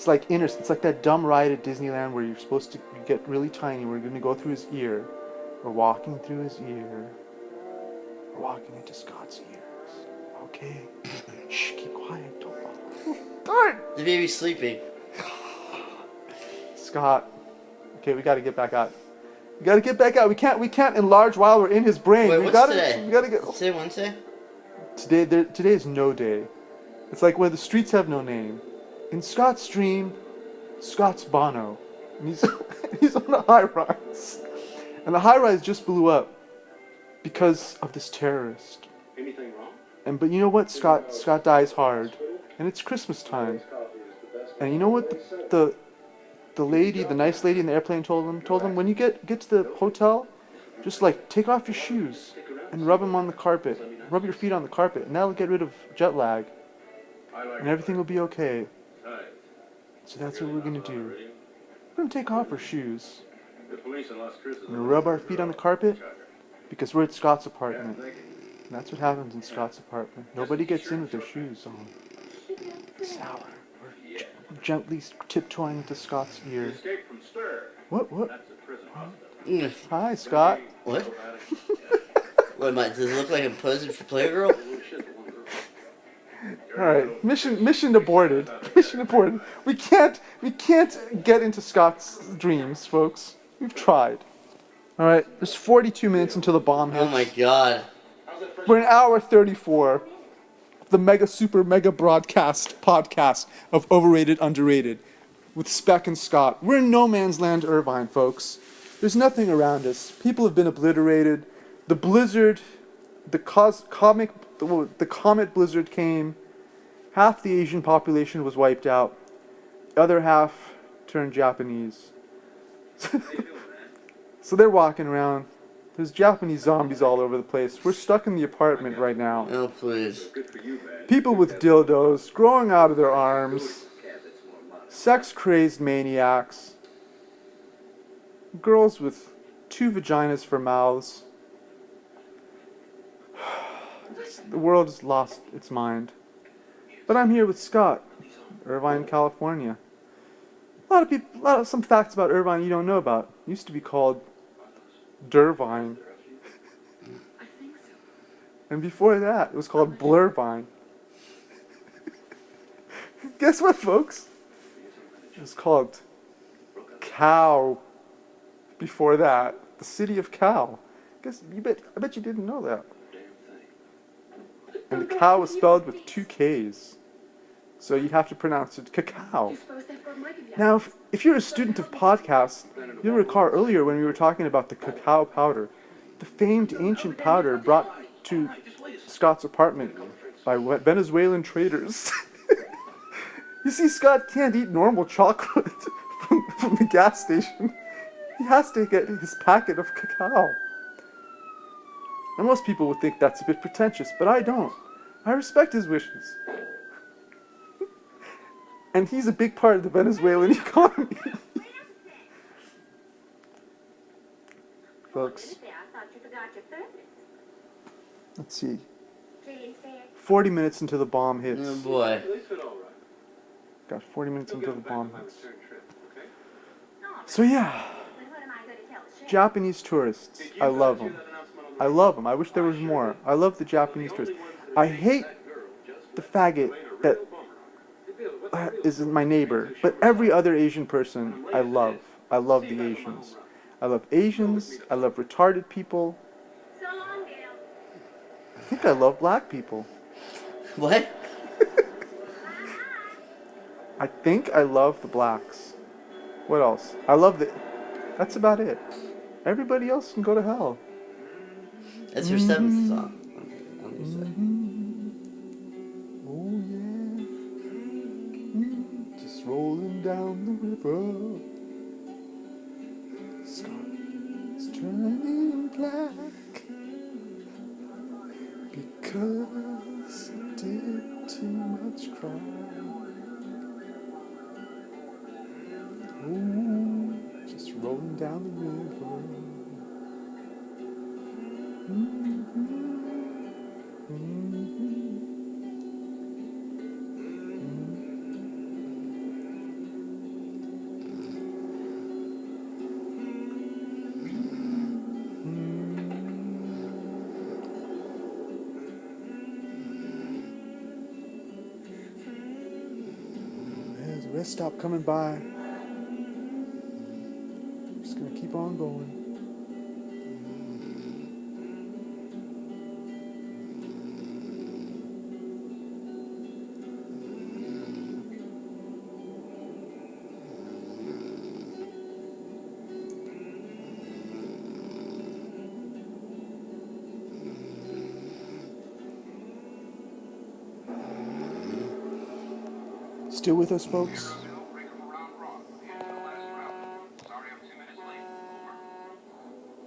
like that dumb ride at Disneyland where you're supposed to get really tiny. We're going to go through his ear. We're walking through his ear. We're walking into Scott's ears. Okay. Shh, keep quiet. Don't fall. Darn! The baby's sleeping. Scott. Okay, we got to get back out. We got to get back out. We can't enlarge while we're in his brain. Wait, We what's today? gotta get. Today Wednesday? Today is no day. It's like where the streets have no name. In Scott's dream, Scott's Bono. And he's on a high rise. And the high rise just blew up because of this terrorist. Anything wrong? But you know what? Scott dies hard. And it's Christmas time. And you know what the nice lady in the airplane told him when you get to the hotel, just take off your shoes and rub them on the carpet. Rub your feet on the carpet, and that'll get rid of jet lag. And everything will be okay. So that's what we're gonna do. We're gonna take off our shoes and rub our feet on the carpet because we're at Scott's apartment. And that's what happens in Scott's apartment. Nobody gets in with their shoes on. Sour. We're gently tiptoeing into Scott's ear. What? Hi, Scott. What? Does it look like I'm posing for Playgirl? Alright, mission aborted. Mission aborted. We can't get into Scott's dreams, folks. We've tried. Alright, there's 42 minutes until the bomb hits. Oh my god. We're an hour 34 of the mega super mega podcast of Overrated Underrated. with Speck and Scott. We're in no man's land, Irvine, folks. There's nothing around us. People have been obliterated. The blizzard, the comet blizzard came. Half the Asian population was wiped out. The other half turned Japanese. So they're walking around. There's Japanese zombies all over the place. We're stuck in the apartment right now. Oh, please. People with dildos growing out of their arms. Sex-crazed maniacs. Girls with 2 vaginas for mouths. The world has lost its mind. But I'm here with Scott, Irvine, California. Some facts about Irvine you don't know about. It used to be called Dervine. And before that, it was called Blurvine. Guess what, folks? It was called Cow. Before that, the city of Cow. I bet you didn't know that. And the cow was spelled with 2 K's. So you'd have to pronounce it cacao. Now, if you're a student of podcasts, you'll recall earlier when we were talking about the cacao powder, the famed ancient powder brought to Scott's apartment by Venezuelan traders. You see, Scott can't eat normal chocolate from the gas station. He has to get his packet of cacao. And most people would think that's a bit pretentious, but I don't. I respect his wishes. And he's a big part of the Venezuelan economy. Folks, let's see. 40 minutes until the bomb hits. Oh boy. Got 40 minutes until the bomb hits. So yeah, Japanese tourists. I love them. I love them. I wish there was more. I love the Japanese tourists. I hate the faggot that is my neighbor, but every other Asian person I love. I love the Asians. I love Asians. I love retarded people. I think I love black people. What? I think I love the blacks. What else? I love the... That's about it. Everybody else can go to hell. That's your 7th song. Oh yeah. Just rolling down the river. Sky's turning black. Because I did too much crying. Ooh, just rolling down the river. There's a rest stop coming by. Just gonna keep on going. Still with us, folks?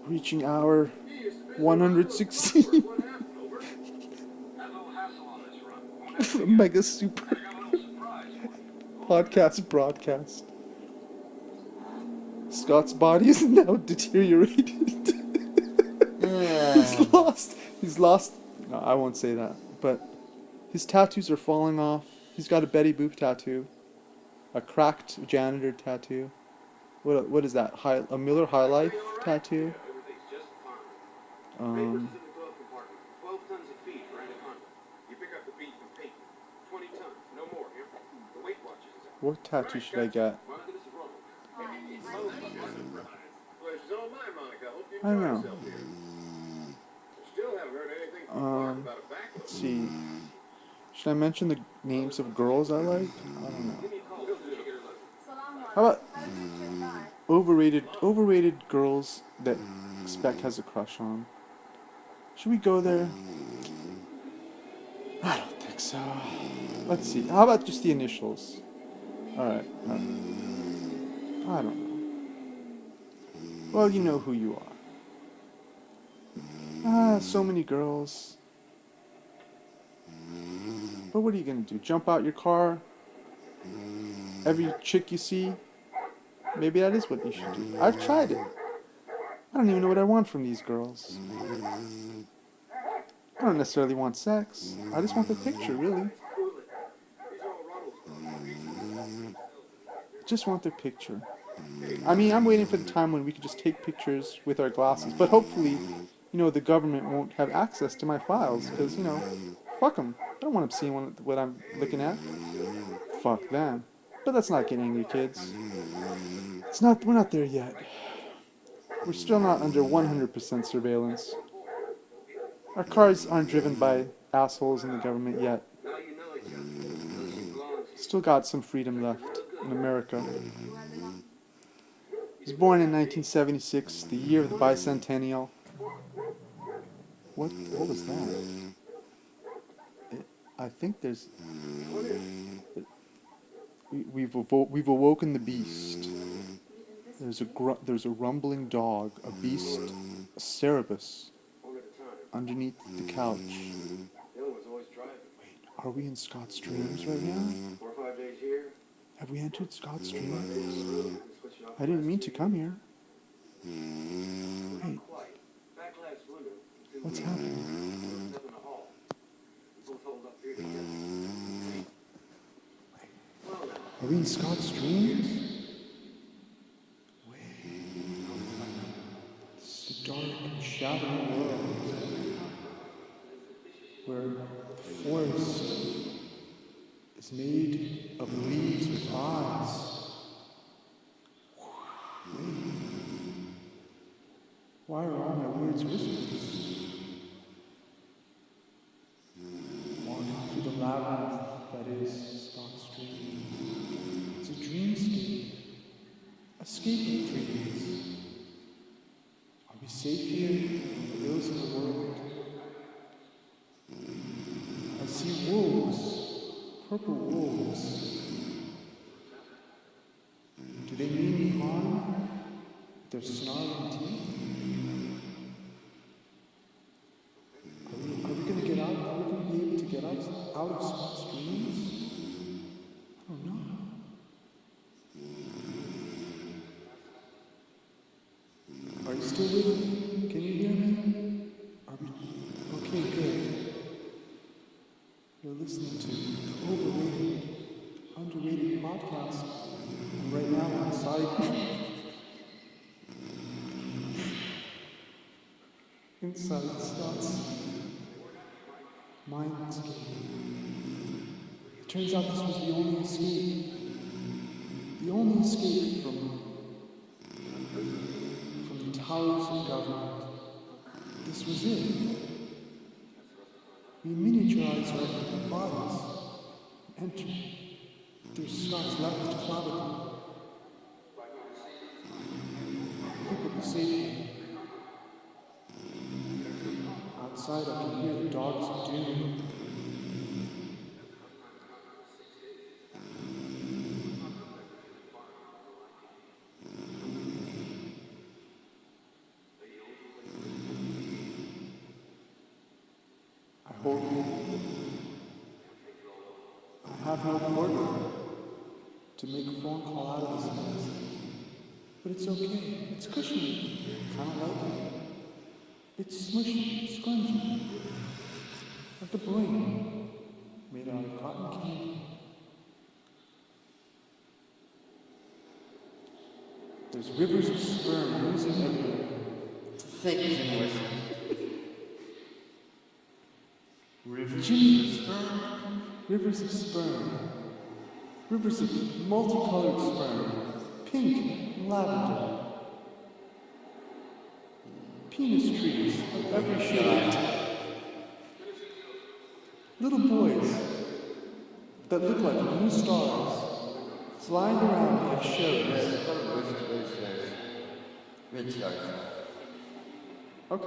Reaching hour 116. Mega super podcast broadcast. Scott's body is now deteriorated. He's lost. No, I won't say that. But his tattoos are falling off. He's got a Betty Boop tattoo, a cracked janitor tattoo. What is that? A Miller High Life tattoo. 12 tons of feed for Anaconda. You pick up the beef and pay 20 tons, no more. The Weight Watchers is out. What tattoo should I get? Pleasure's all mine, Monica. Hope you I don't enjoy know. yourself here. Still haven't heard anything from Mark about a back. Let's see. Should I mention the names of girls I like? I don't know. How about overrated girls that Speck has a crush on? Should we go there? I don't think so. Let's see. How about just the initials? Alright. I don't know. Well, you know who you are. So many girls. But what are you gonna do? Jump out your car? Every chick you see? Maybe that is what you should do. I've tried it. I don't even know what I want from these girls. I don't necessarily want sex. I just want the picture, really. Just want their picture. I mean, I'm waiting for the time when we could just take pictures with our glasses. But hopefully, you know, the government won't have access to my files. Because, you know, fuck them. I don't want them seeing what I'm looking at. Fuck them. But let's not get angry, kids. We're not there yet. We're still not under 100% surveillance. Our cars aren't driven by assholes in the government yet. Still got some freedom left in America. He was born in 1976, the year of the bicentennial. What was that? I think there's... We've awoken the beast. There's a rumbling dog, a beast, a Cerebus, underneath the couch. Wait, are we in Scott's Dreams right now? Have we entered Scott's Dreams? I didn't mean to come here. Wait, what's happening? Are we in Scott's Dreams? Dark, shadowy world where the forest is made of leaves with eyes. Why are all my words whispers? Walking through the labyrinth that is Scott's Dream. It's a dreamscape, escaping dreams. Are we safe here, the ills of the world? I see wolves, purple wolves. Do they mean me harm with their snarling teeth? Are we going to get out? Are we going to be able to get out of Scott's Dreams? I don't know. Are you still with me? Can you hear me? Are we... Okay, good. You're listening to Overrated, Underrated Podcast. And right now I'm inside Scott's mindscape. It turns out this was the only escape. The only escape from the towers of government. This was it. We miniaturized our bodies, entered through Scott's left clavicle. I think we'll be safe here. Outside, I can hear the dogs of doom. I have no order to make a phone call out of this mess. But it's okay. It's cushiony. Kind of like it. It's smushy, spongy. Like the brain made out of cotton candy. There's rivers of sperm oozing everywhere. Thank you, Jimmy. Rivers of sperm. Rivers of multicolored sperm. Pink and lavender. Penis trees of every shade. Little boys that look like blue stars. Flying around at shows. Red stars. Okay.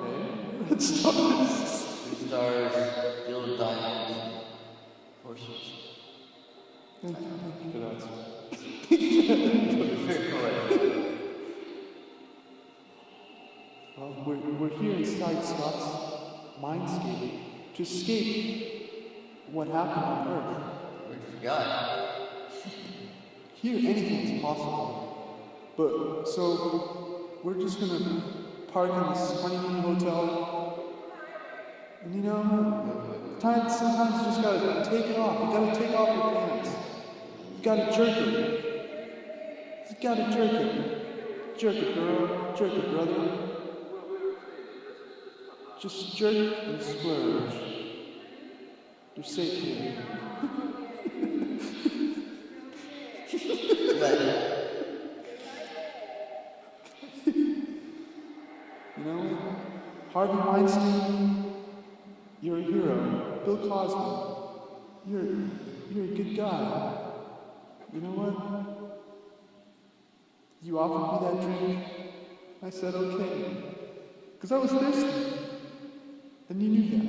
Red stars. Red stars, yellow diamonds, horses. Thank you for that. Well, we're here inside Scott's mindscape to escape what happened on Earth. We forgot. Here, anything's possible. But, so, we're just gonna park in this honeymoon hotel. And you know, sometimes you just gotta take it off. You gotta take off your pants. You gotta jerk it. You gotta jerk it. Jerk it, girl. Jerk it, brother. Just jerk and splurge. You're safe here. You know, Harvey Weinstein, you're a hero. Bill Cosby, you're a good guy. You know what? You offered me that drink. I said okay, because I was thirsty, and you knew that.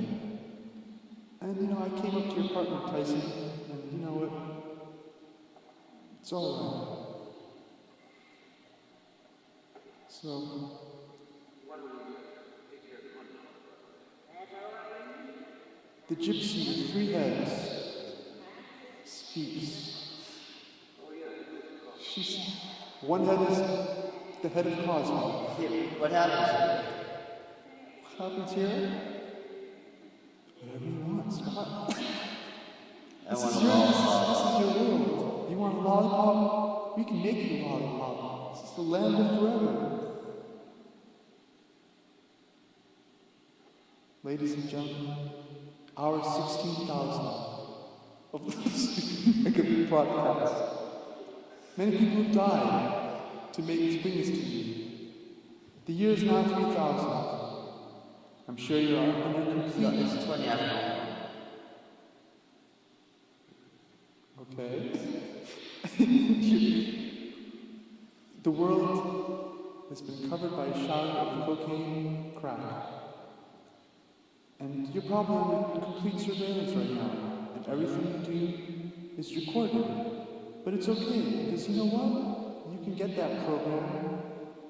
And you know, I came up to your apartment, Tyson, and you know what? It's all right. So. The gypsy with 3 heads speaks. One head is the head of Cosmo. What happens? What happens here? Whatever you want, Scott. This is your world. You want a lollipop? We can make you a lollipop. This is the land of forever. Ladies and gentlemen, our 16,000 of this mega podcast. Many people have died to bring this to you. The year is now 3,000. I'm sure you're under complete. No, it's 20 after. Okay. The world has been covered by a shower of cocaine crack. And you're probably under complete surveillance right now, and everything you do is recorded. But it's okay, because you know what? You can get that program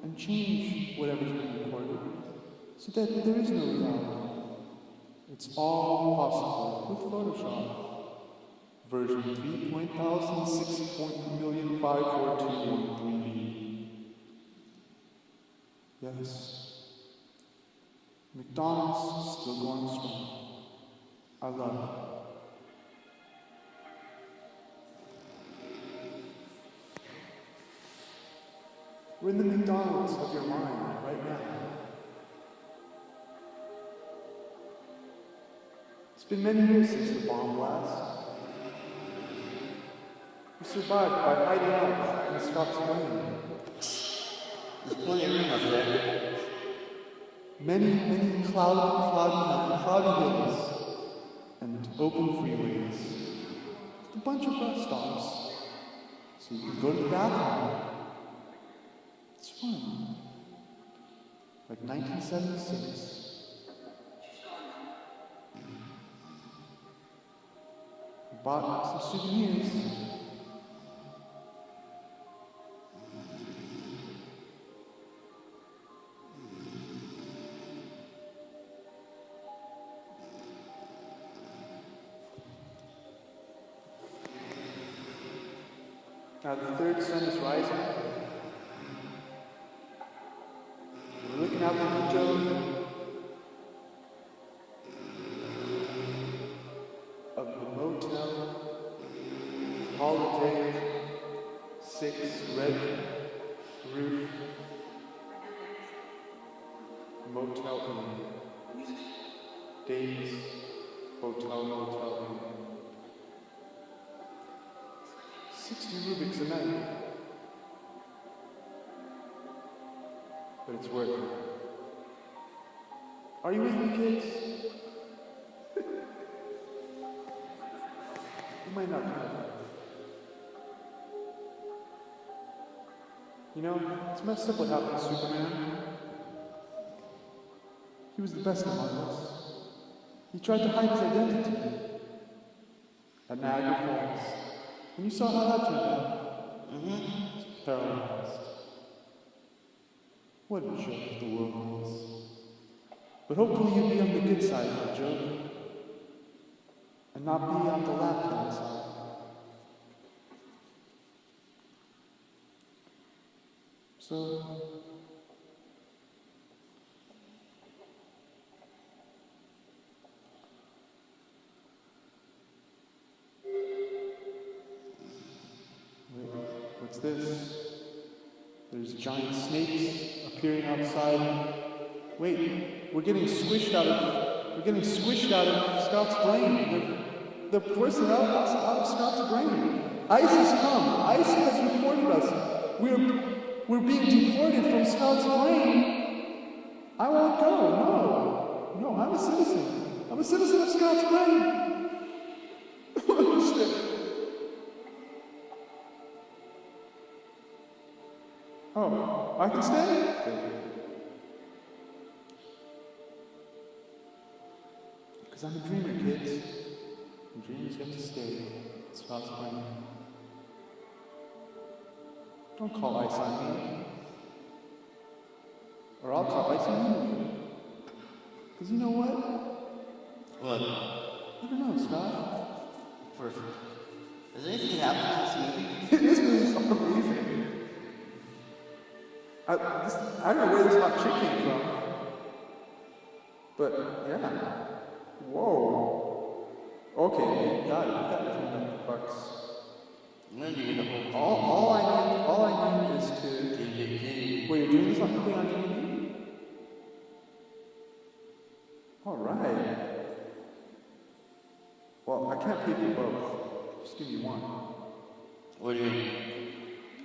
and change whatever's being recorded, so that there is no reality. It's all possible with Photoshop. Version 3.1006.1005421.3b. Yes. McDonald's is still going strong. I love it. We're in the McDonald's of your mind right now. It's been many years since the bomb blast. We survived by hiding out in Scott's plane. There's plenty of room up there. Many cloudy hills and open freeways. A bunch of bus stops. So you can go to the bathroom. It's fun. Like 1976. Bought some souvenirs. Now the third sun is rising. We're looking out the window. Of the Motel Holiday 6 Red Roof Motel Inn. Days Hotel Motel Inn. 60 Rubiks a night. But it's worth it. Are you with me, kids? You might not be. You know, it's messed up what happened to Superman. He was the best among us. He tried to hide his identity at Niagara Falls. And you saw how that turned out. He's paralyzed. What a joke the world is. But hopefully you'll be on the good side of the joke. And not be on the laughing side. So... what's this? There's giant snakes appearing outside. Wait, we're getting squished out of Scott's brain. They're forcing out of Scott's brain. ICE has come. ICE has reported us. We're being deported from Scott's brain. I won't go. No, I'm a citizen. I'm a citizen of Scott's brain. Oh, I can stay? Because I'm a dreamer, kids. And dreamers get to stay. Scott's brain. Don't call ice on me. Or I'll call ice on you. Because you know what? What? I don't know, Scott. Perfect. Has anything happened in this movie? This movie's so amazing. I don't know where this hot chick came from. But, yeah. Whoa. Okay, got it. Got $10 million. All I need is to... Wait, you're doing this on DVD? Alright. Well, I can't pay for both. Just give me one. What do you mean?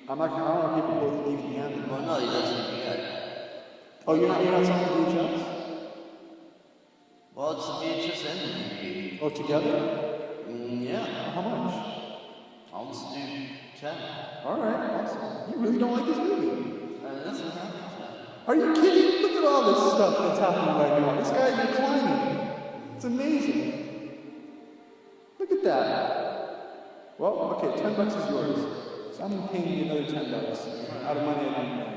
I don't want to pay for both DVD and... Well, no, he doesn't yet. Oh, you're not selling VHS? Well, it's the VHS and the DVD. Oh, together? Yeah. How much? I'll just do 10. Alright, awesome. You really don't like this movie? That's what happened. Are you kidding? Look at all this stuff that's happening right now. This guy's reclining. It's amazing. Look at that. Well, okay, $10 is yours. So I'm paying you another $10 out of money I don't have.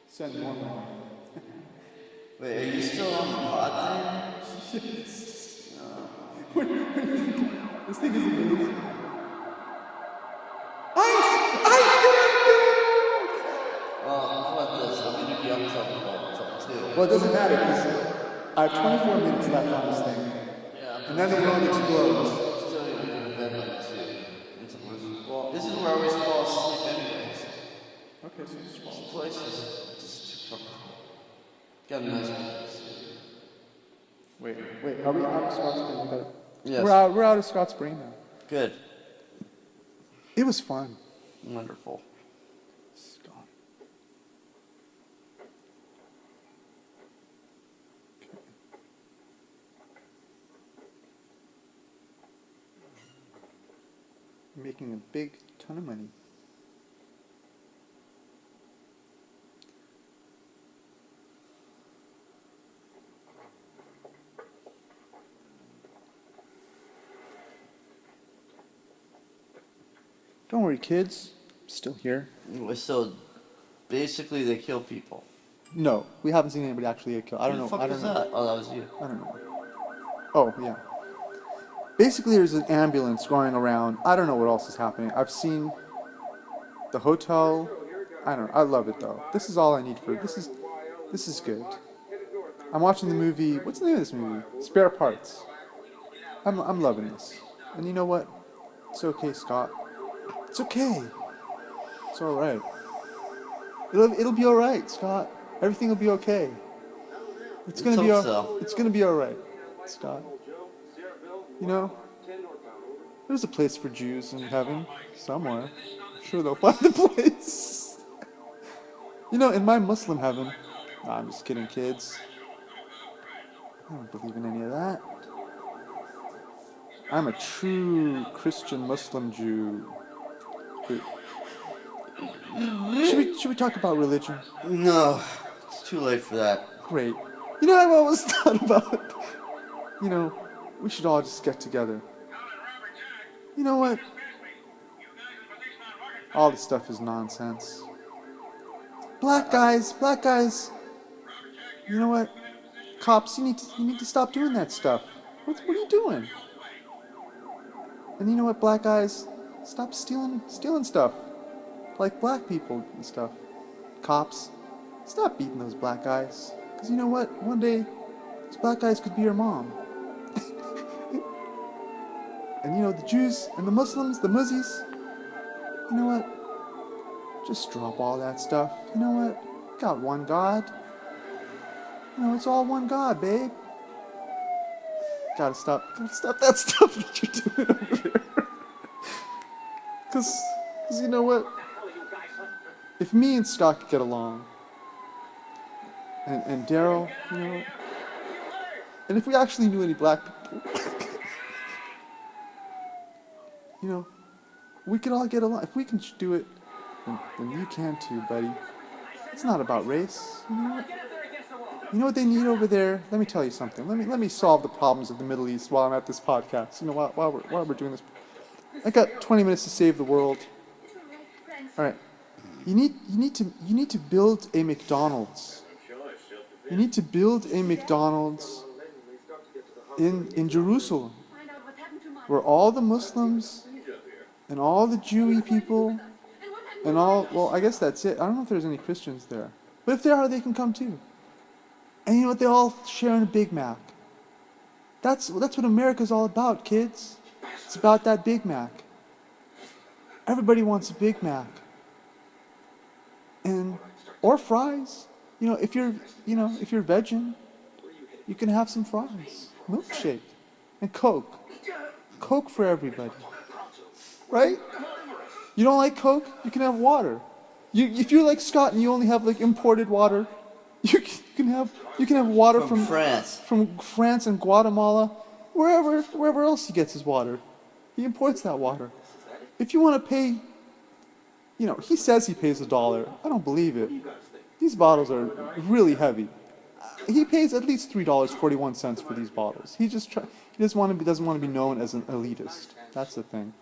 Send more money. Wait, are you still on the pod thing? Yes. No. This thing is amazing. Well, how about this? I'm going to be up till 2. Well, it doesn't matter because I have 24 minutes left on this thing. Yeah. And then the world explodes. Still going to go to bed by 2. Well, this is where I always fall asleep anyways. Okay, so just This place is just too comfortable. Got a nice place. Wait, are we out of Scott's brain? Yes. We're out of Scott's brain now. Good. It was fun. Wonderful. Scott. Okay. Making a big ton of money. Don't worry, kids. I'm still here. So, basically, they kill people. No, we haven't seen anybody actually get killed. I don't know. Who the fuck I don't was know. that? Oh, that was you. I don't know. Oh, yeah. Basically, there's an ambulance going around. I don't know what else is happening. I've seen the hotel. I don't know. I love it though. This is all I need for this is good. I'm watching the movie. What's the name of this movie? Spare Parts. I'm loving this. And you know what? It's okay, Scott. It's okay. It's all right. It'll be all right, Scott. Everything will be okay. It's gonna be It's gonna be all right, Scott. You know, there's a place for Jews in heaven somewhere. I'm sure they'll find the place. You know, in my Muslim heaven. Nah, I'm just kidding, kids. I don't believe in any of that. I'm a true Christian Muslim Jew. Should we talk about religion? No, it's too late for that. Great. You know, I've always thought about, you know, we should all just get together. You know what? All this stuff is nonsense. Black guys, you know what? Cops, you need to stop doing that stuff. What are you doing? And you know what, black guys? Stop stealing stuff. Like black people and stuff. Cops, stop beating those black guys. Because you know what? One day, those black guys could be your mom. And you know, the Jews and the Muslims, the Muzzies, you know what? Just drop all that stuff. You know what? Got one God. You know, it's all one God, babe. Gotta stop that stuff that you're doing over there. Cause you know what? If me and Scott could get along, and Darryl, you know what? And if we actually knew any black people, you know, we could all get along. If we can do it, then you can too, buddy. It's not about race. You know what? You know what they need over there? Let me tell you something. Let me solve the problems of the Middle East while I'm at this podcast. You know, while we're doing this. I got 20 minutes to save the world. All right. You need to build a McDonald's. You need to build a McDonald's in Jerusalem, where all the Muslims and all the Jewy people and all, well, I guess that's it. I don't know if there's any Christians there. But if there are, they can come too. And you know what? They all share in a Big Mac. That's what America's all about, kids. It's about that Big Mac. Everybody wants a Big Mac. Or fries. You know, if you're vegan, you can have some fries. Milkshake. And Coke. Coke for everybody. Right? You don't like Coke? You can have water. If you're like Scott and you only have like imported water, you can have water from France and Guatemala, wherever else he gets his water. He imports that water. If you want to pay, you know, he says he pays $1. I don't believe it. These bottles are really heavy. He pays at least $3.41 for these bottles. He doesn't want to be known as an elitist. That's the thing.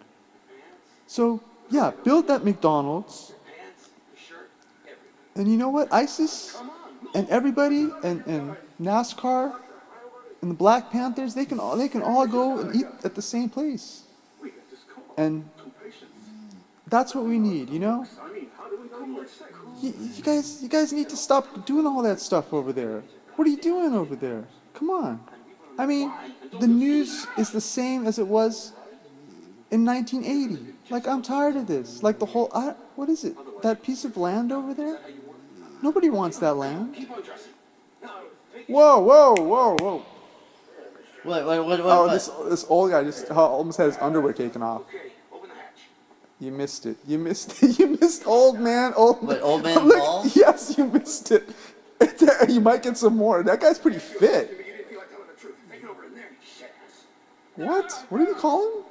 So yeah, build that McDonald's. And you know what? ISIS and everybody and NASCAR and the Black Panthers, they can all go and eat at the same place. And that's what we need, you know? You guys need to stop doing all that stuff over there. What are you doing over there? Come on. I mean, the news is the same as it was in 1980. Like, I'm tired of this. Like the whole, what is it? That piece of land over there? Nobody wants that land. Whoa. What? This old guy just almost had his underwear taken off. You missed it. You missed old man. What, old man Paul? Yes, you missed it. You might get some more. That guy's pretty fit. What? What did you call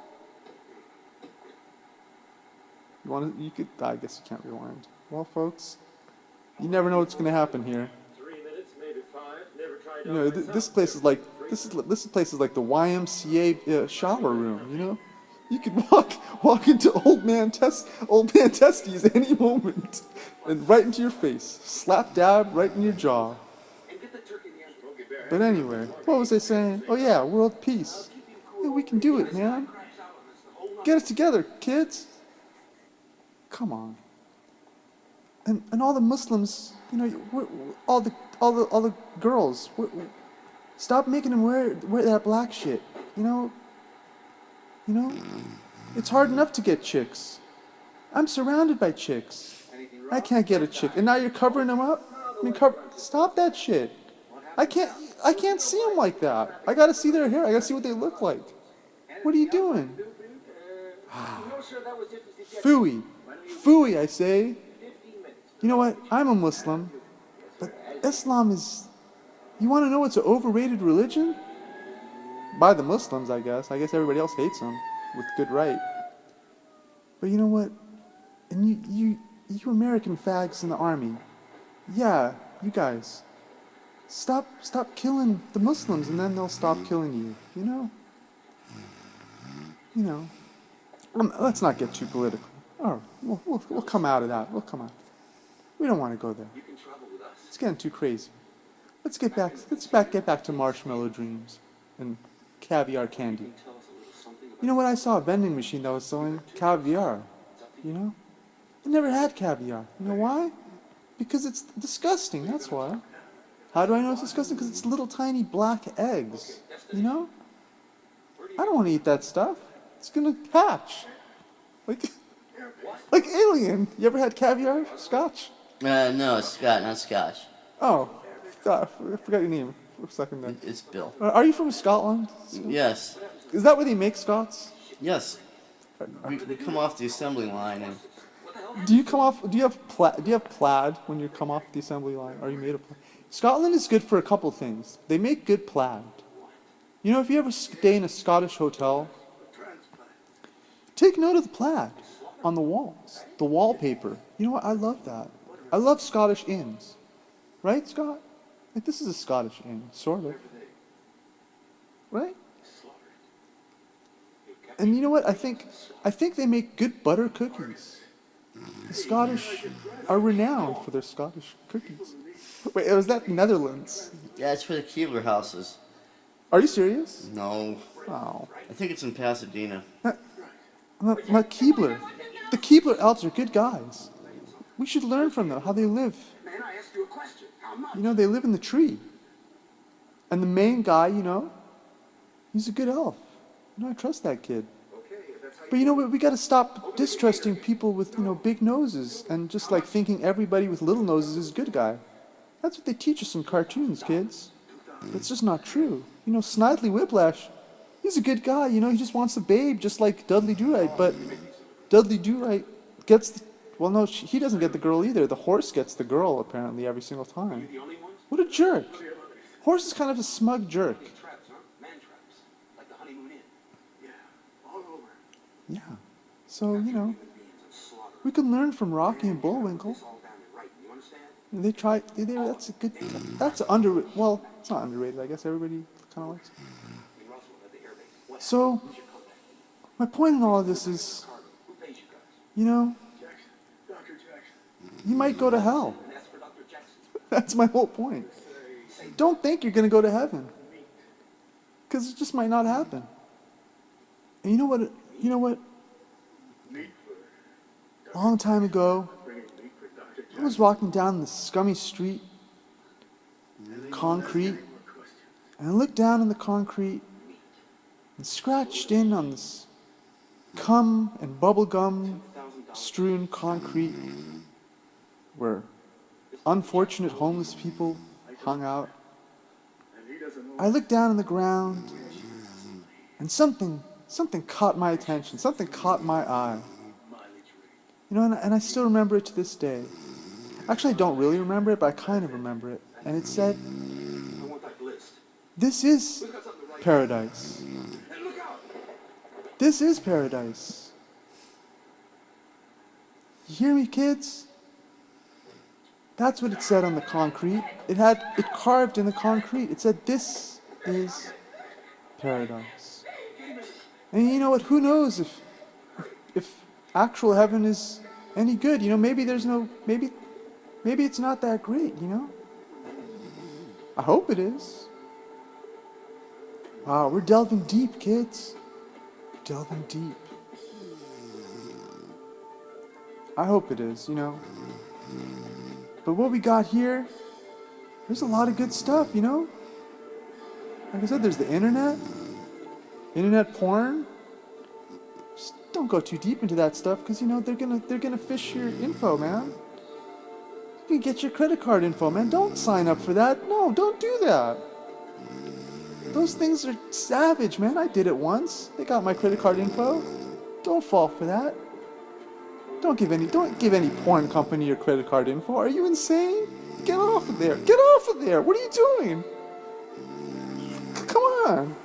him? You could. I guess you can't rewind. Well, folks, you never know what's going to happen here. 3 minutes, maybe 5. Never tried. You know, this place is like this place is like the YMCA shower room. You know, you could walk into old man testes any moment, and right into your face, slap dab right in your jaw. But anyway, what was I saying? Oh yeah, world peace. Yeah, we can do it, man. Get it together, kids. Come on. And all the Muslims, you know, all the girls, stop making them wear that black shit. You know, it's hard enough to get chicks. I'm surrounded by chicks. I can't get a chick, and now you're covering them up. I mean, stop that shit. I can't see them like that. I gotta see their hair. I gotta see what they look like. What are you doing? Phooey, I say. You know what? I'm a Muslim, but Islam is... You want to know what's an overrated religion? by the Muslims, I guess. I guess everybody else hates him with good right. But you know what? And you American fags in the army, yeah, you guys, stop killing the Muslims, and then they'll stop killing you. You know. Let's not get too political. Oh, we'll come out of that. We'll come out. We don't want to go there. It's getting too crazy. Let's get back to marshmallow dreams and caviar candy. You know what? I saw a vending machine that was selling caviar. You know? I never had caviar. You know why? Because it's disgusting, that's why. How do I know it's disgusting? Because it's little tiny black eggs. You know? I don't want to eat that stuff. It's gonna hatch. Like alien. You ever had caviar? Scotch? No, Scott, not Scotch. Oh, God, I forgot your name for a second there. It's Bill. Are you from Scotland? Yes. Is that where they make Scots? Yes. We come off the assembly line and... Do you have plaid when you come off the assembly line? Are you made of plaid? Scotland is good for a couple things. They make good plaid. You know, if you ever stay in a Scottish hotel, take note of the plaid on the walls, the wallpaper. You know what? I love that. I love Scottish inns. Right, Scott? Like, this is a Scottish inn, sort of. Right? And you know what? I think they make good butter cookies. The Scottish are renowned for their Scottish cookies. Wait, was that Netherlands? Yeah, it's for the Keebler houses. Are you serious? No. Oh. I think it's in Pasadena. My Keebler. The Keebler elves are good guys. We should learn from them how they live. You know, they live in the tree. And the main guy, you know, he's a good elf. You know, I trust that kid. But you know what? We got to stop distrusting people with, you know, big noses and just like thinking everybody with little noses is a good guy. That's what they teach us in cartoons, kids. It's just not true. You know, Snidely Whiplash, he's a good guy. You know, he just wants a babe, just like Dudley Do-Right. But Dudley Do-Right gets the... Well, no, he doesn't get the girl either. The horse gets the girl, apparently, every single time. What a jerk. Horse is kind of a smug jerk. Yeah. So, you know, we can learn from Rocky and Bullwinkle. They try, that's underrated. Well, it's not underrated. I guess everybody kind of likes it. So, my point in all of this is, you know, you might go to hell. That's my whole point. Don't think you're going to go to heaven. Because it just might not happen. And you know what? A long time ago, I was walking down the scummy street, concrete, and I looked down on the concrete and scratched in on this cum and bubblegum strewn concrete where unfortunate homeless people hung out. I looked down on the ground and something caught my attention, something caught my eye. You know, and I still remember it to this day. Actually, I don't really remember it, but I kind of remember it. And it said, "This is paradise. This is paradise." You hear me, kids? That's what it said on the concrete. It carved in the concrete. It said, "This is paradise." And you know what? Who knows if actual heaven is any good? You know, maybe it's not that great, you know? I hope it is. Wow, we're delving deep, kids. Delving deep. I hope it is, you know? But what we got here, there's a lot of good stuff, you know? Like I said, there's the internet porn. Just don't go too deep into that stuff, because you know they're gonna fish your info, man. You can get your credit card info, man. Don't sign up for that. No, don't do that. Those things are savage, man. I did it once. They got my credit card info. Don't fall for that. Don't give any porn company your credit card info. Are you insane? Get off of there. Get off of there. What are you doing? Come on.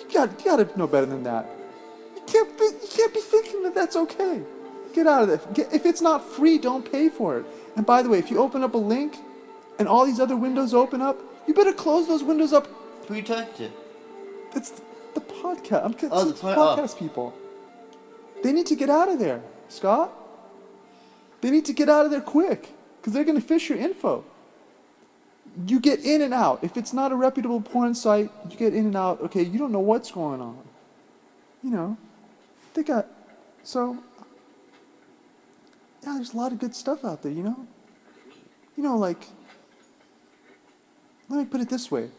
You gotta know better than that. You can't be thinking that that's okay. Get out of there. If it's not free, don't pay for it. And by the way, if you open up a link and all these other windows open up, you better close those windows up. Who you talking to? It's the podcast. Oh, it's podcast people. They need to get out of there, Scott. They need to get out of there quick, because they're going to fish your info. You get in and out. If it's not a reputable porn site, you get in and out. Okay, you don't know what's going on. You know, they got, so, yeah, there's a lot of good stuff out there, you know? You know, like, let me put it this way.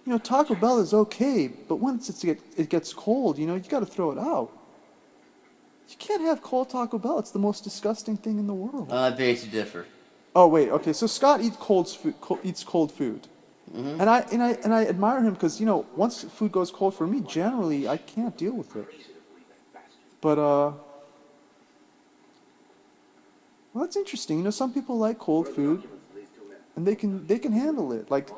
You know, Taco Bell is okay, but once it gets cold, you know, you got to throw it out. You can't have cold Taco Bell. It's the most disgusting thing in the world. I beg to differ. Oh wait, okay. So Scott eats cold food, Mm-hmm. and I admire him because, you know, once food goes cold for me, generally I can't deal with it. But well, that's interesting. You know, some people like cold food, and they can handle it. Like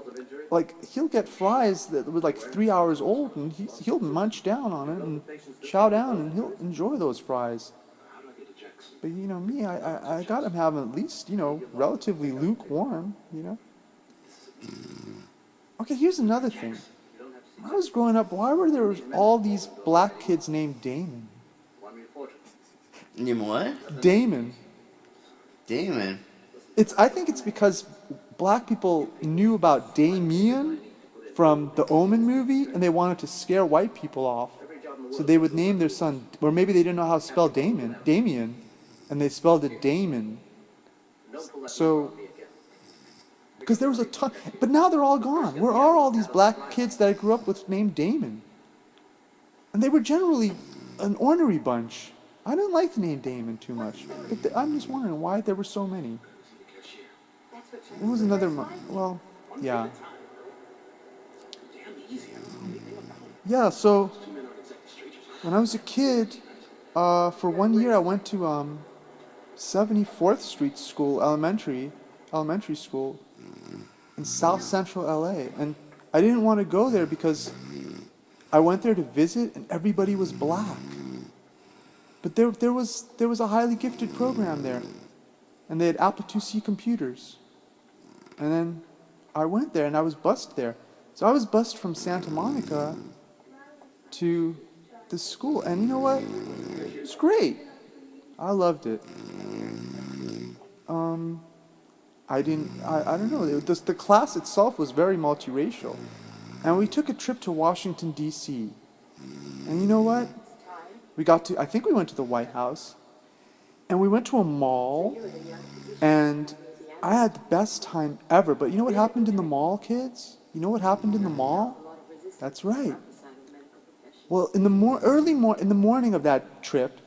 he'll get fries that were like 3 hours old, and he'll munch down on it and chow down, and he'll enjoy those fries. But you know me, I got him have them at least, you know, relatively lukewarm, you know. Okay, here's another thing. When I was growing up, why were there all these black kids named Damon? Name what? Damon. Damon. I think it's because black people knew about Damien from the Omen movie, and they wanted to scare white people off. So they would name their son, or maybe they didn't know how to spell Damien, and they spelled it Damon. So, because there was a ton, but now they're all gone. Where are all these black kids that I grew up with named Damon? And they were generally an ornery bunch. I didn't like the name Damon too much, but I'm just wondering why there were so many. There was another, well, yeah. Yeah, so when I was a kid, for 1 year I went to 74th Street School, elementary school in South Central LA, and I didn't want to go there because I went there to visit and everybody was black. But there was a highly gifted program there, and they had Apple IIc computers. And then I went there and I was bused there. So I was bused from Santa Monica to the school, and you know what? It's great. I loved it. I don't know. The class itself was very multiracial, and we took a trip to Washington D.C. And you know what? I think we went to the White House, and we went to a mall, and I had the best time ever. But you know what happened in the mall, kids? You know what happened in the mall? That's right. Well, in the morning of that trip,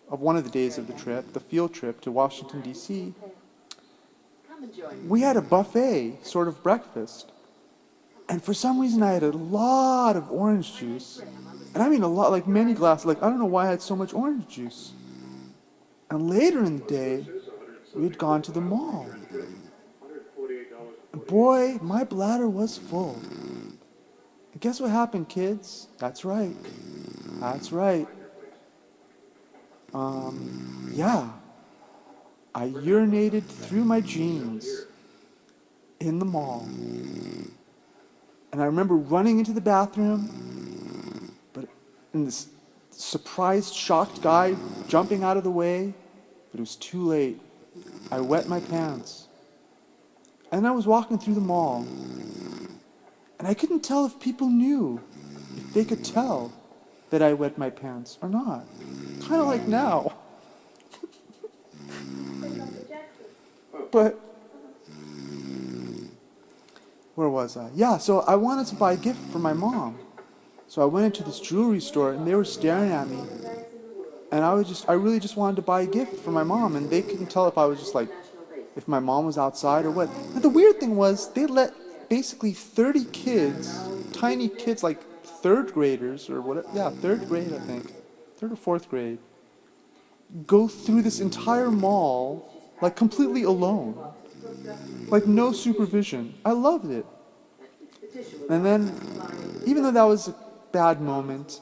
of one of the days of the trip, the field trip to Washington D.C., we had a buffet sort of breakfast, and for some reason I had a lot of orange juice, and I mean a lot, like many glasses. Like I don't know why I had so much orange juice. And later in the day, we had gone to the mall. And boy, my bladder was full. And guess what happened, kids? That's right. That's right. Yeah. I urinated through my jeans in the mall. And I remember running into the bathroom, and this surprised, shocked guy jumping out of the way, but it was too late. I wet my pants. And I was walking through the mall, and I couldn't tell if people knew, if they could tell that I wet my pants or not. Kind of like now. But where was I? Yeah, so I wanted to buy a gift for my mom. So I went into this jewelry store, and they were staring at me. And I really just wanted to buy a gift for my mom, and they couldn't tell if I was just like, if my mom was outside or what. And the weird thing was, they let basically 30 kids, tiny kids, like third graders or whatever, yeah, third grade I think, third or fourth grade, go through this entire mall, like completely alone. Like no supervision. I loved it. And then, even though that was bad moment.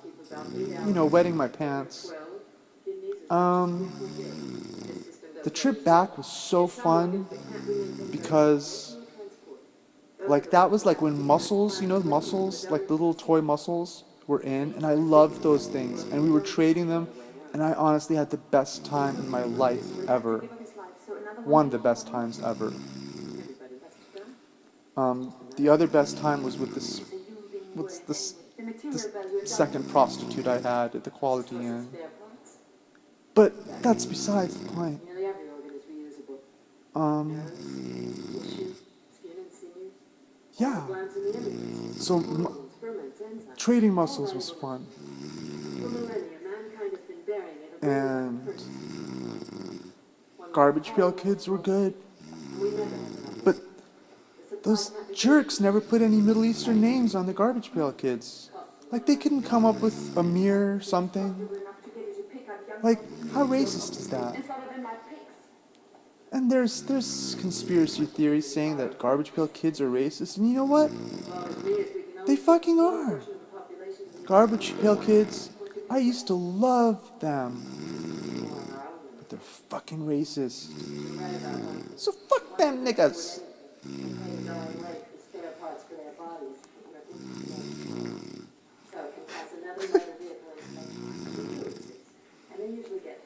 You know, wetting my pants. The trip back was so fun because, like, that was like when mussels, you know, mussels, like the little toy mussels were in, and I loved those things, and we were trading them, and I honestly had the best time in my life ever. One of the best times ever. The other best time was with this second prostitute I had at the Quality Inn. But that's besides the point. Yeah. So trading mussels was fun. And Garbage Pail Kids were good. But those jerks never put any Middle Eastern names on the Garbage Pail Kids. Like, they couldn't come up with Amir or something. Like, how racist is that? And there's conspiracy theories saying that Garbage Pail Kids are racist, and you know what? They fucking are. Garbage Pail Kids, I used to love them. But they're fucking racist. So fuck them niggas.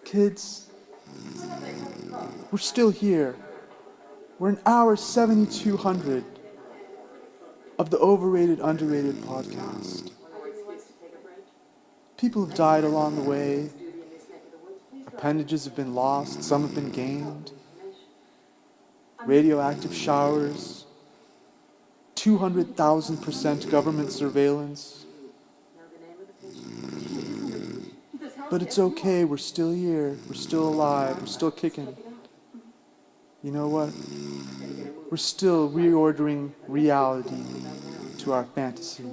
Kids, we're still here. We're in hour 7200 of the Overrated, Underrated podcast. People have died along the way. Appendages have been lost. Some have been gained. Radioactive showers. 200,000% government surveillance. But it's okay, we're still here, we're still alive, we're still kicking. You know what? We're still reordering reality to our fantasy.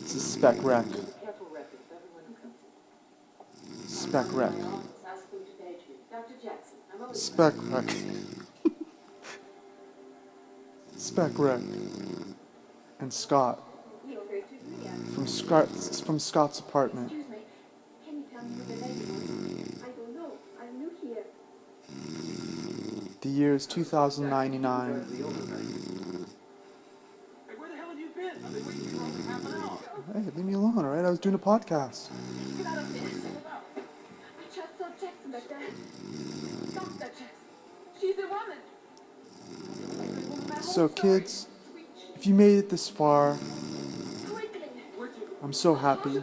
It's a Speck wreck. Speck wreck. Speck wreck. Speck wreck. And Scott. From Scott's apartment. The year is 2099. Hey, where the hell have you been? I've been waiting for almost half an hour. Hey, leave me alone, alright? I was doing a podcast. Get out of here. What's it about? I just saw Jackson back there. Stop that, Jackson. She's a woman. So, kids, if you made it this far, I'm so happy. You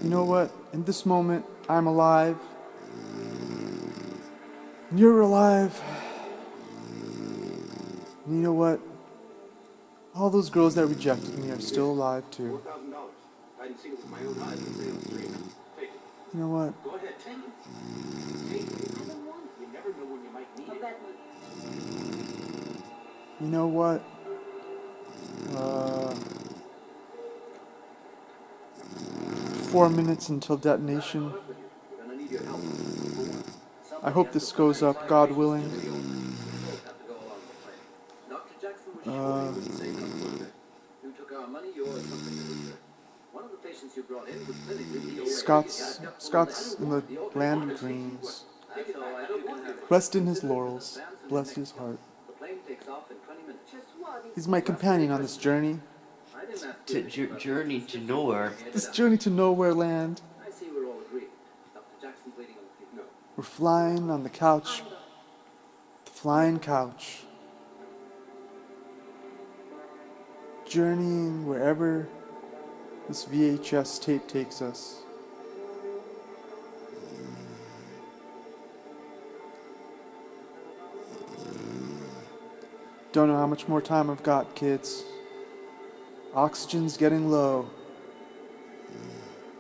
know what? In this moment, I'm alive. And you're alive. And you know what? All those girls that rejected me are still alive too. I didn't see it with my own eyes. Take it. You know what? Go ahead, take it. Take it. You never know when you might need it. You know what? 4 minutes until detonation. I hope this goes up, God willing. Scott's in the land of dreams. Rest in his laurels. Bless his heart. He's my companion on this journey. Journey to nowhere. This journey to nowhere land. I see we're all agreed. Dr. Jackson waiting on the no. We're flying on the couch. The flying couch. Journeying wherever this VHS tape takes us. Don't know how much more time I've got, kids. Oxygen's getting low.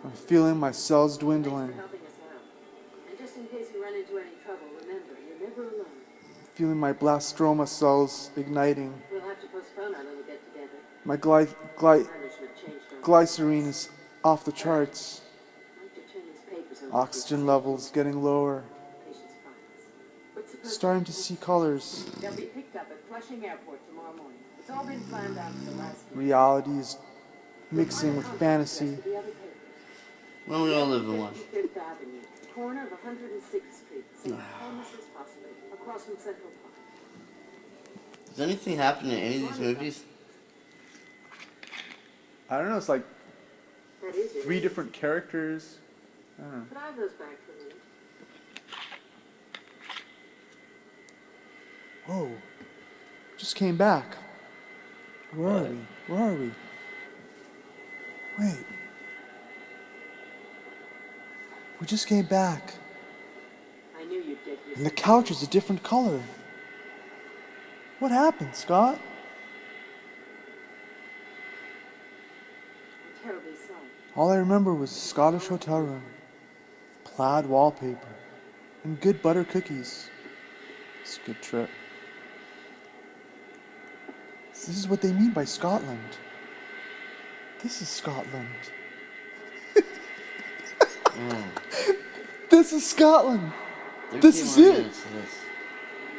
I'm feeling my cells dwindling. And just in case you run into any trouble, remember, you're never alone. Feeling my blastoma cells igniting. We'll have to postpone our little get-together. My Management changed our glycerine is off the charts. I'd like to turn these papers over to Oxygen levels getting lower. patient's files. We're supposed Starting to see colors. They'll be picked up at Flushing Airport tomorrow morning. It's all been planned out for the last week. Reality is mixing with fantasy. Well, we all live in one. Fifth Avenue, corner of 106th Street, St. Thomas's Hospital, across from Central Park. Does anything happen in any of these movies? I don't know, it's like That is it. 3 different characters. I don't know. Could I have those back for a minute? Whoa. Just came back. Where are we? Where are we? Wait. We just came back. I knew you'd get used And the couch is a different color. What happened, Scott? I'm terribly sorry. All I remember was a Scottish hotel room, plaid wallpaper, and good butter cookies. It's a good trip. This is what they mean by Scotland. This is Scotland. This is Scotland. This is it.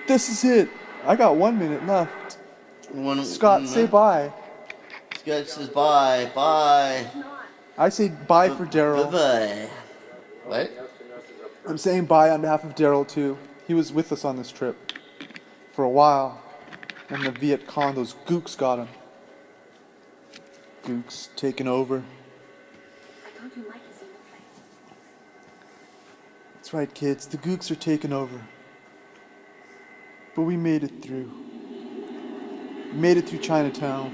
This is it. I got 1 minute left. Scott, say bye. Scott says bye. Bye. I say bye for Darryl. Bye-bye. What? I'm saying bye on behalf of Darryl too. He was with us on this trip for a while. And the Viet Cong, those gooks got him. Gooks taking over. I told you Mike is in the plane. That's right, kids. The gooks are taking over. But we made it through. We made it through Chinatown.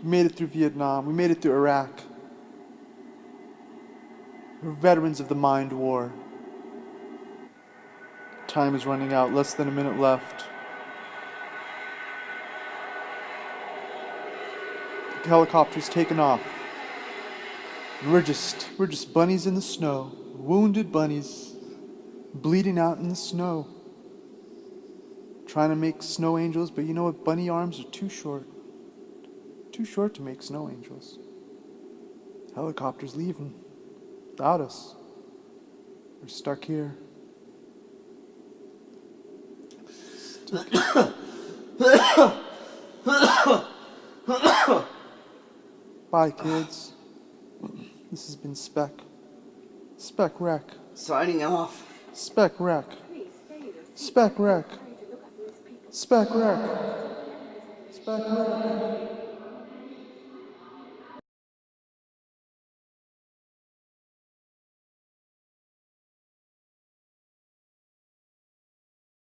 We made it through Vietnam. We made it through Iraq. We're veterans of the Mind War. Time is running out. Less than a minute left. The helicopter's taken off. And we're just bunnies in the snow. Wounded bunnies. Bleeding out in the snow. Trying to make snow angels, but you know what? Bunny arms are too short. Too short to make snow angels. Helicopter's leaving. Without us. We're stuck here. Bye, kids. This has been Speck. Speck Wreck. Signing off. Speck Wreck. Speck Wreck. Speck Wreck. Speck Wreck.